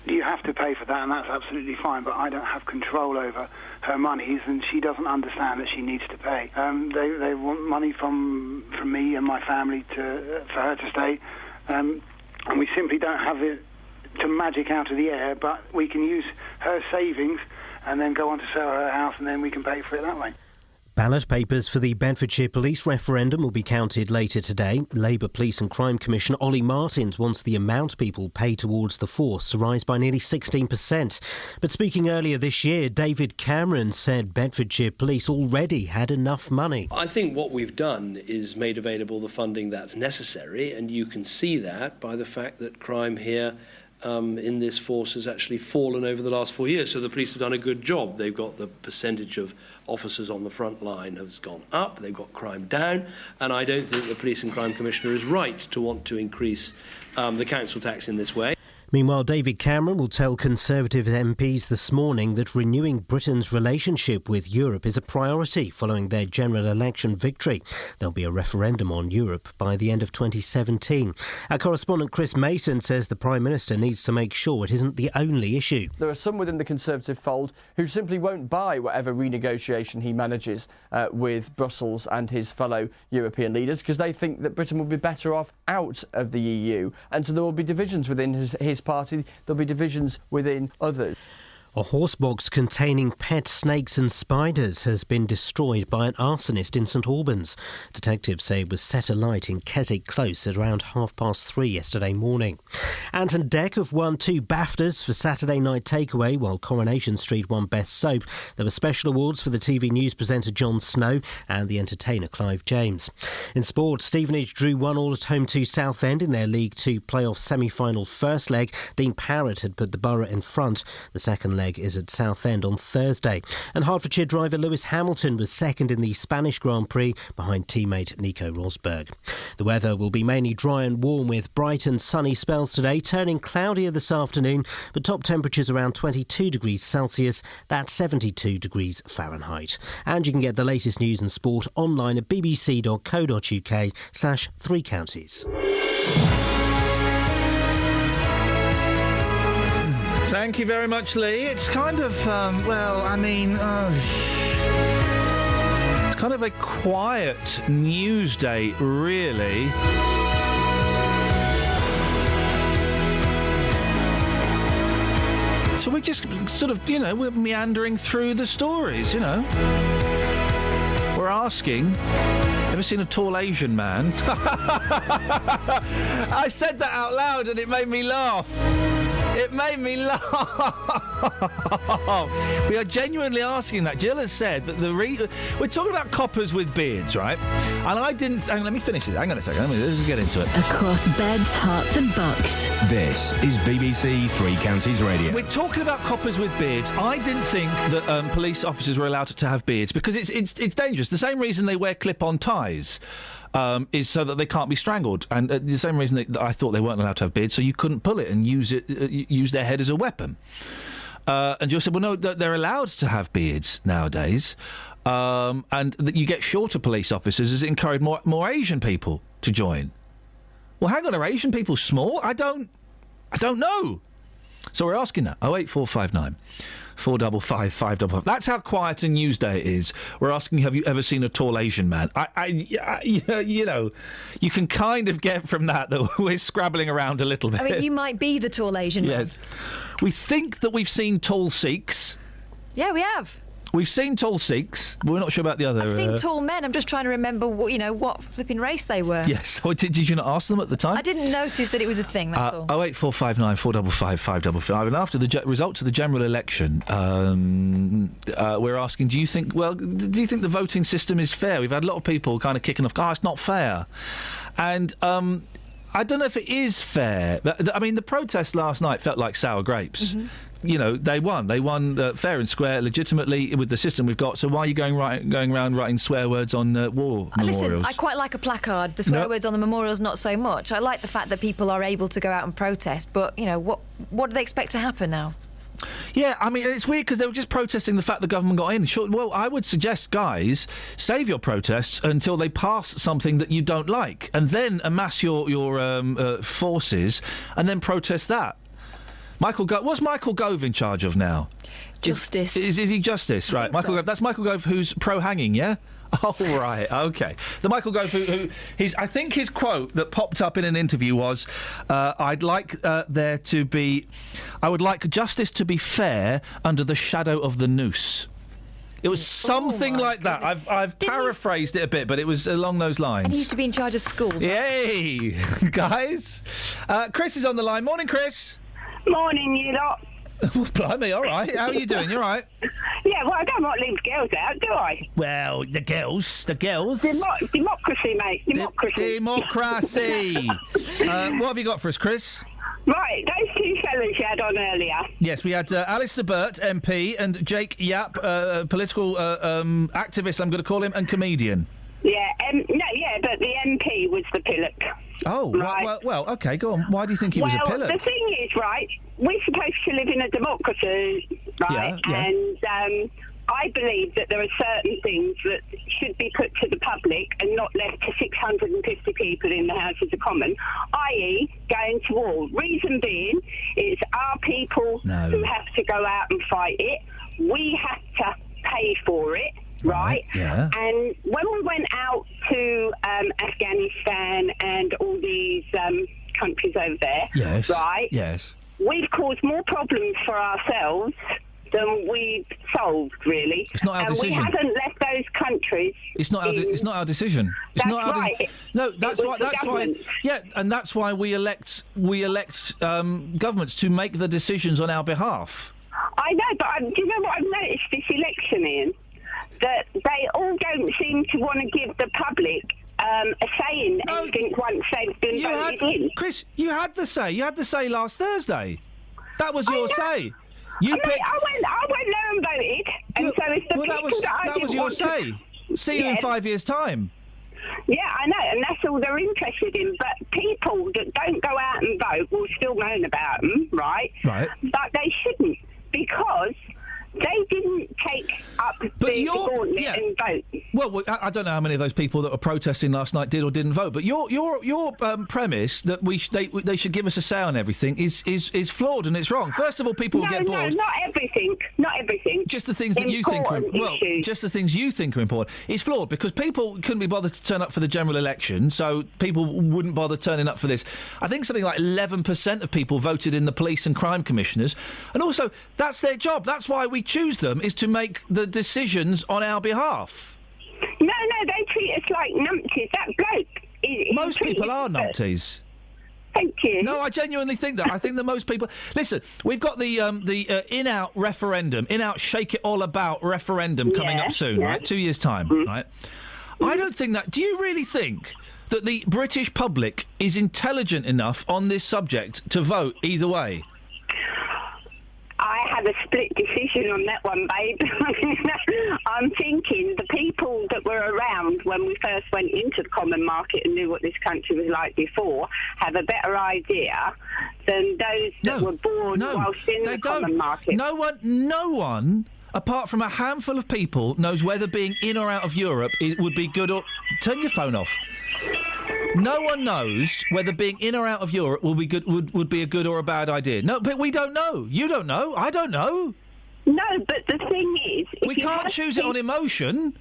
you have to pay for that, and that's absolutely fine, but I don't have control over her monies, and she doesn't understand that she needs to pay. They want money from me and my family for her to stay, and we simply don't have it to magic out of the air, but we can use her savings and then go on to sell her house, and then we can pay for it that way. Ballot papers for the Bedfordshire police referendum will be counted later today. Labour Police and Crime Commissioner Ollie Martins wants the amount people pay towards the force to rise by nearly 16%. But speaking earlier this year, David Cameron said Bedfordshire Police already had enough money. I think what we've done is made available the funding that's necessary, and you can see that by the fact that crime here in this force has actually fallen over the last 4 years. So the police have done a good job. They've got the percentage of officers on the front line has gone up. They've got crime down. And I don't think the Police and Crime Commissioner is right to want to increase the council tax in this way. Meanwhile, David Cameron will tell Conservative MPs this morning that renewing Britain's relationship with Europe is a priority following their general election victory. There'll be a referendum on Europe by the end of 2017. Our correspondent Chris Mason says the Prime Minister needs to make sure it isn't the only issue. There are some within the Conservative fold who simply won't buy whatever renegotiation he manages with Brussels and his fellow European leaders, because they think that Britain will be better off out of the EU. And so there will be divisions within his party, there'll be divisions within others. A horse box containing pet snakes and spiders has been destroyed by an arsonist in St Albans. Detectives say it was set alight in Keswick Close at around 3:30 yesterday morning. Ant and Dec have won 2 BAFTAs for Saturday Night Takeaway, while Coronation Street won Best Soap. There were special awards for the TV news presenter Jon Snow and the entertainer Clive James. In sport, Stevenage drew 1-1 at home to Southend in their League 2 playoff semi-final first leg. Dean Parrott had put the Borough in front. The second leg is at Southend on Thursday. And Hertfordshire driver Lewis Hamilton was second in the Spanish Grand Prix behind teammate Nico Rosberg. The weather will be mainly dry and warm with bright and sunny spells today, turning cloudier this afternoon, but top temperatures around 22 degrees Celsius, that's 72 degrees Fahrenheit. And you can get the latest news and sport online at bbc.co.uk/3 counties. Thank you very much, Lee. It's kind of, it's kind of a quiet news day, really. So we just sort of, we're meandering through the stories, We're asking, ever seen a tall Asian man? I said that out loud and it made me laugh. It made me laugh. We are genuinely asking that. Jill has said that we're talking about coppers with beards, right? And I didn't... let me finish it. Hang on a second. Let's get into it. Across beds, hearts and bucks. This is BBC Three Counties Radio. We're talking about coppers with beards. I didn't think that police officers were allowed to have beards because it's dangerous. The same reason they wear clip-on ties is so that they can't be strangled, and the same reason that I thought they weren't allowed to have beards, so you couldn't pull it and use their head as a weapon. And you said, well, no, they're allowed to have beards nowadays. and that you get shorter police officers as it encourage more Asian people to join. Well, hang on, are Asian people small? I don't know. So we're asking that. 08459 455 555. That's how quiet a news day it is. We're asking, have you ever seen a tall Asian man? You know, you can kind of get from that we're scrabbling around a little bit. I mean, you might be the tall Asian man. Yes. We think that we've seen tall Sikhs. Yeah, we have. We've seen tall Sikhs, but we're not sure about the other... I've seen tall men. I'm just trying to remember, what flipping race they were. Yes. Oh, did you not ask them at the time? I didn't notice that it was a thing, that's all. 08459 455 555. And after the results of the general election, we're asking, do you think the voting system is fair? We've had a lot of people kind of kicking off, it's not fair. And... I don't know if it is fair. I mean, the protest last night felt like sour grapes. Mm-hmm. You know, they won. They won fair and square, legitimately, with the system we've got. So why are you going around writing swear words on war memorials? Listen, I quite like a placard. The swear words on the memorials, not so much. I like the fact that people are able to go out and protest. But, what do they expect to happen now? Yeah, I mean, it's weird because they were just protesting the fact the government got in. Sure, well, I would suggest, guys, save your protests until they pass something that you don't like, and then amass your forces and then protest that. What's Michael Gove in charge of now? Justice. Is he Justice? Right, Michael Gove. That's Michael Gove, who's pro-hanging, yeah? Oh, right, OK. The Michael Gove I think his quote that popped up in an interview was, I would like justice to be fair under the shadow of the noose. It was something like that. I've paraphrased it a bit, but it was along those lines. And he used to be in charge of schools. Right? Yay, guys. Chris is on the line. Morning, Chris. Morning, you lot. Blimey, all right. How are you doing? You all right? Yeah, well, I don't want to leave girls out, do I? Well, the girls. Democracy, mate. Democracy. What have you got for us, Chris? Right, those two fellas you had on earlier. Yes, we had Alistair Burt, MP, and Jake Yap, political activist, I'm going to call him, and comedian. Yeah, but the MP was the pillock. Oh, right. well, OK, go on. Why do you think he was a pillock? Well, the thing is, right, we're supposed to live in a democracy, right? Yeah. And I believe that there are certain things that should be put to the public and not left to 650 people in the Houses of Commons, i.e. going to war. Reason being, it's our people who have to go out and fight it. We have to pay for it. Right. Yeah. And when we went out to Afghanistan and all these countries over there, yes. Right? Yes. We've caused more problems for ourselves than we've solved, really. It's not our decision. We haven't left those countries. It's not our decision. It's that's not our right. No, that's why. That's why. Yeah, and that's why we elect governments to make the decisions on our behalf. I know, but do you know what I've noticed this election, Ian? That they all don't seem to want to give the public a say in anything once they've been voted in. Chris, you had the say. You had the say last Thursday. That was your say. I went there and voted, and so it's the people that was your say. See you in 5 years' time. Yeah, I know, and that's all they're interested in. But people that don't go out and vote will still moan about them, right? Right. But they shouldn't, because they didn't take up the gauntlet and vote. Well, I don't know how many of those people that were protesting last night did or didn't vote. But your premise that they should give us a say on everything is flawed and it's wrong. First of all, people will get bored. No, not everything. Not everything. Just the things that you think are just the things you think are important. It's flawed because people couldn't be bothered to turn up for the general election, so people wouldn't bother turning up for this. I think something like 11% of people voted in the police and crime commissioners, and also that's their job. That's why we choose them, is to make the decisions on our behalf. No, they treat us like numpties. That bloke most people are numpties. Thank you. No, I genuinely think that. I think that most people... Listen, we've got the in-out referendum, in-out shake it all about referendum coming up soon, right? 2 years' time, right? I don't think that... Do you really think that the British public is intelligent enough on this subject to vote either way? I have a split decision on that one, babe. I'm thinking the people that were around when we first went into the common market and knew what this country was like before have a better idea than those that were born whilst in the common market. No one apart from a handful of people, knows whether being in or out of Europe would be good or... Turn your phone off. No one knows whether being in or out of Europe will be good, would be a good or a bad idea. No, but we don't know. You don't know. I don't know. No, but the thing is... We can't choose it on emotion.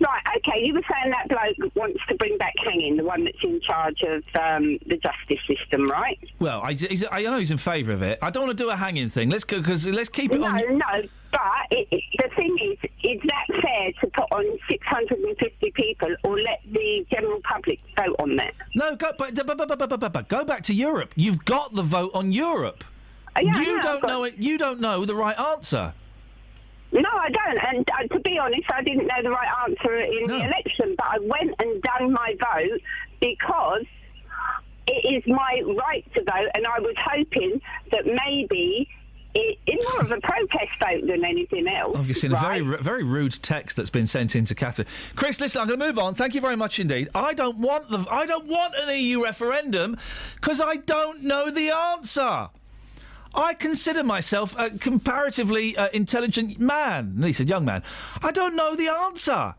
Right, OK, you were saying that bloke wants to bring back hanging, the one that's in charge of the justice system, right? Well, I know he's in favour of it. I don't want to do a hanging thing. Let's keep it on... No, but the thing is that fair to put on 650 people or let the general public vote on that? No, go back to Europe. You've got the vote on Europe. You don't know it. You don't know the right answer. No, I don't. And to be honest, I didn't know the right answer in the election, but I went and done my vote because it is my right to vote, and I was hoping that maybe it's more of a protest vote than anything else. I've seen a very rude text that's been sent in to Catherine. Chris, listen, I'm going to move on. Thank you very much indeed. I don't want an EU referendum because I don't know the answer. I consider myself a comparatively intelligent man. And he said, young man. I don't know the answer.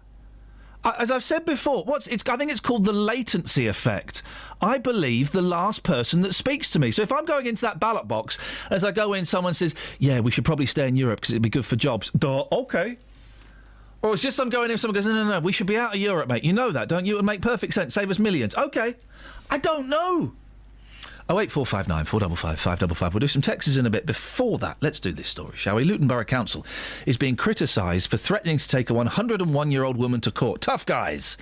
As I've said before, I think it's called the latency effect. I believe the last person that speaks to me. So if I'm going into that ballot box, as I go in, someone says, yeah, we should probably stay in Europe because it'd be good for jobs. OK. Or it's just I'm going in, someone goes, no, we should be out of Europe, mate. You know that, don't you? It would make perfect sense. Save us millions. OK. I don't know. 08459 455 555. We'll do some texts in a bit. Before that, let's do this story, shall we? Luton Borough Council is being criticised for threatening to take a 101-year-old woman to court. Tough guys.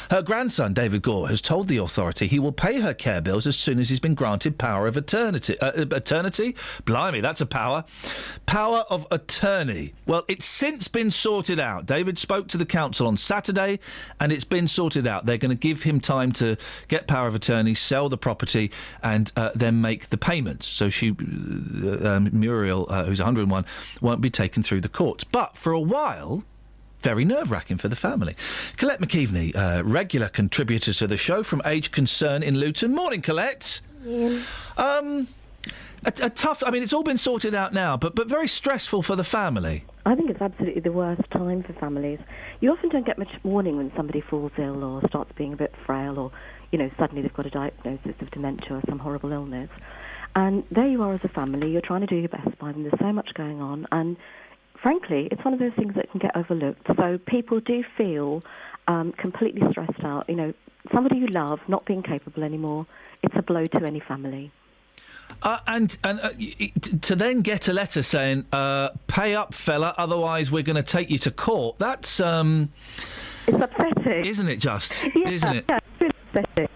Her grandson, David Gore, has told the authority he will pay her care bills as soon as he's been granted power of attorney. Attorney? Blimey, that's a power. Power of attorney. Well, it's since been sorted out. David spoke to the council on Saturday, and it's been sorted out. They're going to give him time to get power of attorney, sell the property, and then make the payments. So Muriel, who's 101, won't be taken through the courts. But for a while, very nerve-wracking for the family. Colette McKeveney, regular contributor to the show from Age Concern in Luton. Morning, Colette. Iain. A tough... I mean, it's all been sorted out now, but very stressful for the family. I think it's absolutely the worst time for families. You often don't get much warning when somebody falls ill or starts being a bit frail or, suddenly they've got a diagnosis of dementia or some horrible illness. And there you are as a family, you're trying to do your best by them, there's so much going on, and frankly, it's one of those things that can get overlooked. So people do feel completely stressed out. Somebody you love not being capable anymore, it's a blow to any family. And to then get a letter saying, pay up, fella, otherwise we're going to take you to court, that's... It's upsetting. Isn't it just? Yeah, isn't it? Yeah, it's really upsetting.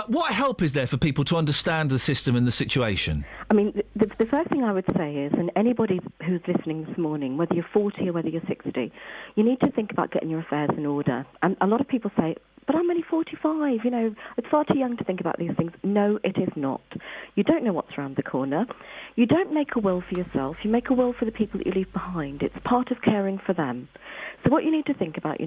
What help is there for people to understand the system and the situation? I mean, the first thing I would say is, and anybody who's listening this morning, whether you're 40 or whether you're 60, you need to think about getting your affairs in order. And a lot of people say, but I'm only 45, it's far too young to think about these things. No, it is not. You don't know what's around the corner. You don't make a will for yourself. You make a will for the people that you leave behind. It's part of caring for them. So what you need to think about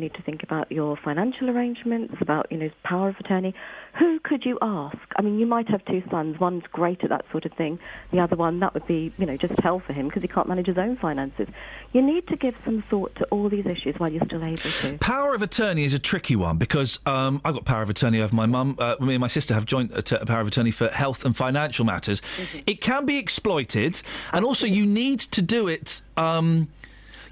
your financial arrangements, about, power of attorney. Who could you ask? I mean, you might have two sons. One's great at that sort of thing. The other one, that would be, just hell for him because he can't manage his own finances. You need to give some thought to all these issues while you're still able to. Power of attorney is a tricky one because I've got power of attorney over my mum. Me and my sister have joint power of attorney for health and financial matters. Mm-hmm. It can be exploited, and also you need to do it...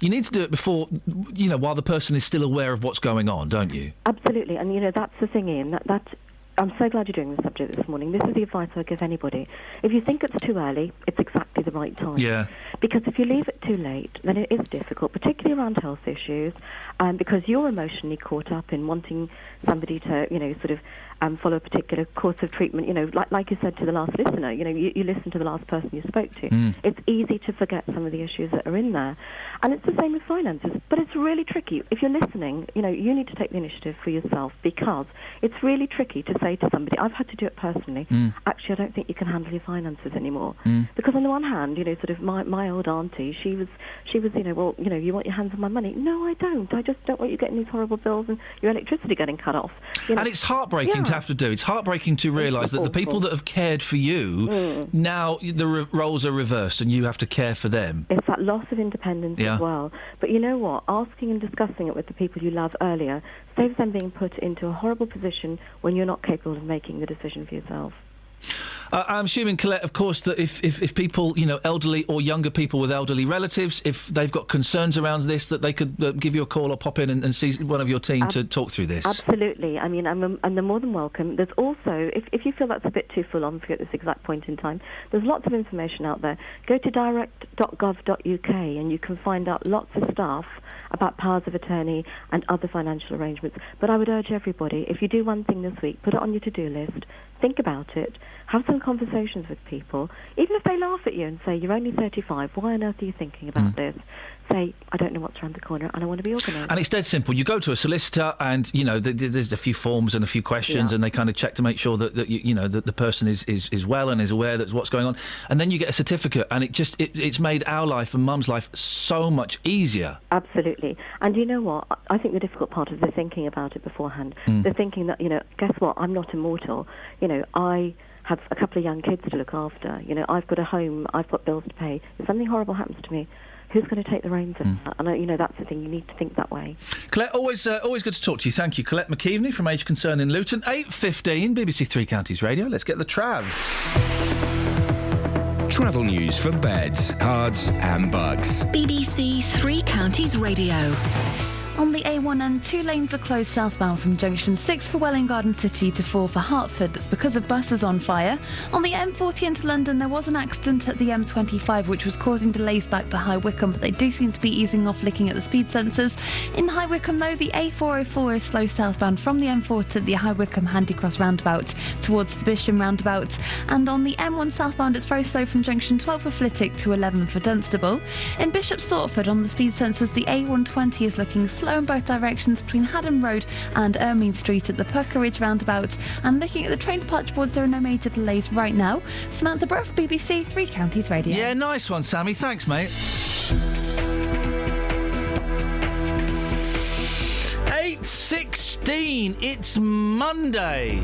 you need to do it before, while the person is still aware of what's going on, don't you? Absolutely, and that's the thing, Iain. I'm so glad you're doing this subject this morning. This is the advice I give anybody. If you think it's too early, it's exactly the right time. Yeah. Because if you leave it too late, then it is difficult, particularly around health issues, because you're emotionally caught up in wanting somebody to, follow a particular course of treatment. Like you said to the last listener, you listen to the last person you spoke to. Mm. It's easy to forget some of the issues that are in there. And it's the same with finances. But it's really tricky. If you're listening, you need to take the initiative for yourself because it's really tricky to say to somebody, I've had to do it personally, actually, I don't think you can handle your finances anymore. Mm. Because on the one hand, my old auntie, she was, well, you want your hands on my money. No, I don't. I just don't want you getting these horrible bills and your electricity getting cut off. And it's heartbreaking to have to do. It's heartbreaking to realise that the people that have cared for you, now the roles are reversed and you have to care for them. It's that loss of independence as well. But you know what? Asking and discussing it with the people you love earlier saves them being put into a horrible position when you're not capable of making the decision for yourself. I'm assuming, Colette, of course, that if people, elderly or younger people with elderly relatives, if they've got concerns around this, that they could give you a call or pop in and see one of your team to talk through this. Absolutely. I mean, and they're more than welcome. There's also, if you feel that's a bit too full on for you at this exact point in time, there's lots of information out there. Go to direct.gov.uk and you can find out lots of stuff about powers of attorney and other financial arrangements. But I would urge everybody, if you do one thing this week, put it on your to-do list, think about it, have some conversations with people, even if they laugh at you and say, you're only 35, why on earth are you thinking about this? Say, I don't know what's around the corner and I want to be organised. And it's dead simple. You go to a solicitor and, there's a few forms and a few questions and they kind of check to make sure that the person is well and is aware that's what's going on. And then you get a certificate and it's made our life and Mum's life so much easier. Absolutely. And you know what? I think the difficult part is they're thinking about it beforehand. They're thinking that, guess what? I'm not immortal. I have a couple of young kids to look after. I've got a home, I've got bills to pay. If something horrible happens to me, who's going to take the reins of that? And, that's the thing, you need to think that way. Colette, always good to talk to you. Thank you. Colette McKeveney from Age Concern in Luton. 8:15, BBC Three Counties Radio. Let's get the Trav. Travel news for beds, cards and bugs. BBC Three Counties Radio. On the A1N, 2 lanes are closed southbound from junction 6 for Welwyn Garden City to 4 for Hertford. That's because of buses on fire. On the M40 into London, there was an accident at the M25 which was causing delays back to High Wycombe, but they do seem to be easing off looking at the speed sensors. In High Wycombe, though, the A404 is slow southbound from the M4 to the High Wycombe Handycross roundabout towards the Bisham roundabout. And on the M1 southbound, it's very slow from junction 12 for Flitwick to 11 for Dunstable. In Bishop Stortford, on the speed sensors, the A120 is looking slow in both directions between Haddon Road and Ermine Street at the Pucker Ridge roundabout. And looking at the train departure boards, there are no major delays right now. Samantha Brough, BBC Three Counties Radio. Yeah, nice one, Sammy. Thanks, mate. 8:16. It's Monday.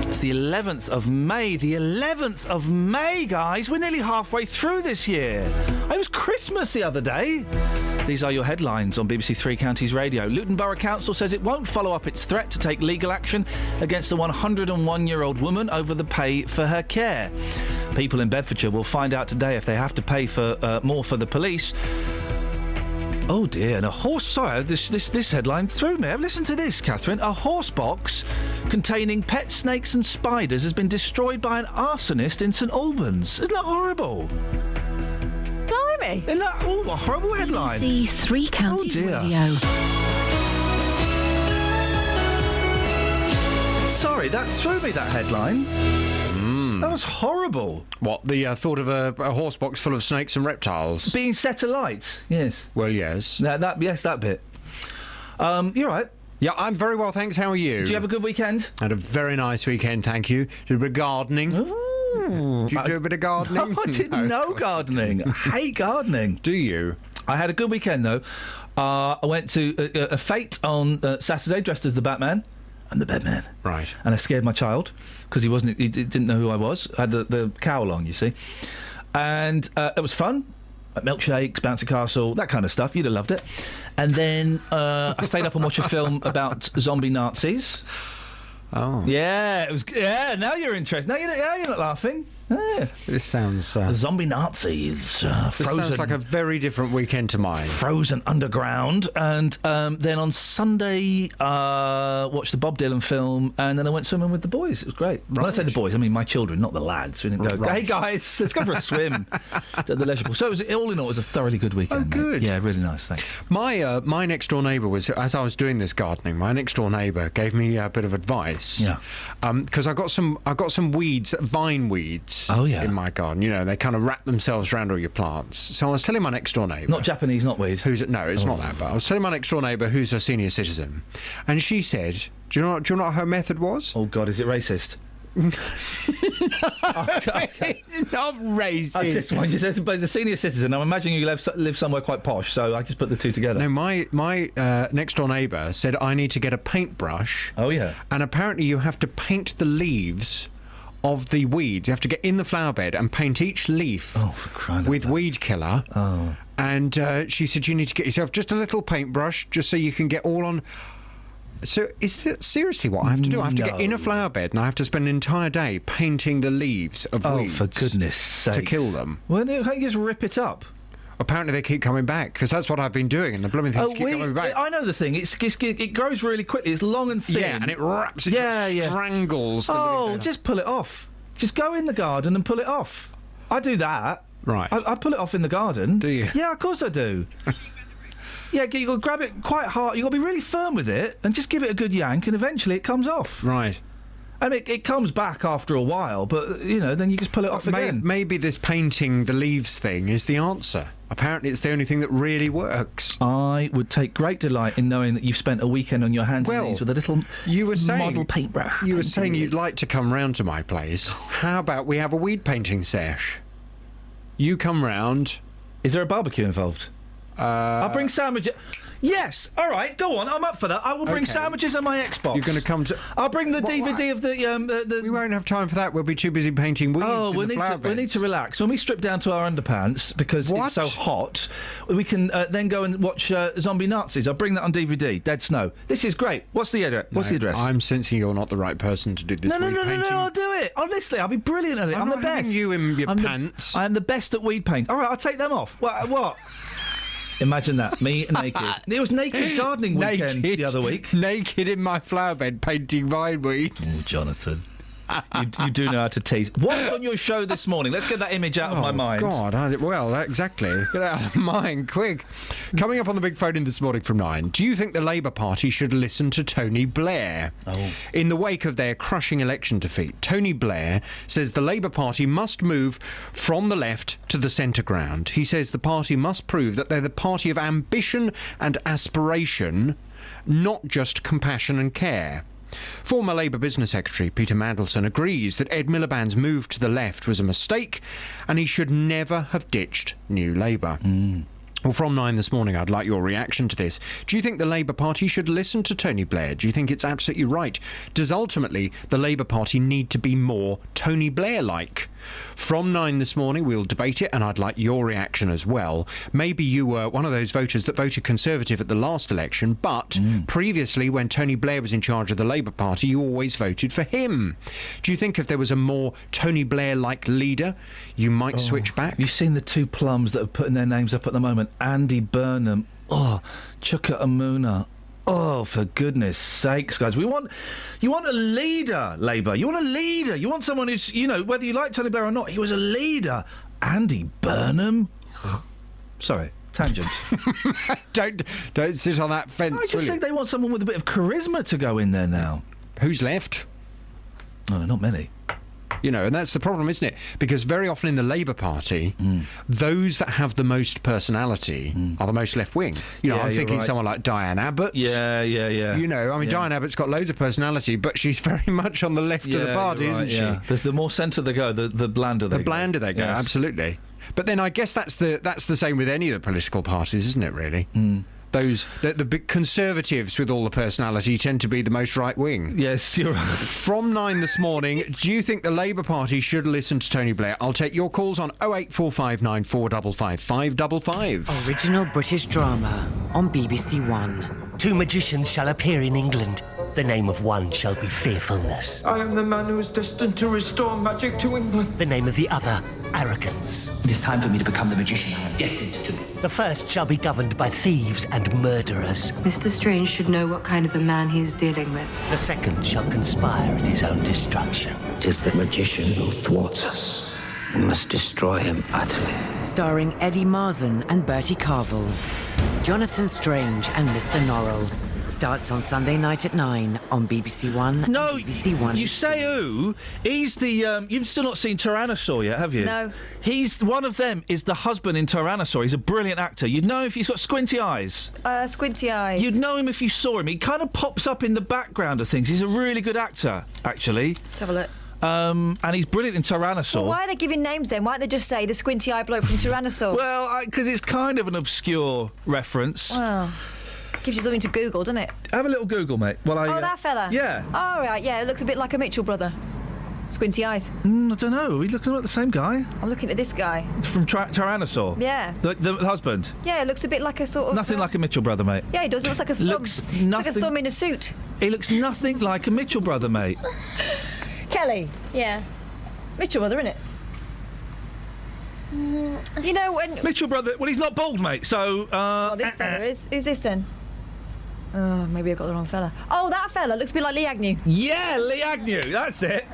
It's the 11th of May. The 11th of May, guys. We're nearly halfway through this year. It was Christmas the other day. These are your headlines on BBC Three Counties Radio. Luton Borough Council says it won't follow up its threat to take legal action against a 101-year-old woman over the pay for her care. People in Bedfordshire will find out today if they have to pay for more for the police. Oh dear, and a horse... Sorry, this headline threw me. Listen to this, Catherine. A horse box containing pet snakes and spiders has been destroyed by an arsonist in St Albans. Isn't that horrible? Blimey. Isn't that a horrible headline? BBC Three Counties Radio. Sorry, that threw me, that headline. That was horrible. What, the thought of a horse box full of snakes and reptiles? Being set alight, yes. Well, yes. That bit. You're right. Yeah, I'm very well, thanks. How are you? Did you have a good weekend? I had a very nice weekend, thank you. Did a bit of gardening. Did you do a bit of gardening? No, I didn't know gardening. I hate gardening. Do you? I had a good weekend, though. I went to a fete on Saturday, dressed as the Batman. I'm the Batman. Right. And I scared my child, because he didn't know who I was. I had the cowl on, you see. And it was fun. Milkshakes, bouncy castle, that kind of stuff. You'd have loved it. And then I stayed up and watched a film about zombie Nazis. Oh. Yeah, it was. Yeah, now you're interested. Now you're not laughing. Yeah. This sounds... zombie Nazis. This sounds like a very different weekend to mine. Frozen underground. And then on Sunday, watched the Bob Dylan film, and then I went swimming with the boys. It was great. Right. When I say the boys, I mean my children, not the lads. We didn't go, hey guys, let's go for a swim at the leisure pool. So all in all, it was a thoroughly good weekend. Oh, good. Mate. Yeah, really nice, thanks. My next-door neighbour was, as I was doing this gardening, my next-door neighbour gave me a bit of advice. Yeah. Because I got some weeds, vine weeds. Oh, yeah. In my garden, they kind of wrap themselves around all your plants. So I was telling my next door neighbour, not Japanese, not weed. No, it's not that. But I was telling my next door neighbour, who's a senior citizen, and she said, "Do you know what her method was?" Oh God, is it racist? Okay. of racist. I just want you as a senior citizen. I'm imagining you live somewhere quite posh, so I just put the two together. No, my next door neighbour said I need to get a paintbrush. Oh yeah. And apparently you have to paint the leaves of the weeds. You have to get in the flower bed and paint each leaf with weed killer. Oh. And she said you need to get yourself just a little paintbrush just so you can get all on. So is that seriously what I have to do? I have to get in a flower bed and I have to spend an entire day painting the leaves of weeds. Oh, for goodness sake. To kill them. Well, can't you just rip it up? Apparently they keep coming back, because that's what I've been doing, and the blooming things keep coming back. I know the thing. It grows really quickly. It's long and thin. Yeah, and it wraps, it strangles. Just pull it off. Just go in the garden and pull it off. I do that. Right. I pull it off in the garden. Do you? Yeah, of course I do. Yeah, you've got to grab it quite hard. You've got to be really firm with it and just give it a good yank, and eventually it comes off. Right. I mean, it comes back after a while, but, then you just pull it off again. Maybe this painting the leaves thing is the answer. Apparently it's the only thing that really works. I would take great delight in knowing that you've spent a weekend on your hands and knees with a little model paintbrush. You were saying you'd like to come round to my place. How about we have a weed painting sesh? You come round. Is there a barbecue involved? I'll bring sandwiches. Yes, all right, go on. I'm up for that. I will bring sandwiches and my Xbox. You're going to come to... I'll bring the DVD of the... We won't have time for that. We'll be too busy painting weeds in the flower beds. We need to relax. When we strip down to our underpants, because it's so hot, we can then go and watch Zombie Nazis. I'll bring that on DVD. Dead Snow. This is great. What's the address? I'm sensing you're not the right person to do this weed painting. No, I'll do it. Honestly, I'll be brilliant at it. I'm the best. I'm not having you in your pants. I'm the best at weed paint. All right, I'll take them off. What? Imagine that, me naked. It was naked gardening weekend the other week. Naked in my flower bed painting vineweed. Oh, Jonathan. You do know how to tease. What's on your show this morning? Let's get that image out of my mind. God, exactly. Get it out of mine, quick. Coming up on the big phone in this morning from 9, do you think the Labour Party should listen to Tony Blair? Oh. In the wake of their crushing election defeat, Tony Blair says the Labour Party must move from the left to the centre ground. He says the party must prove that they're the party of ambition and aspiration, not just compassion and care. Former Labour Business Secretary Peter Mandelson agrees that Ed Miliband's move to the left was a mistake and he should never have ditched New Labour. Well, from 9 this morning, I'd like your reaction to this. Do you think the Labour Party should listen to Tony Blair? Do you think it's absolutely right? Does ultimately the Labour Party need to be more Tony Blair-like? From 9 this morning, we'll debate it, and I'd like your reaction as well. Maybe you were one of those voters that voted Conservative at the last election, but previously, when Tony Blair was in charge of the Labour Party, you always voted for him. Do you think if there was a more Tony Blair-like leader, you might switch back? Have you seen the two plums that are putting their names up at the moment? Andy Burnham. Chuka Amuna. Oh, for goodness sakes, guys. You want a leader, Labour. You want a leader. You want someone who's, whether you like Tony Blair or not, he was a leader. Andy Burnham. Sorry, tangent. Don't sit on that fence. I just think they want someone with a bit of charisma to go in there now. Who's left? Oh, not many. And that's the problem, isn't it? Because very often in the Labour Party, those that have the most personality are the most left-wing. I'm thinking someone like Diane Abbott. Yeah. Diane Abbott's got loads of personality, but she's very much on the left of the party, isn't she? There's the more centre they go, the blander they go. The blander they go, absolutely. But then I guess that's the same with any of the political parties, isn't it, really? The big Conservatives with all the personality tend to be the most right-wing. Yes, you're right. From 9 this morning, do you think the Labour Party should listen to Tony Blair? I'll take your calls on 08459 455 555. Original British drama on BBC One. Two magicians shall appear in England. The name of one shall be Fearfulness. I am the man who is destined to restore magic to England. The name of the other, Arrogance. It is time for me to become the magician I am destined to be. The first shall be governed by thieves and murderers. Mr. Strange should know what kind of a man he is dealing with. The second shall conspire at his own destruction. It is the magician who thwarts us. We must destroy him utterly. Starring Eddie Marsan and Bertie Carvel. Jonathan Strange and Mr. Norrell. Starts on Sunday night at 9 on BBC One. No, BBC One. You say who? He's the. You've still not seen Tyrannosaur yet, have you? No. He's one of them. Is the husband in Tyrannosaur? He's a brilliant actor. You'd know if he's got squinty eyes. Squinty eyes. You'd know him if you saw him. He kind of pops up in the background of things. He's a really good actor, actually. Let's have a look. And he's brilliant in Tyrannosaur. Well, why are they giving names then? Why don't they just say the squinty-eyed bloke from Tyrannosaur? Well, because it's kind of an obscure reference. Well, gives you something to Google, doesn't it? Have a little Google, mate. Well, that fella? Yeah. Oh, right, yeah, it looks a bit like a Mitchell brother. Squinty eyes. I don't know. Are we looking at the same guy? I'm looking at this guy. It's from Tyrannosaur? Yeah. The husband? Yeah, it looks a bit like a sort of... Nothing like a Mitchell brother, mate. Yeah, he does. It looks like a thumb. Looks It's nothing... like a thumb in a suit. He looks nothing like a Mitchell brother, mate. Kelly? Yeah. Mitchell brother, innit? You know when... Mitchell brother... Well, he's not bald, mate, so... Oh, this fella is. Who's this then? Oh, maybe I've got the wrong fella. Oh, that fella looks a bit like Lee Agnew. Yeah, Lee Agnew. That's it.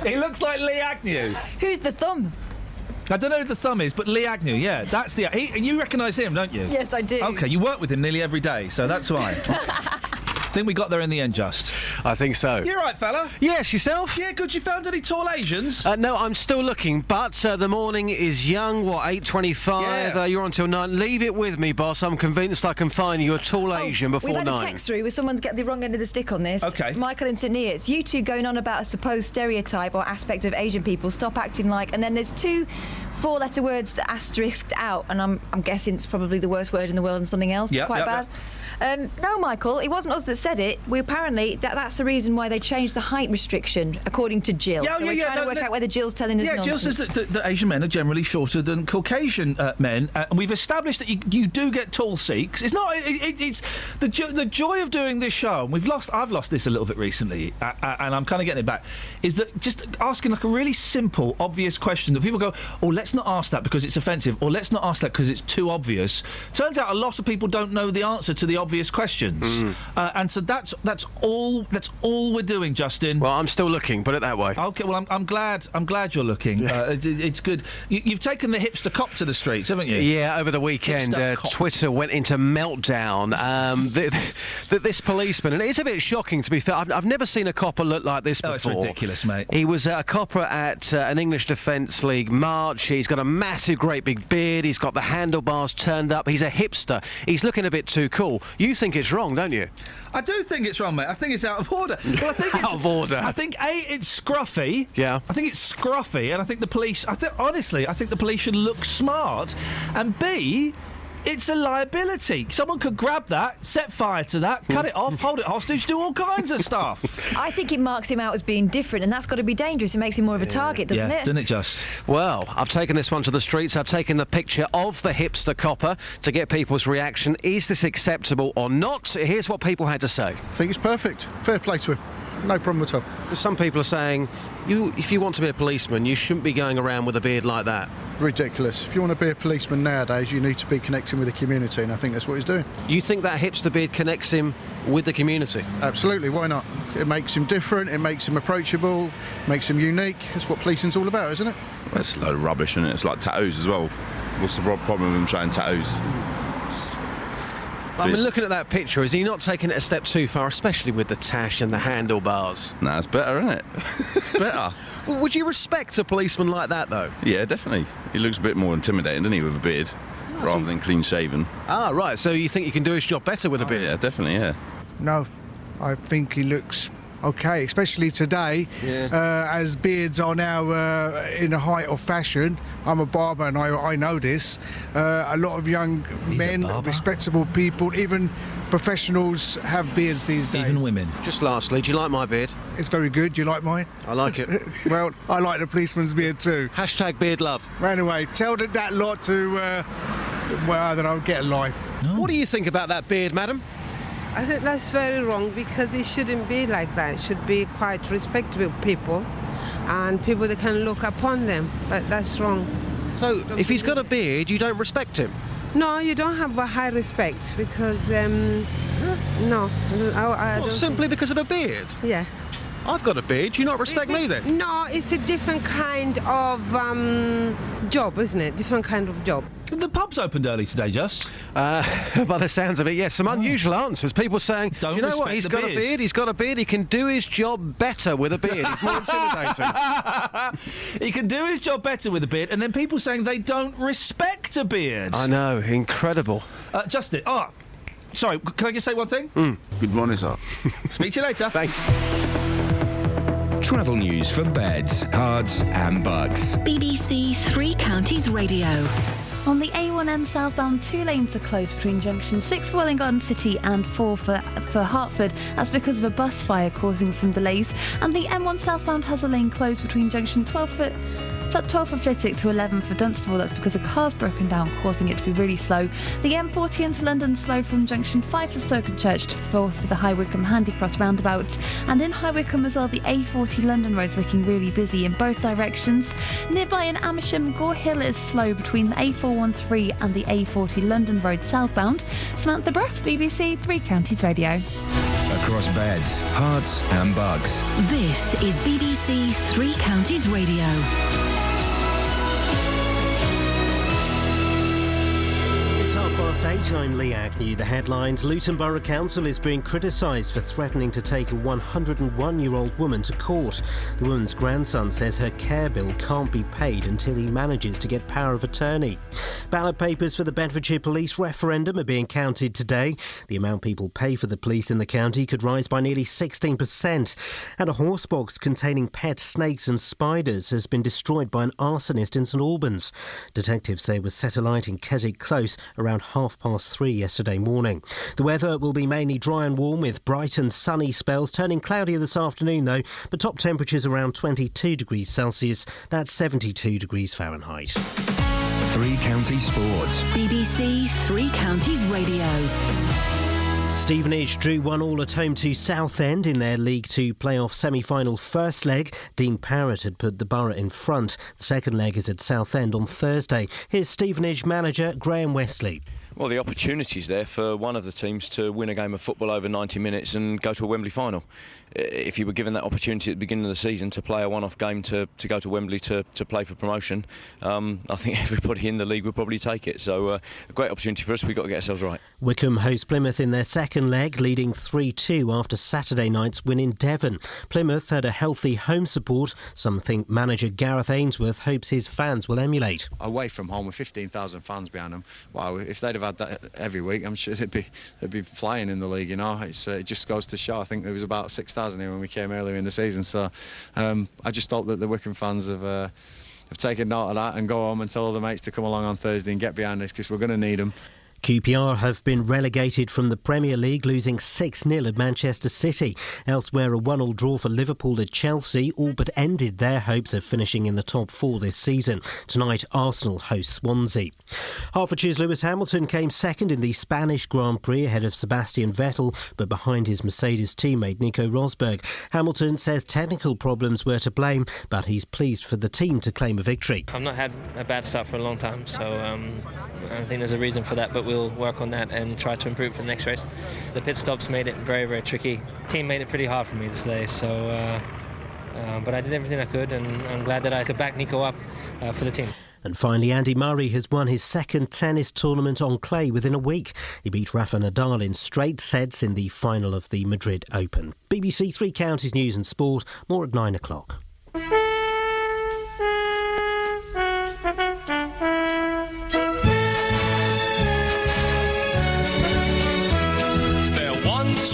He looks like Lee Agnew. Who's the thumb? I don't know who the thumb is, but Lee Agnew, yeah, that's the... and you recognise him, don't you? Yes, I do. OK, you work with him nearly every day, so that's why. I think we got there in the end, Just. I think so. You're right, fella. Yes, yourself? Yeah, good. You found any tall Asians? No, I'm still looking, but the morning is young. What, 8:25? Yeah. You're on till 9. Leave it with me, boss. I'm convinced I can find you a tall Asian before 9. We've had a text through where someone's got the wrong end of the stick on this. OK. Michael in St Neots, it's you two going on about a supposed stereotype or aspect of Asian people. Stop acting like... And then there's 2 4-letter words that asterisked out, and I'm guessing it's probably the worst word in the world and something else. Yep, It's quite bad. No, Michael, it wasn't us that said it. We apparently that's the reason why they changed the height restriction, according to Jill. Yeah, so we're trying to work out whether Jill's telling us nonsense. Jill says that Asian men are generally shorter than Caucasian men, and we've established that you do get tall Sikhs. It's not. It's the joy of doing this show. And I've lost this a little bit recently, and I'm kind of getting it back. Is that just asking like a really simple, obvious question that people go, "Oh, let's not ask that because it's offensive," or "Let's not ask that because it's too obvious." Turns out a lot of people don't know the answer to the obvious questions, and so that's all we're doing, Justin. Well, I'm still looking. Put it that way. Okay. Well, I'm glad you're looking. Yeah. It's good. You've taken the hipster cop to the streets, haven't you? Yeah. Over the weekend, Twitter went into meltdown. This policeman, and it's a bit shocking to be fair. I've never seen a copper look like this before. It's ridiculous, mate. He was a copper at an English Defence League march. He's got a massive, great big beard. He's got the handlebars turned up. He's a hipster. He's looking a bit too cool. You think it's wrong, don't you? I do think it's wrong, mate. I think it's out of order. Well, I think it's out of order. I think A, it's scruffy. Yeah. I think it's scruffy, and I think the police. Honestly, I think the police should look smart. And B, it's a liability. Someone could grab that, set fire to that, cut it off, hold it hostage, do all kinds of stuff. I think it marks him out as being different, and that's got to be dangerous. It makes him more of a target, doesn't it? Doesn't it just? Well, I've taken this one to the streets. I've taken the picture of the hipster copper to get people's reaction. Is this acceptable or not? Here's what people had to say. I think it's perfect. Fair play to him. No problem at all. Some people are saying, if you want to be a policeman, you shouldn't be going around with a beard like that. Ridiculous. If you want to be a policeman nowadays, you need to be connecting with the community, and I think that's what he's doing. You think that hipster beard connects him with the community? Absolutely, why not? It makes him different, it makes him approachable, makes him unique. That's what policing's all about, isn't it? That's a load of rubbish, isn't it? It's like tattoos as well. What's the problem with him showing tattoos? I mean, looking at that picture, is he not taking it a step too far, especially with the tash and the handlebars? No, it's better, isn't it? It's better. Well, would you respect a policeman like that, though? Yeah, definitely. He looks a bit more intimidating, doesn't he, with a beard, rather than clean-shaven. Ah, right. So you think you can do his job better with a beard? Yeah, definitely, yeah. No, I think he looks okay, especially today, as beards are now in the height of fashion. I'm a barber and I know this. A lot of young men, respectable people, even professionals have beards these days. Even women. Just lastly, do you like my beard? It's very good. Do you like mine? I like it. Well, I like the policeman's beard too. Hashtag beard love. Anyway, tell that lot to, well, I don't know, get a life. What do you think about that beard, madam? I think that's very wrong because it shouldn't be like that. It should be quite respectable people and people that can look upon them, but that's wrong. So if he's got a beard, you don't respect him? No, you don't have a high respect because, no. I don't simply because of a beard? Yeah. I've got a beard. Do you not respect me then? No, it's a different kind of job, isn't it? Different kind of job. The pub's opened early today, Just. By the sounds of it, yes. Some unusual answers. People saying, do you know what? He's got a beard. He's got a beard. He can do his job better with a beard. It's more intimidating. He can do his job better with a beard, and then people saying they don't respect a beard. I know. Incredible. Justin. Oh, sorry. Can I just say one thing? Good morning, sir. Speak to you later. Thanks. Travel news for beds, cards and bugs. BBC Three Counties Radio. On the A1M southbound, 2 lanes are closed between junction 6 for Welwyn Garden City and 4 for Hertford. That's because of a bus fire causing some delays. And the M1 southbound has a lane closed between junction 12 for Flitwick to 11 for Dunstable. That's because a car's broken down, causing it to be really slow. The M40 into London slow from junction 5 to Stokenchurch to 4 for the High Wycombe Handy Cross roundabouts. And in High Wycombe as well, the A40 London road's looking really busy in both directions. Nearby in Amersham, Gore Hill is slow between the A413 and the A40 London road southbound. Samantha Bruff, BBC Three Counties Radio. Across beds, hearts and bugs. This is BBC Three Counties Radio. It's 8:30, I'm Lee Agnew. The headlines: Luton Borough Council is being criticised for threatening to take a 101-year-old woman to court. The woman's grandson says her care bill can't be paid until he manages to get power of attorney. Ballot papers for the Bedfordshire police referendum are being counted today. The amount people pay for the police in the county could rise by nearly 16%. And a horse box containing pet snakes and spiders has been destroyed by an arsonist in St Albans. Detectives say it was set alight in Keswick Close around 3:30 yesterday morning. The weather will be mainly dry and warm with bright and sunny spells, turning cloudier this afternoon though, but top temperatures around 22 degrees Celsius. That's 72 degrees Fahrenheit. Three Counties Sports. BBC Three Counties Radio. Stevenage drew 1-1 at home to Southend in their League Two playoff semi-final first leg. Dean Parrott had put the Borough in front. The second leg is at Southend on Thursday. Here's Stevenage manager Graham Westley. Well, the opportunity's there for one of the teams to win a game of football over 90 minutes and go to a Wembley final. If you were given that opportunity at the beginning of the season to play a one-off game to go to Wembley to play for promotion, I think everybody in the league would probably take it. So a great opportunity for us. We've got to get ourselves right. Wycombe host Plymouth in their second leg, leading 3-2 after Saturday night's win in Devon. Plymouth had a healthy home support, something manager Gareth Ainsworth hopes his fans will emulate. Away from home with 15,000 fans behind them, wow, if they'd have had that every week, I'm sure they'd be flying in the league, you know. It just goes to show. I think there was about 6,000 here when we came earlier in the season, so I just hope that the Wycombe fans have taken note of that and go home and tell all the mates to come along on Thursday and get behind us, because we're going to need them. QPR have been relegated from the Premier League, losing 6-0 at Manchester City. Elsewhere, a 1-1 draw for Liverpool at Chelsea all but ended their hopes of finishing in the top four this season. Tonight, Arsenal host Swansea. Hertfordshire's Lewis Hamilton came second in the Spanish Grand Prix ahead of Sebastian Vettel, but behind his Mercedes teammate Nico Rosberg. Hamilton says technical problems were to blame, but he's pleased for the team to claim a victory. I've not had a bad start for a long time, so I think there's a reason for that, but we'll work on that and try to improve for the next race. The pit stops made it very, very tricky. The team made it pretty hard for me today, so but I did everything I could, and I'm glad that I could back Nico up for the team. And finally, Andy Murray has won his second tennis tournament on clay within a week. He beat Rafa Nadal in straight sets in the final of the Madrid Open. BBC Three Counties News and Sport, more at 9 o'clock.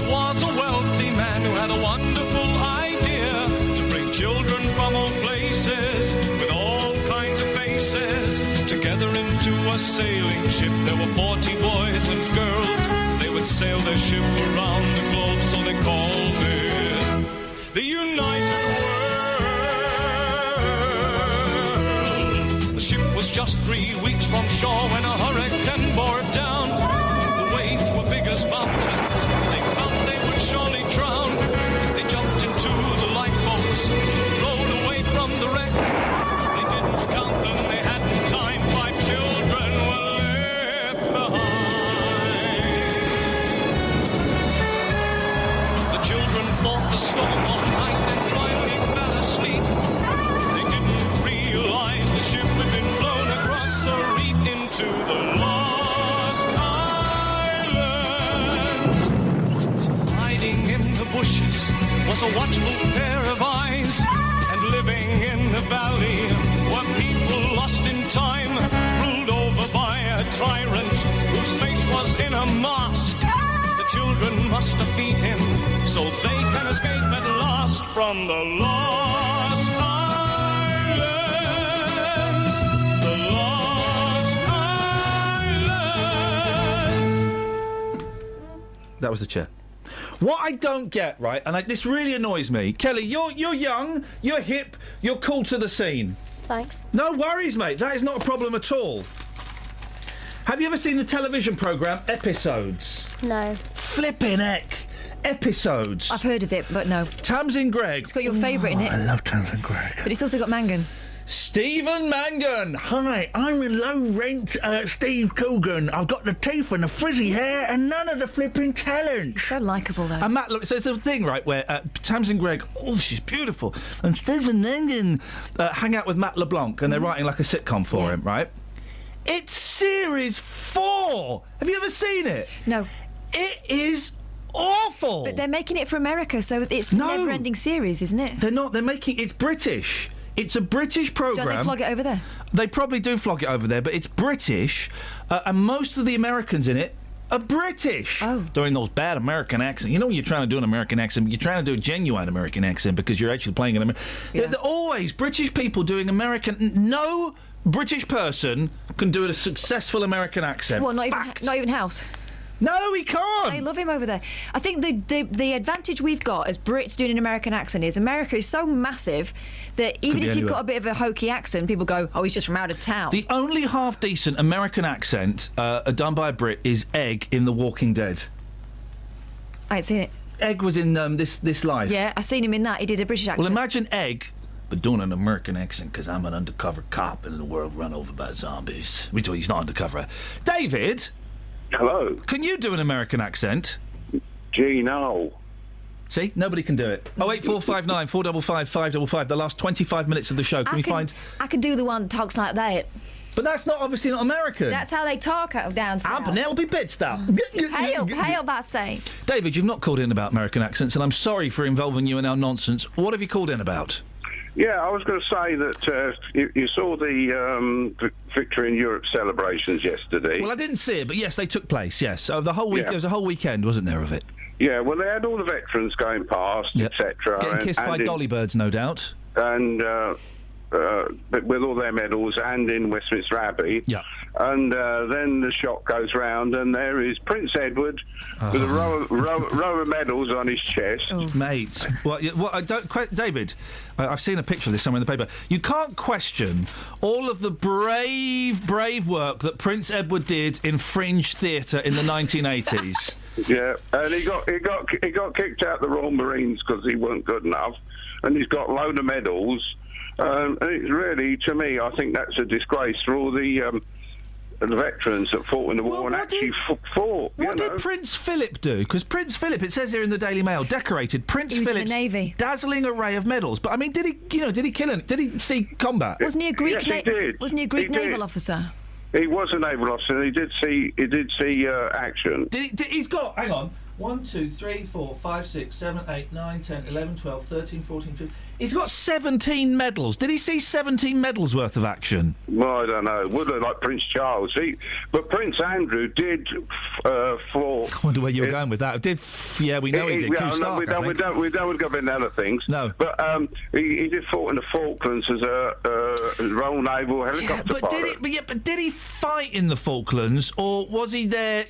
Was a wealthy man who had a wonderful idea to bring children from all places with all kinds of faces together into a sailing ship. There were 40 boys and girls. They would sail their ship around the globe, so they called it the United World. The ship was just 3 weeks from shore when a hurricane bore it down. The waves were big as mountains. Surely drown. They jumped into the lifeboats, rowed away from the wreck. They didn't count them, they hadn't time. 5 children were left behind. The children fought the storm all night and finally fell asleep. They didn't realize the ship had been blown across a reef into the lost in the bushes was a watchful pair of eyes, and living in the valley were people lost in time, ruled over by a tyrant whose face was in a mask. The children must defeat him so they can escape at last from the law. That was the chair. What I don't get, right, and this really annoys me, Kelly, you're young, you're hip, you're cool to the scene. Thanks. No worries, mate. That is not a problem at all. Have you ever seen the television programme Episodes? No. Flippin' heck. Episodes. I've heard of it, but no. Tamsin Gregg. It's got your favourite in it. I love Tamsin Gregg. But it's also got Mangan. Stephen Mangan. Hi, I'm in low rent Steve Coogan. I've got the teeth and the frizzy hair and none of the flipping talent. So likeable, though. And Matt, so it's the thing, right, where Tamsin Gregg, oh, she's beautiful, and Stephen Mangan hang out with Matt LeBlanc, and they're writing like a sitcom for him, right? It's series 4. Have you ever seen it? No. It is awful. But they're making it for America, so it's a never-ending series, isn't it? They're not. They're making it's British. It's a British programme. Don't they flog it over there? They probably do flog it over there, but it's British, and most of the Americans in it are British. Oh. Doing those bad American accents. You know when you're trying to do an American accent, you're trying to do a genuine American accent because you're actually playing an American... Yeah. They're always British people doing American... No British person can do a successful American accent. What, not even House? No, he can't. They love him over there. I think the advantage we've got as Brits doing an American accent is America is so massive that even if you've got a bit of a hokey accent, people go, oh, he's just from out of town. The only half-decent American accent done by a Brit is Egg in The Walking Dead. I ain't seen it. Egg was in This Life. Yeah, I seen him in that. He did a British accent. Well, imagine Egg, but doing an American accent because I'm an undercover cop in the world run over by zombies. He's not undercover. David... Hello. Can you do an American accent? Gee, no. See, nobody can do it. 08459 455 555. The last 25 minutes of the show. Can we find? I can do the one that talks like that. But that's obviously not American. That's how they talk down south. I'm Penelope Pitstop. Hail that saying. David, you've not called in about American accents, and I'm sorry for involving you in our nonsense. What have you called in about? Yeah, I was going to say that you saw the Victory in Europe celebrations yesterday. Well, I didn't see it, but yes, they took place, yes. So the whole week, there was a whole weekend, wasn't there, of it? Yeah, well, they had all the veterans going past, etc. Getting kissed by dolly birds, no doubt. And with all their medals, and in Westminster Abbey. Yeah. And then the shot goes round, and there is Prince Edward with a row of medals on his chest. Mate, David, I've seen a picture of this somewhere in the paper. You can't question all of the brave work that Prince Edward did in fringe theatre in the 1980s. Yeah, and he got kicked out the Royal Marines because he weren't good enough, and he's got a load of medals. And it's really, to me, I think that's a disgrace for all the veterans that fought in the war and actually fought. What did Prince Philip do? Because Prince Philip, it says here in the Daily Mail, decorated Prince Philip's dazzling array of medals. But I mean, did he kill any? Did he see combat? Wasn't he a Greek? Yes, he did. Wasn't he a Greek naval officer? He was a naval officer. He did see action. He's got. Hang on. 1, 2, 3, 4, 5, 6, 7, 8, 9, 10, 11, 12, 13, 14, 15... He's got 17 medals. Did he see 17 medals worth of action? Well, I don't know. Would look like Prince Charles. But Prince Andrew did fought... I wonder where you were going with that. We know he did. We don't go into other things. No. But he did fought in the Falklands as a Royal Naval helicopter pilot. But did he fight in the Falklands, or was he there,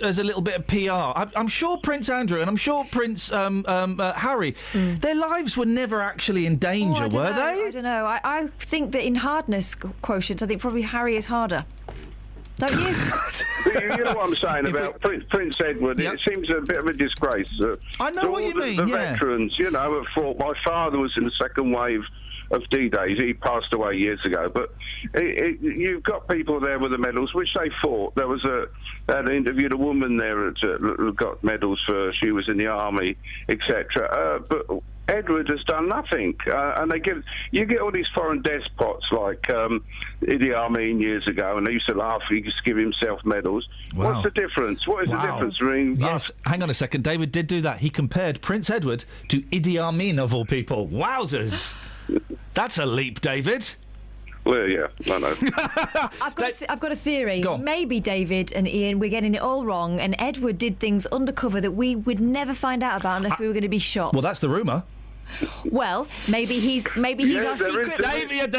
as a little bit of PR? I'm sure Prince Andrew and I'm sure Prince Harry, their lives were never actually in danger, were they? I don't know. I think that in hardness quotients, I think probably Harry is harder. Don't you? You know what I'm saying about Prince Edward? Yep. It seems a bit of a disgrace. I know what you mean, the veterans, that fought. My father was in the second wave of D-Day. He passed away years ago. But you've got people there with the medals, which they fought. They had interviewed a woman there who got medals for she was in the army, etc. But Edward has done nothing, and you get all these foreign despots like Idi Amin years ago, and they used to laugh. He used to give himself medals. Wow. What's the difference? What is the difference between? Yes, hang on a second. David did do that. He compared Prince Edward to Idi Amin of all people. Wowzers! That's a leap, David. Well, yeah, I know. I've got a theory. Go on. Maybe David and Ian, we're getting it all wrong, and Edward did things undercover that we would never find out about unless we were going to be shot. Well, that's the rumour. Well, maybe he's our secret. David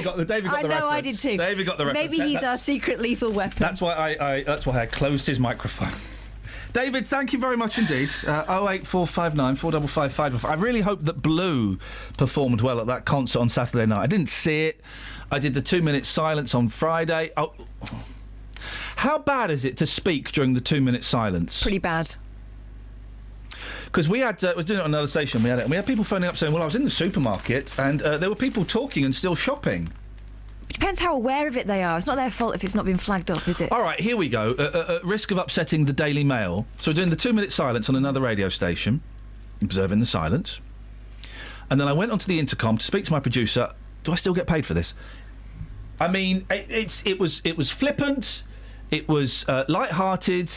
got the reference. I know, I did too. David got the reference. Maybe he's our secret lethal weapon. That's why I closed his microphone. David, thank you very much indeed. 08459 455 555. I really hope that Blue performed well at that concert on Saturday night. I didn't see it. I did the 2-minute silence on Friday. Oh. How bad is it to speak during the 2-minute silence? Pretty bad. Because we had, was doing it on another station, we had people phoning up saying, well, I was in the supermarket and there were people talking and still shopping. It depends how aware of it they are. It's not their fault if it's not been flagged up, is it? All right, here we go. At risk of upsetting the Daily Mail. So we're doing the 2-minute silence on another radio station, observing the silence. And then I went onto the intercom to speak to my producer. Do I still get paid for this? I mean, it was flippant, it was light-hearted,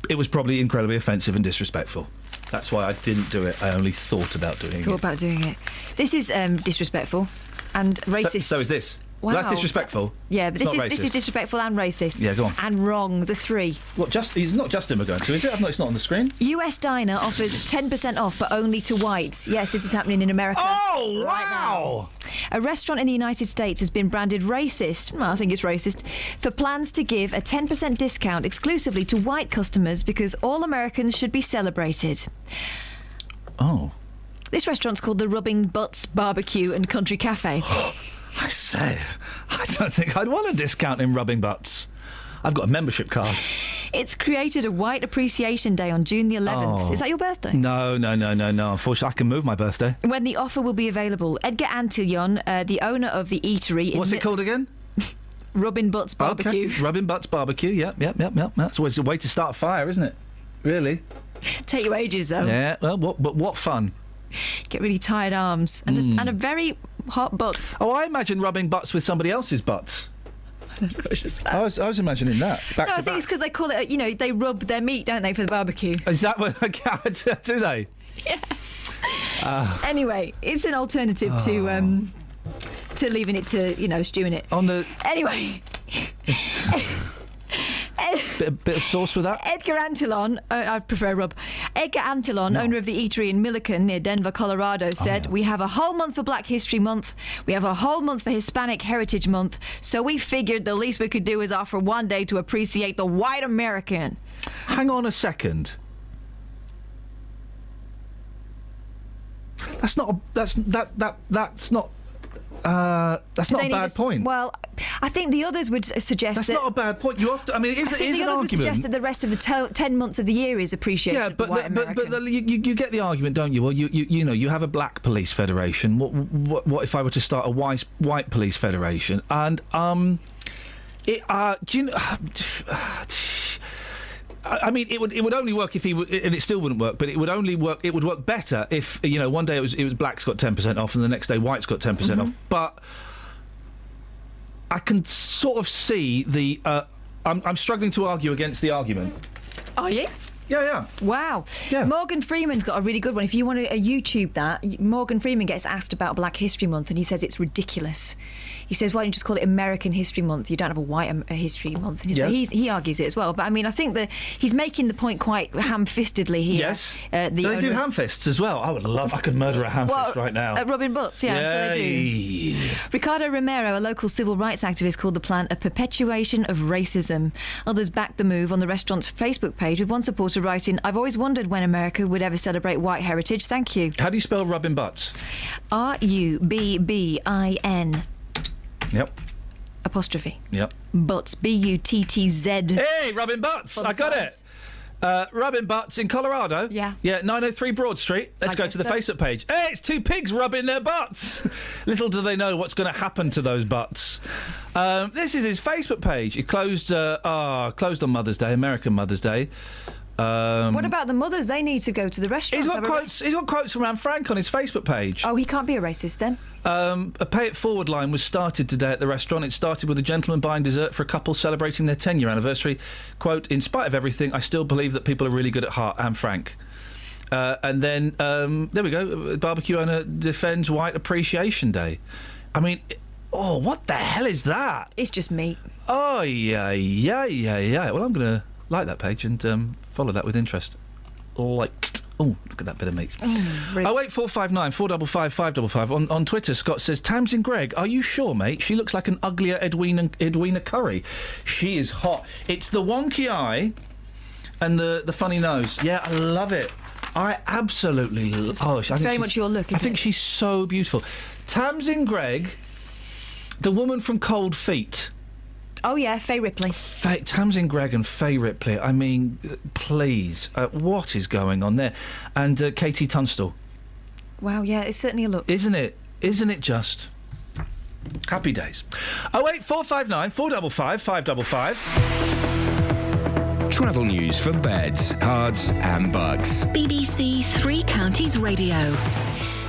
it was probably incredibly offensive and disrespectful. That's why I didn't do it. I only thought about doing it. This is disrespectful and racist. So is this? Wow, that's disrespectful. Yeah, but this is disrespectful and racist. Yeah, go on. And wrong, the three. What, it's not Justin we're going to, is it? It's not on the screen. US diner offers 10% off, but only to whites. Yes, this is happening in America. Oh, wow! Right now. A restaurant in the United States has been branded racist, well, I think it's racist, for plans to give a 10% discount exclusively to white customers because all Americans should be celebrated. Oh. This restaurant's called the Rubbing Butts Barbecue and Country Cafe. I say, I don't think I'd want a discount in Rubbing Butts. I've got a membership card. It's created a White Appreciation Day on June the 11th. Oh. Is that your birthday? No. Unfortunately, I can move my birthday. When the offer will be available, Edgar Antillon, the owner of the eatery... What's it called again? Rubbing Butts Barbecue. Okay. Rubbing Butts Barbecue, yep. That's always a way to start a fire, isn't it? Really? Take you ages, though. Yeah, well, what fun. Get really tired arms and a very hot butt. Oh, I imagine rubbing butts with somebody else's butts. I was imagining that. I think it's because they call it, they rub their meat, don't they, for the barbecue? Is that what... do they? Yes. Anyway, it's an alternative to leaving it to, stewing it. Anyway... Bit of sauce with that? Edgar Antillon, I prefer rub. Edgar Antillon, owner of the eatery in Milliken near Denver, Colorado, said, "We have a whole month for Black History Month. We have a whole month for Hispanic Heritage Month. So we figured the least we could do is offer one day to appreciate the white American." Hang on a second. That's not a bad point. Well, I think the others would suggest that's not a bad point. You have to. I mean, it is an argument. The others would suggest that the rest of the 10 months of the year is appreciated. Yeah, but white American. you get the argument, don't you? Well, you have a black police federation. What if I were to start a white police federation? And do you know? I mean, it would only work if and it still wouldn't work, but it would only work. It would work better if one day it was blacks got 10% off, and the next day whites got 10% off. But I can sort of see the. I'm struggling to argue against the argument. Are you? Yeah. Wow. Yeah. Morgan Freeman's got a really good one. If you want to YouTube that, Morgan Freeman gets asked about Black History Month, and he says it's ridiculous. He says, why don't you just call it American History Month? You don't have a white History Month. And so he argues it as well. But I mean, I think that he's making the point quite ham-fistedly here. Yes. Do they do ham-fists as well? I could murder a ham-fist right now. Rubbing butts, yeah. That's what they do. Ricardo Romero, a local civil rights activist, called the plan a perpetuation of racism. Others backed the move on the restaurant's Facebook page, with one supporter writing, "I've always wondered when America would ever celebrate white heritage. Thank you." How do you spell rubbing butts? RUBBIN. Yep. Apostrophe. Yep. Butts. BUTTZ. Hey, rubbing butts! I got it. Rubbing butts in Colorado. Yeah. Yeah, 903 Broad Street. Let's go to the Facebook page. Hey, it's two pigs rubbing their butts. Little do they know what's going to happen to those butts. This is his Facebook page. It closed on Mother's Day, American Mother's Day. What about the mothers? They need to go to the restaurant. He's got quotes from Anne Frank on his Facebook page. Oh, he can't be a racist then. A pay it forward line was started today at the restaurant. It started with a gentleman buying dessert for a couple celebrating their 10-year anniversary. Quote, "In spite of everything, I still believe that people are really good at heart." Anne Frank. And then, there we go. Barbecue owner defends White Appreciation Day. I mean, what the hell is that? It's just meat. Oh, yeah. Well, I'm going to like that page and follow that with interest. Liked. Oh, look at that bit of meat. 08459 455 555. On Twitter, Scott says, "Tamsin Gregg, are you sure, mate? She looks like an uglier Edwina Curry. She is hot. It's the wonky eye, And the funny nose. Yeah, I love it. I absolutely love it. It's very much your look, isn't I think she's so beautiful. Tamsin Greig, the woman from Cold Feet. Oh, yeah, Faye Ripley. Tamsin Greig and Faye Ripley. I mean, please, what is going on there? And Katie Tunstall. Wow, yeah, it's certainly a look. Isn't it? Isn't it just? Happy days. 08459 455 555. Travel news for beds, cards and bugs. BBC Three Counties Radio.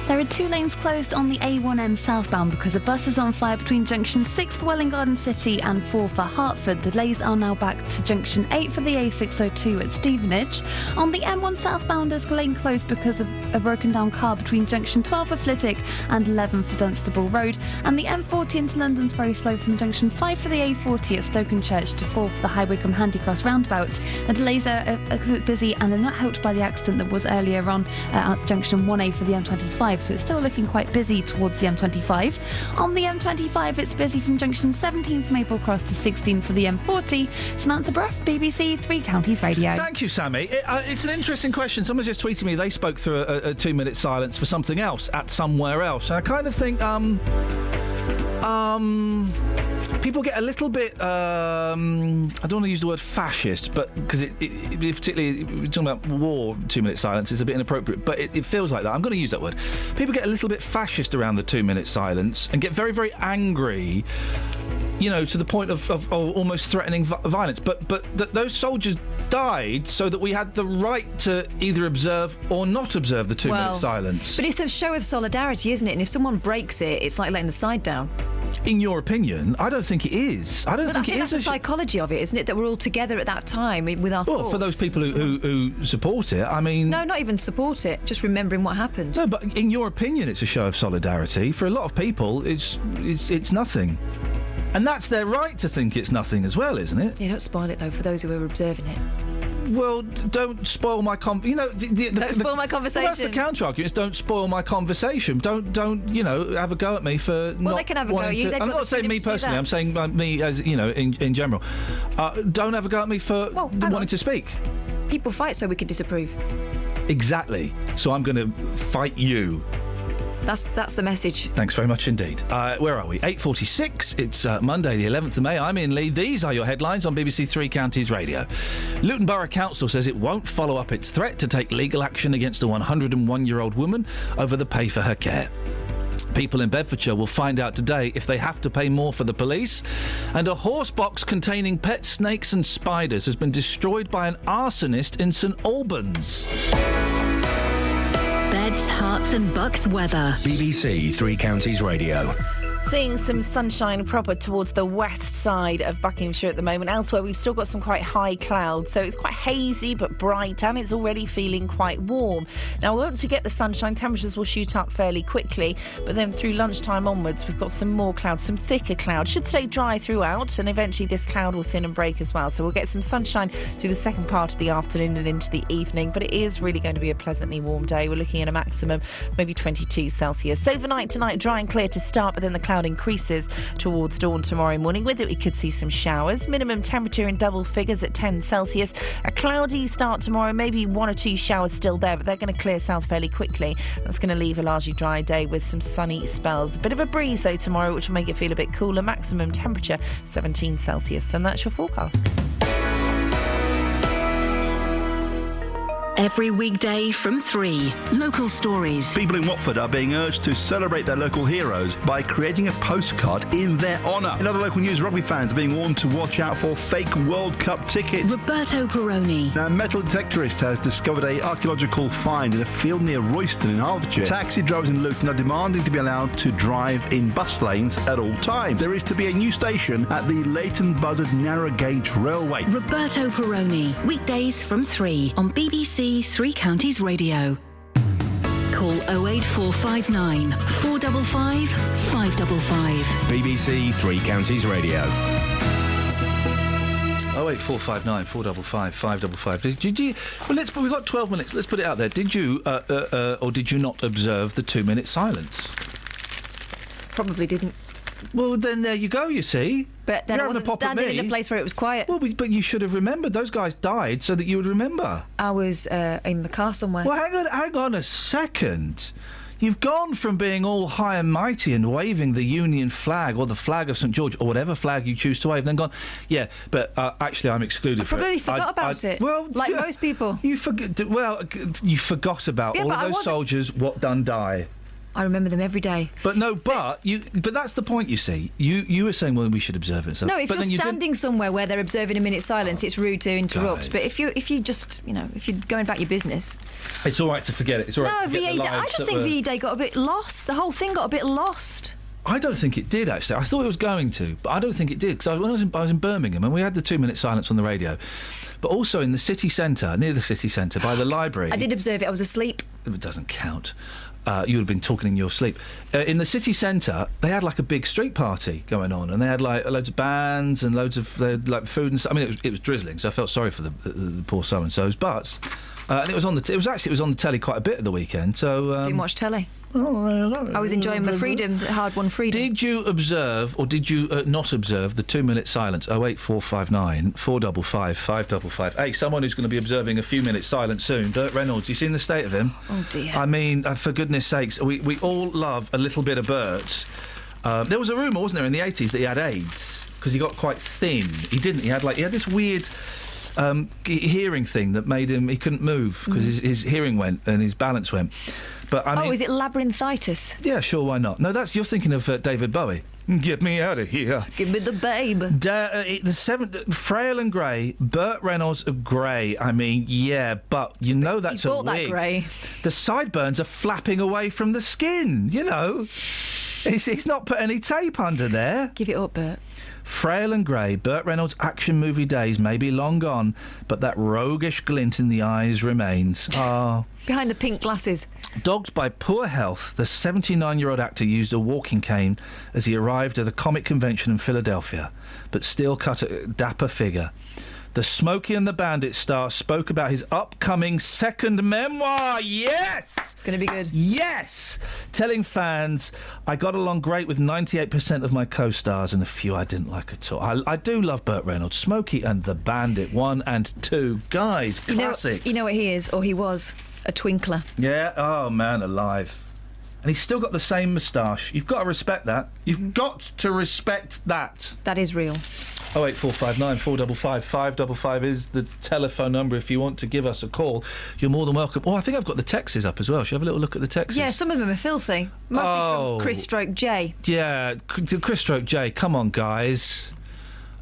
There are 2 lanes closed on the A1M southbound because a bus is on fire between junction 6 for Welwyn Garden City and 4 for Hertford. The delays are now back to junction 8 for the A602 at Stevenage. On the M1 southbound, there's a lane closed because of a broken down car between junction 12 for Flitwick and 11 for Dunstable Road. And the M40 into London's very slow from junction 5 for the A40 at Stokenchurch to 4 for the High Wycombe Handycross roundabout. The delays are busy and they're not helped by the accident that was earlier on at junction 1A for the M25. So it's still looking quite busy towards the M25. On the M25, it's busy from junction 17 for Maple Cross to 16 for the M40. Samantha Bruff, BBC Three Counties Radio. Thank you, Sammy. It's an interesting question. Someone just tweeted me they spoke through a 2-minute silence for something else at somewhere else. And I kind of think, people get a little bit, I don't want to use the word fascist, but because it particularly, we're talking about war, 2-minute silence is a bit inappropriate, but it feels like that. I'm going to use that word. People get a little bit fascist around the 2-minute silence and get very, very angry, you know, to the point of almost threatening violence. But those soldiers died so that we had the right to either observe or not observe the 2-minute silence. But it's a show of solidarity, isn't it? And if someone breaks it, it's like letting the side down. In your opinion, I don't think it is. I think that's the psychology of it, isn't it? That we're all together at that time with our thoughts. Well, for those people who support it, I mean... No, not even support it, just remembering what happened. No, but in your opinion, it's a show of solidarity. For a lot of people, it's nothing. And that's their right to think it's nothing as well, isn't it? Yeah, don't spoil it, though, for those who are observing it. Well, don't spoil my don't spoil my conversation. Well, that's the counter-argument, is don't spoil my conversation. Don't have a go at me for not... Well, they can have a go at you. I'm not saying me personally, I'm saying me as, in general. Don't have a go at me for wanting to speak. People fight so we can disapprove. Exactly. So I'm going to fight you. That's the message. Thanks very much indeed. Where are we? 8:46. It's Monday, the 11th of May. I'm Iain Lee. These are your headlines on BBC Three Counties Radio. Luton Borough Council says it won't follow up its threat to take legal action against a 101-year-old woman over the pay for her care. People in Bedfordshire will find out today if they have to pay more for the police. And a horse box containing pet snakes and spiders has been destroyed by an arsonist in St Albans. Beds, Herts and Bucks weather. BBC Three Counties Radio. Seeing some sunshine proper towards the west side of Buckinghamshire at the moment. Elsewhere, we've still got some quite high clouds, so it's quite hazy but bright, and it's already feeling quite warm. Now, once we get the sunshine, temperatures will shoot up fairly quickly, but then through lunchtime onwards, we've got some more clouds, some thicker clouds. Should stay dry throughout, and eventually this cloud will thin and break as well. So we'll get some sunshine through the second part of the afternoon and into the evening, but it is really going to be a pleasantly warm day. We're looking at a maximum maybe 22 Celsius. Overnight tonight, dry and clear to start, but then the cloud increases towards dawn tomorrow morning. With it, we could see some showers. Minimum temperature in double figures at 10 Celsius. A cloudy start tomorrow, maybe 1 or 2 showers still there, but they're going to clear south fairly quickly. That's going to leave a largely dry day with some sunny spells. A bit of a breeze, though, tomorrow, which will make it feel a bit cooler. Maximum temperature 17 Celsius. And that's your forecast. Every weekday from 3. Local stories. People in Watford are being urged to celebrate their local heroes by creating a postcard in their honour. In other local news, rugby fans are being warned to watch out for fake World Cup tickets. Roberto Peroni. Now, a metal detectorist has discovered an archaeological find in a field near Royston in Hertfordshire. Taxi drivers in Luton are demanding to be allowed to drive in bus lanes at all times. There is to be a new station at the Leighton Buzzard Narrow Gauge Railway. Roberto Peroni. Weekdays from 3 on BBC Three Counties Radio. Call 08459 455 555. BBC Three Counties Radio. 08459 455 555. Did you? Well, we've got 12 minutes. Let's put it out there. Did you or did you not observe the 2-minute silence? Probably didn't. Well, then there you go. You see. But then I wasn't standing in a place where it was quiet. Well, but you should have remembered. Those guys died so that you would remember. I was in the car somewhere. Well, hang on a second. You've gone from being all high and mighty and waving the Union flag or the flag of St George or whatever flag you choose to wave, then gone, yeah, but actually I'm excluded I from it. probably forgot about it. Well, like most people. You forgot about all of those soldiers what done die. I remember them every day. But that's the point, you see. You were saying, well, we should observe it. So, no, if but you're then standing somewhere where they're observing a minute's silence, it's rude to interrupt. Guys. But if you're just, if you're going about your business. It's all right to forget it. It's all right to forget VE the Day. I lives just that think were... VE Day got a bit lost. The whole thing got a bit lost. I don't think it did, actually. I thought it was going to, but I don't think it did. Because when I was in Birmingham, and we had the 2-minute silence on the radio, but also in the city centre, near the city centre, by the library. I did observe it. I was asleep. It doesn't count. You would have been talking in your sleep. In the city centre, they had like a big street party going on, and they had like loads of bands and loads of like food and stuff. I mean, it was drizzling, so I felt sorry for the poor so and so's. But and it was on the it was on the telly quite a bit at the weekend. So Didn't watch telly. I was enjoying my freedom, hard-won freedom. Did you observe, or did you not observe, the 2-minute silence? 08459 455 555. Hey, someone who's going to be observing a few minutes silence soon. Burt Reynolds. You seen the state of him? Oh dear. I mean, for goodness sakes, we all love a little bit of Burt. There was a rumour, wasn't there, in the 80s that he had AIDS because he got quite thin. He didn't. He had this weird hearing thing that made him. He couldn't move because his hearing went and his balance went. But I mean, is it labyrinthitis? Yeah, sure, why not? No, you're thinking of David Bowie. Get me out of here. Give me the babe. Frail and grey, Burt Reynolds of grey. I mean, yeah, but you know that's he's a bought wig. That grey. The sideburns are flapping away from the skin, you know. He's not put any tape under there. Give it up, Burt. Frail and grey, Burt Reynolds' action movie days may be long gone, but that roguish glint in the eyes remains. Oh. Behind the pink glasses. Dogged by poor health, the 79-year-old actor used a walking cane as he arrived at the comic convention in Philadelphia, but still cut a dapper figure. The Smokey and the Bandit star spoke about his upcoming second memoir. Yes! It's going to be good. Yes! Telling fans, I got along great with 98% of my co-stars and a few I didn't like at all. I do love Burt Reynolds. Smokey and the Bandit 1 and 2. Guys, classics. You know what he is, or he was? A twinkler. Yeah, oh man alive. And he's still got the same moustache. You've got to respect that. You've got to respect that. That is real. 08459 455 555 is the telephone number if you want to give us a call. You're more than welcome. Oh, I think I've got the texts up as well. Shall we have a little look at the texts? Yeah, some of them are filthy. Mostly from Chris Stroke J. Yeah, Chris Stroke J. Come on, guys.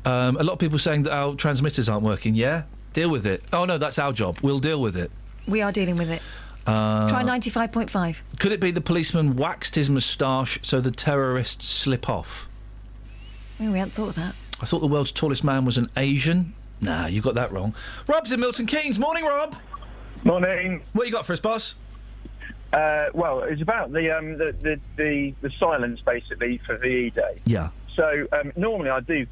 A lot of people saying that our transmitters aren't working. Yeah? Deal with it. Oh, no, that's our job. We'll deal with it. We are dealing with it. Try 95.5. Could it be the policeman waxed his moustache so the terrorists slip off? Oh, we hadn't thought of that. I thought the world's tallest man was an Asian. Nah, you got that wrong. Rob's in Milton Keynes. Morning, Rob. Morning. What you got for us, boss? Well, it's about the silence basically for VE Day. Yeah. So normally I do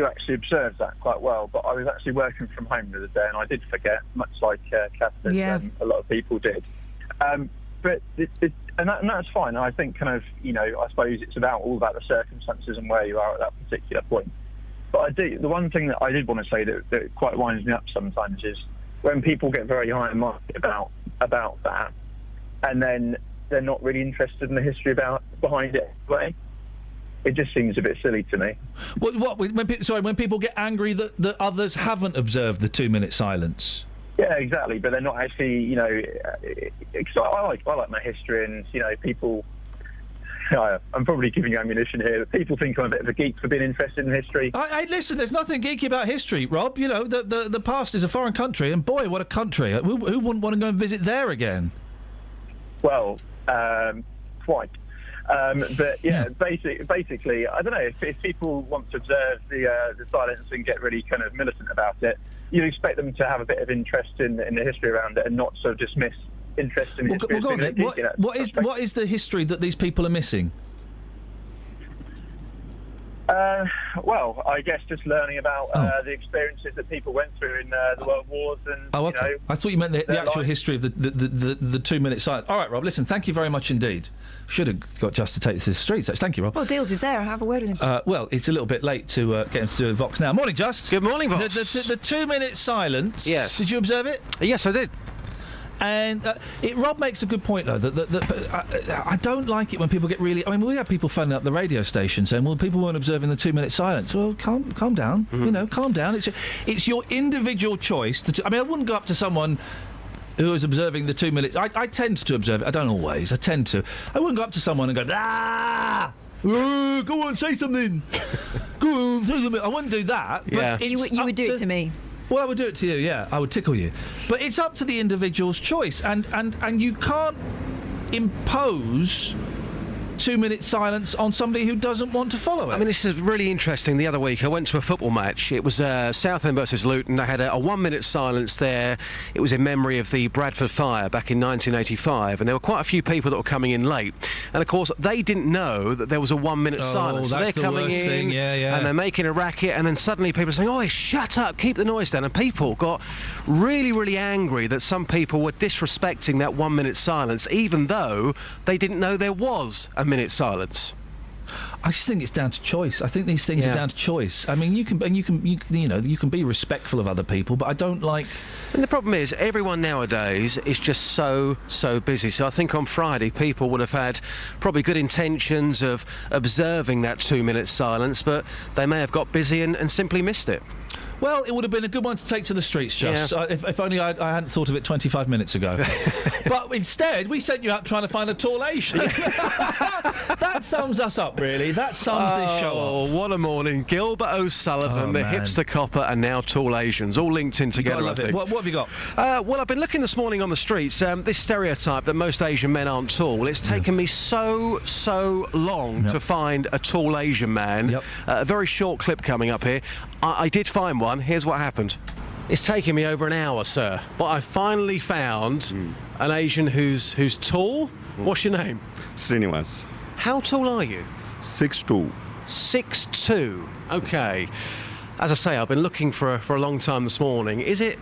actually observe that quite well, but I was actually working from home the other day and I did forget, much like Catherine, a lot of people did. But that's fine. I think I suppose it's all about the circumstances and where you are at that particular point. But the one thing that I did want to say that quite winds me up sometimes is when people get very high and mighty about that, and then they're not really interested in the history behind it anyway. It just seems a bit silly to me. When people get angry that others haven't observed the 2-minute silence. Yeah, exactly. But they're not actually, I like my history, and people. I'm probably giving you ammunition here. But people think I'm a bit of a geek for being interested in history. Listen, there's nothing geeky about history, Rob. You know, the past is a foreign country, and boy, what a country! Who wouldn't want to go and visit there again? Well, quite. But yeah, basically, I don't know if people want to observe the silence and get really kind of militant about it. You expect them to have a bit of interest in the history around it and not sort of dismiss interest in history. What is the history that these people are missing? Well, I guess just learning about the experiences that people went through in the World Wars and, okay. I thought you meant the actual history of the 2-minute silence. All right, Rob, listen, thank you very much indeed. Should have got Just to take this to the streets. Thank you, Rob. Well, Deals is there. I'll have a word with him. Well, it's a little bit late to get him to do a Vox now. Morning, Just. Good morning, Vox. The 2-minute silence. Yes. Did you observe it? Yes, I did. And Rob makes a good point, though, that I don't like it when people get really... I mean, we have people phoning up the radio station saying, well, people weren't observing the 2-minute silence. Well, calm down. Mm-hmm. You know, calm down. It's your individual choice. I mean, I wouldn't go up to someone who is observing the 2 minutes. I tend to observe it. I don't always. I tend to. I wouldn't go up to someone and go, go on, say something. Go on, say something. I wouldn't do that. Yeah. But You would do it to me. Well, I would do it to you, yeah. I would tickle you. But it's up to the individual's choice. And you can't impose 2-minute silence on somebody who doesn't want to follow it. I mean, this is really interesting. The other week, I went to a football match. It was Southend versus Luton. They had a 1-minute silence there. It was in memory of the Bradford fire back in 1985, and there were quite a few people that were coming in late. And of course, they didn't know that there was a 1-minute silence. So that's they're the coming worst in, thing. Yeah. and they're making a racket, and then suddenly people are saying, "Oh, shut up, keep the noise down." And people got really, really angry that some people were disrespecting that 1-minute silence, even though they didn't know there was a minute silence. I just think it's down to choice. I think these things are down to choice. I mean, you can be respectful of other people, but I don't like. And the problem is, everyone nowadays is just so busy. So I think on Friday, people would have had probably good intentions of observing that 2-minute silence, but they may have got busy and simply missed it. Well, it would have been a good one to take to the streets, Just. Yeah. If only I hadn't thought of it 25 minutes ago. But instead, we sent you out trying to find a tall Asian. That sums us up, really. That sums this show up. Oh, what a morning. Gilbert O'Sullivan, the hipster copper, and now tall Asians, all linked in together, I think. What have you got? Well, I've been looking this morning on the streets. This stereotype that most Asian men aren't tall, it's taken me so long to find a tall Asian man. A very short clip coming up here. I did find one. Here's what happened. It's taken me over an hour, sir, but I finally found an Asian who's tall. What's your name? Srinivas. How tall are you? 6'2". 6'2". Okay. As I say, I've been looking for a long time this morning. Is it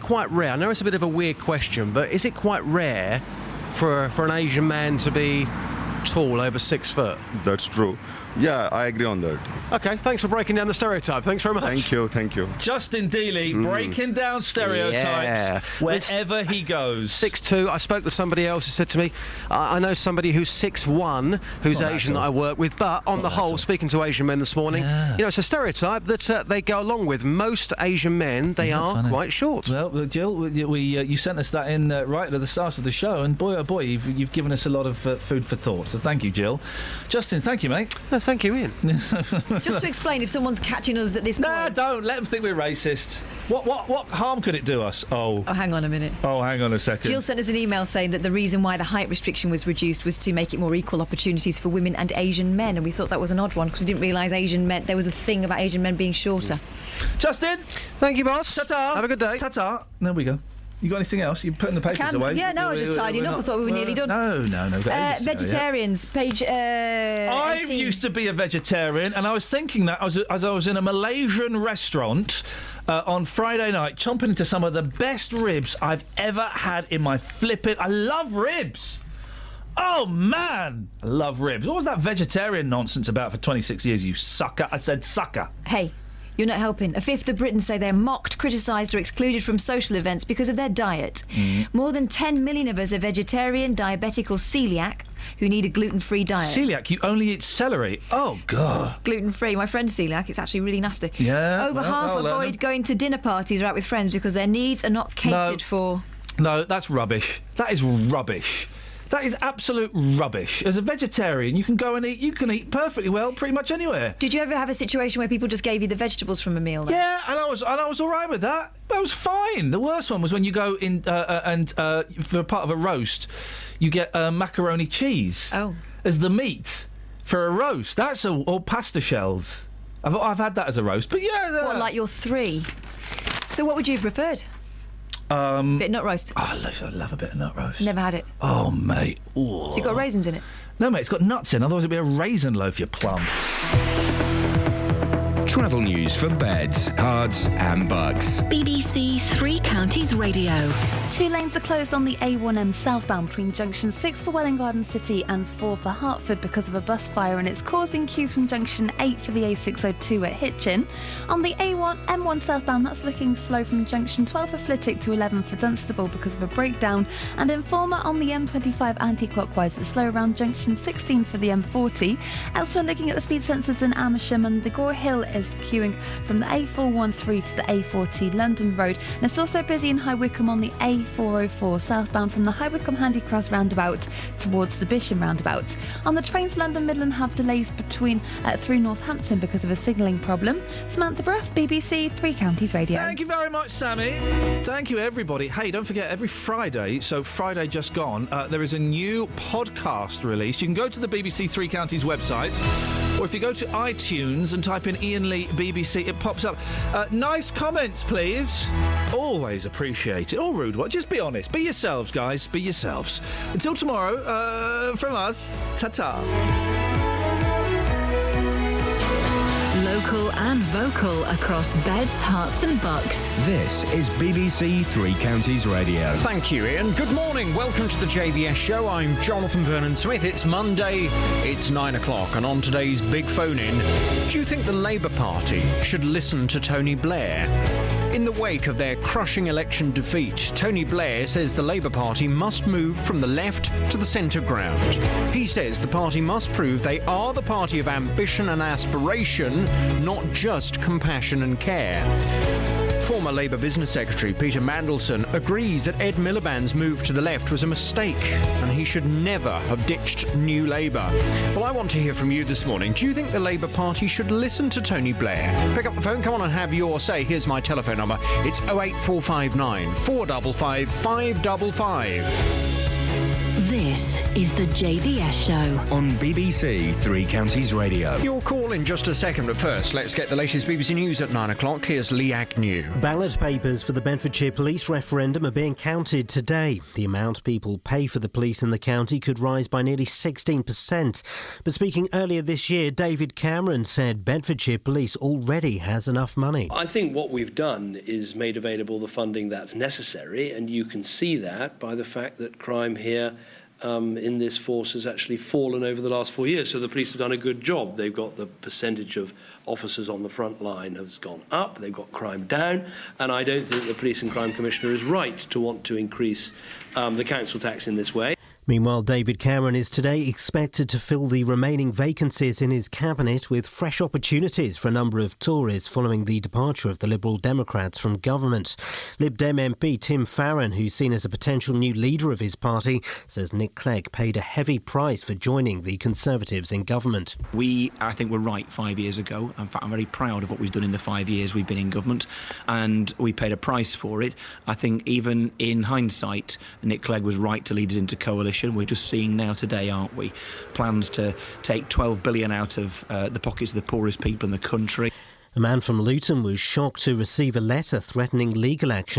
quite rare? I know it's a bit of a weird question, but is it quite rare for an Asian man to be tall, over 6 foot? That's true. Yeah, I agree on that. Okay, thanks for breaking down the stereotype. Thanks very much. Thank you. Justin Dealey breaking down stereotypes wherever he goes. 6'2". I spoke with somebody else who said to me, I know somebody who's 6'1", who's Asian that I work with, but on the whole, speaking to Asian men this morning, it's a stereotype that they go along with. Most Asian men, they are quite short. Well, Jill, you sent us that in right at the start of the show, and boy, oh boy, you've given us a lot of food for thought. So thank you, Jill. Justin, thank you, mate. Thank you, Ian. Just to explain, if someone's catching us at this point... Nah, don't. Let them think we're racist. What harm could it do us? Oh, hang on a minute. Oh, hang on a second. Jill sent us an email saying that the reason why the height restriction was reduced was to make it more equal opportunities for women and Asian men, and we thought that was an odd one because we didn't realise Asian men... There was a thing about Asian men being shorter. Justin! Thank you, boss. Ta-ta! Have a good day. Ta-ta! There we go. You got anything else? You're putting the papers away? Yeah, no, I was just tidying up. I thought we were nearly done. No. Vegetarians, page... I 18. used to be a vegetarian, and I was thinking that as I was in a Malaysian restaurant on Friday night, chomping into some of the best ribs I've ever had in my flippin'... I love ribs! Oh, man! I love ribs. What was that vegetarian nonsense about for 26 years, you sucker? I said sucker. Hey. You're not helping. A fifth of Britons say they're mocked, criticised or excluded from social events because of their diet. More than 10 million of us are vegetarian, diabetic or celiac who need a gluten-free diet. Celiac? You only eat celery? Oh, God. Gluten-free. My friend's celiac. It's actually really nasty. Yeah. Over half avoid going to dinner parties or out with friends because their needs are not catered for. No, that's rubbish. That is rubbish. That is absolute rubbish. As a vegetarian, you can go and eat. You can eat perfectly well, pretty much anywhere. Did you ever have a situation where people just gave you the vegetables from a meal? Then? Yeah, and I was all right with that. That was fine. The worst one was when you go in and for a part of a roast, you get macaroni cheese as the meat for a roast. That's or pasta shells. I've had that as a roast, but yeah. What, like your 3? So what would you have preferred? Bit of nut roast. Oh, I love a bit of nut roast. Never had it. Oh, mate. Ooh. So you got raisins in it? No, mate, it's got nuts in. Otherwise it'd be a raisin loaf, you plum. Travel news for beds, cards and bugs. BBC Three Counties Radio. 2 lanes are closed on the A1M southbound between junction 6 for Welwyn Garden City and 4 for Hertford because of a bus fire, and it's causing queues from junction 8 for the A602 at Hitchin. On the M1 southbound, that's looking slow from junction 12 for Flitwick to 11 for Dunstable because of a breakdown, and Informer on the M25 anti-clockwise, it's slow around junction 16 for the M40. Elsewhere, looking at the speed sensors in Amersham, and the Gore Hill is queuing from the A413 to the A40 London Road, and it's also busy in High Wycombe on the A404 southbound from the High Wycombe Handicross roundabout towards the Bisham roundabout. On the trains, London Midland have delays through Northampton because of a signalling problem. Samantha Bruff, BBC Three Counties Radio. Thank you very much, Sammy. Thank you, everybody. Hey, don't forget, every Friday, so Friday just gone, there is a new podcast released. You can go to the BBC Three Counties website, or if you go to iTunes and type in Iain Lee BBC, it pops up. Nice comments, please. Always appreciate it. All rude ones. Just be honest. Be yourselves, guys. Be yourselves. Until tomorrow, from us, ta-ta. Local and vocal across beds, hearts and bucks. This is BBC Three Counties Radio. Thank you, Ian. Good morning. Welcome to the JVS show. I'm Jonathan Vernon-Smith. It's Monday. It's 9 o'clock. And on today's Big Phone-In, do you think the Labour Party should listen to Tony Blair? In the wake of their crushing election defeat, Tony Blair says the Labour Party must move from the left to the centre ground. He says the party must prove they are the party of ambition and aspiration, not just compassion and care. Former Labour Business Secretary Peter Mandelson agrees that Ed Miliband's move to the left was a mistake and he should never have ditched New Labour. Well, I want to hear from you this morning. Do you think the Labour Party should listen to Tony Blair? Pick up the phone, come on and have your say. Here's my telephone number. It's 08459 455 555. This is the JVS show on BBC Three Counties Radio. Your call in just a second, but first, let's get the latest BBC News at 9 o'clock. Here's Lee Agnew. Ballot papers for the Bedfordshire police referendum are being counted today. The amount people pay for the police in the county could rise by nearly 16%. But speaking earlier this year, David Cameron said Bedfordshire Police already has enough money. I think what we've done is made available the funding that's necessary, and you can see that by the fact that crime here in this force has actually fallen over the last 4 years. So the police have done a good job. They've got the percentage of officers on the front line has gone up. They've got crime down. And I don't think the Police and Crime Commissioner is right to want to increase the council tax in this way. Meanwhile, David Cameron is today expected to fill the remaining vacancies in his cabinet with fresh opportunities for a number of Tories following the departure of the Liberal Democrats from government. Lib Dem MP Tim Farron, who's seen as a potential new leader of his party, says Nick Clegg paid a heavy price for joining the Conservatives in government. I think, were right 5 years ago. In fact, I'm very proud of what we've done in the 5 years we've been in government, and we paid a price for it. I think even in hindsight, Nick Clegg was right to lead us into coalition. We're just seeing now today, aren't we, plans to take 12 billion out of the pockets of the poorest people in the country. A man from Luton was shocked to receive a letter threatening legal action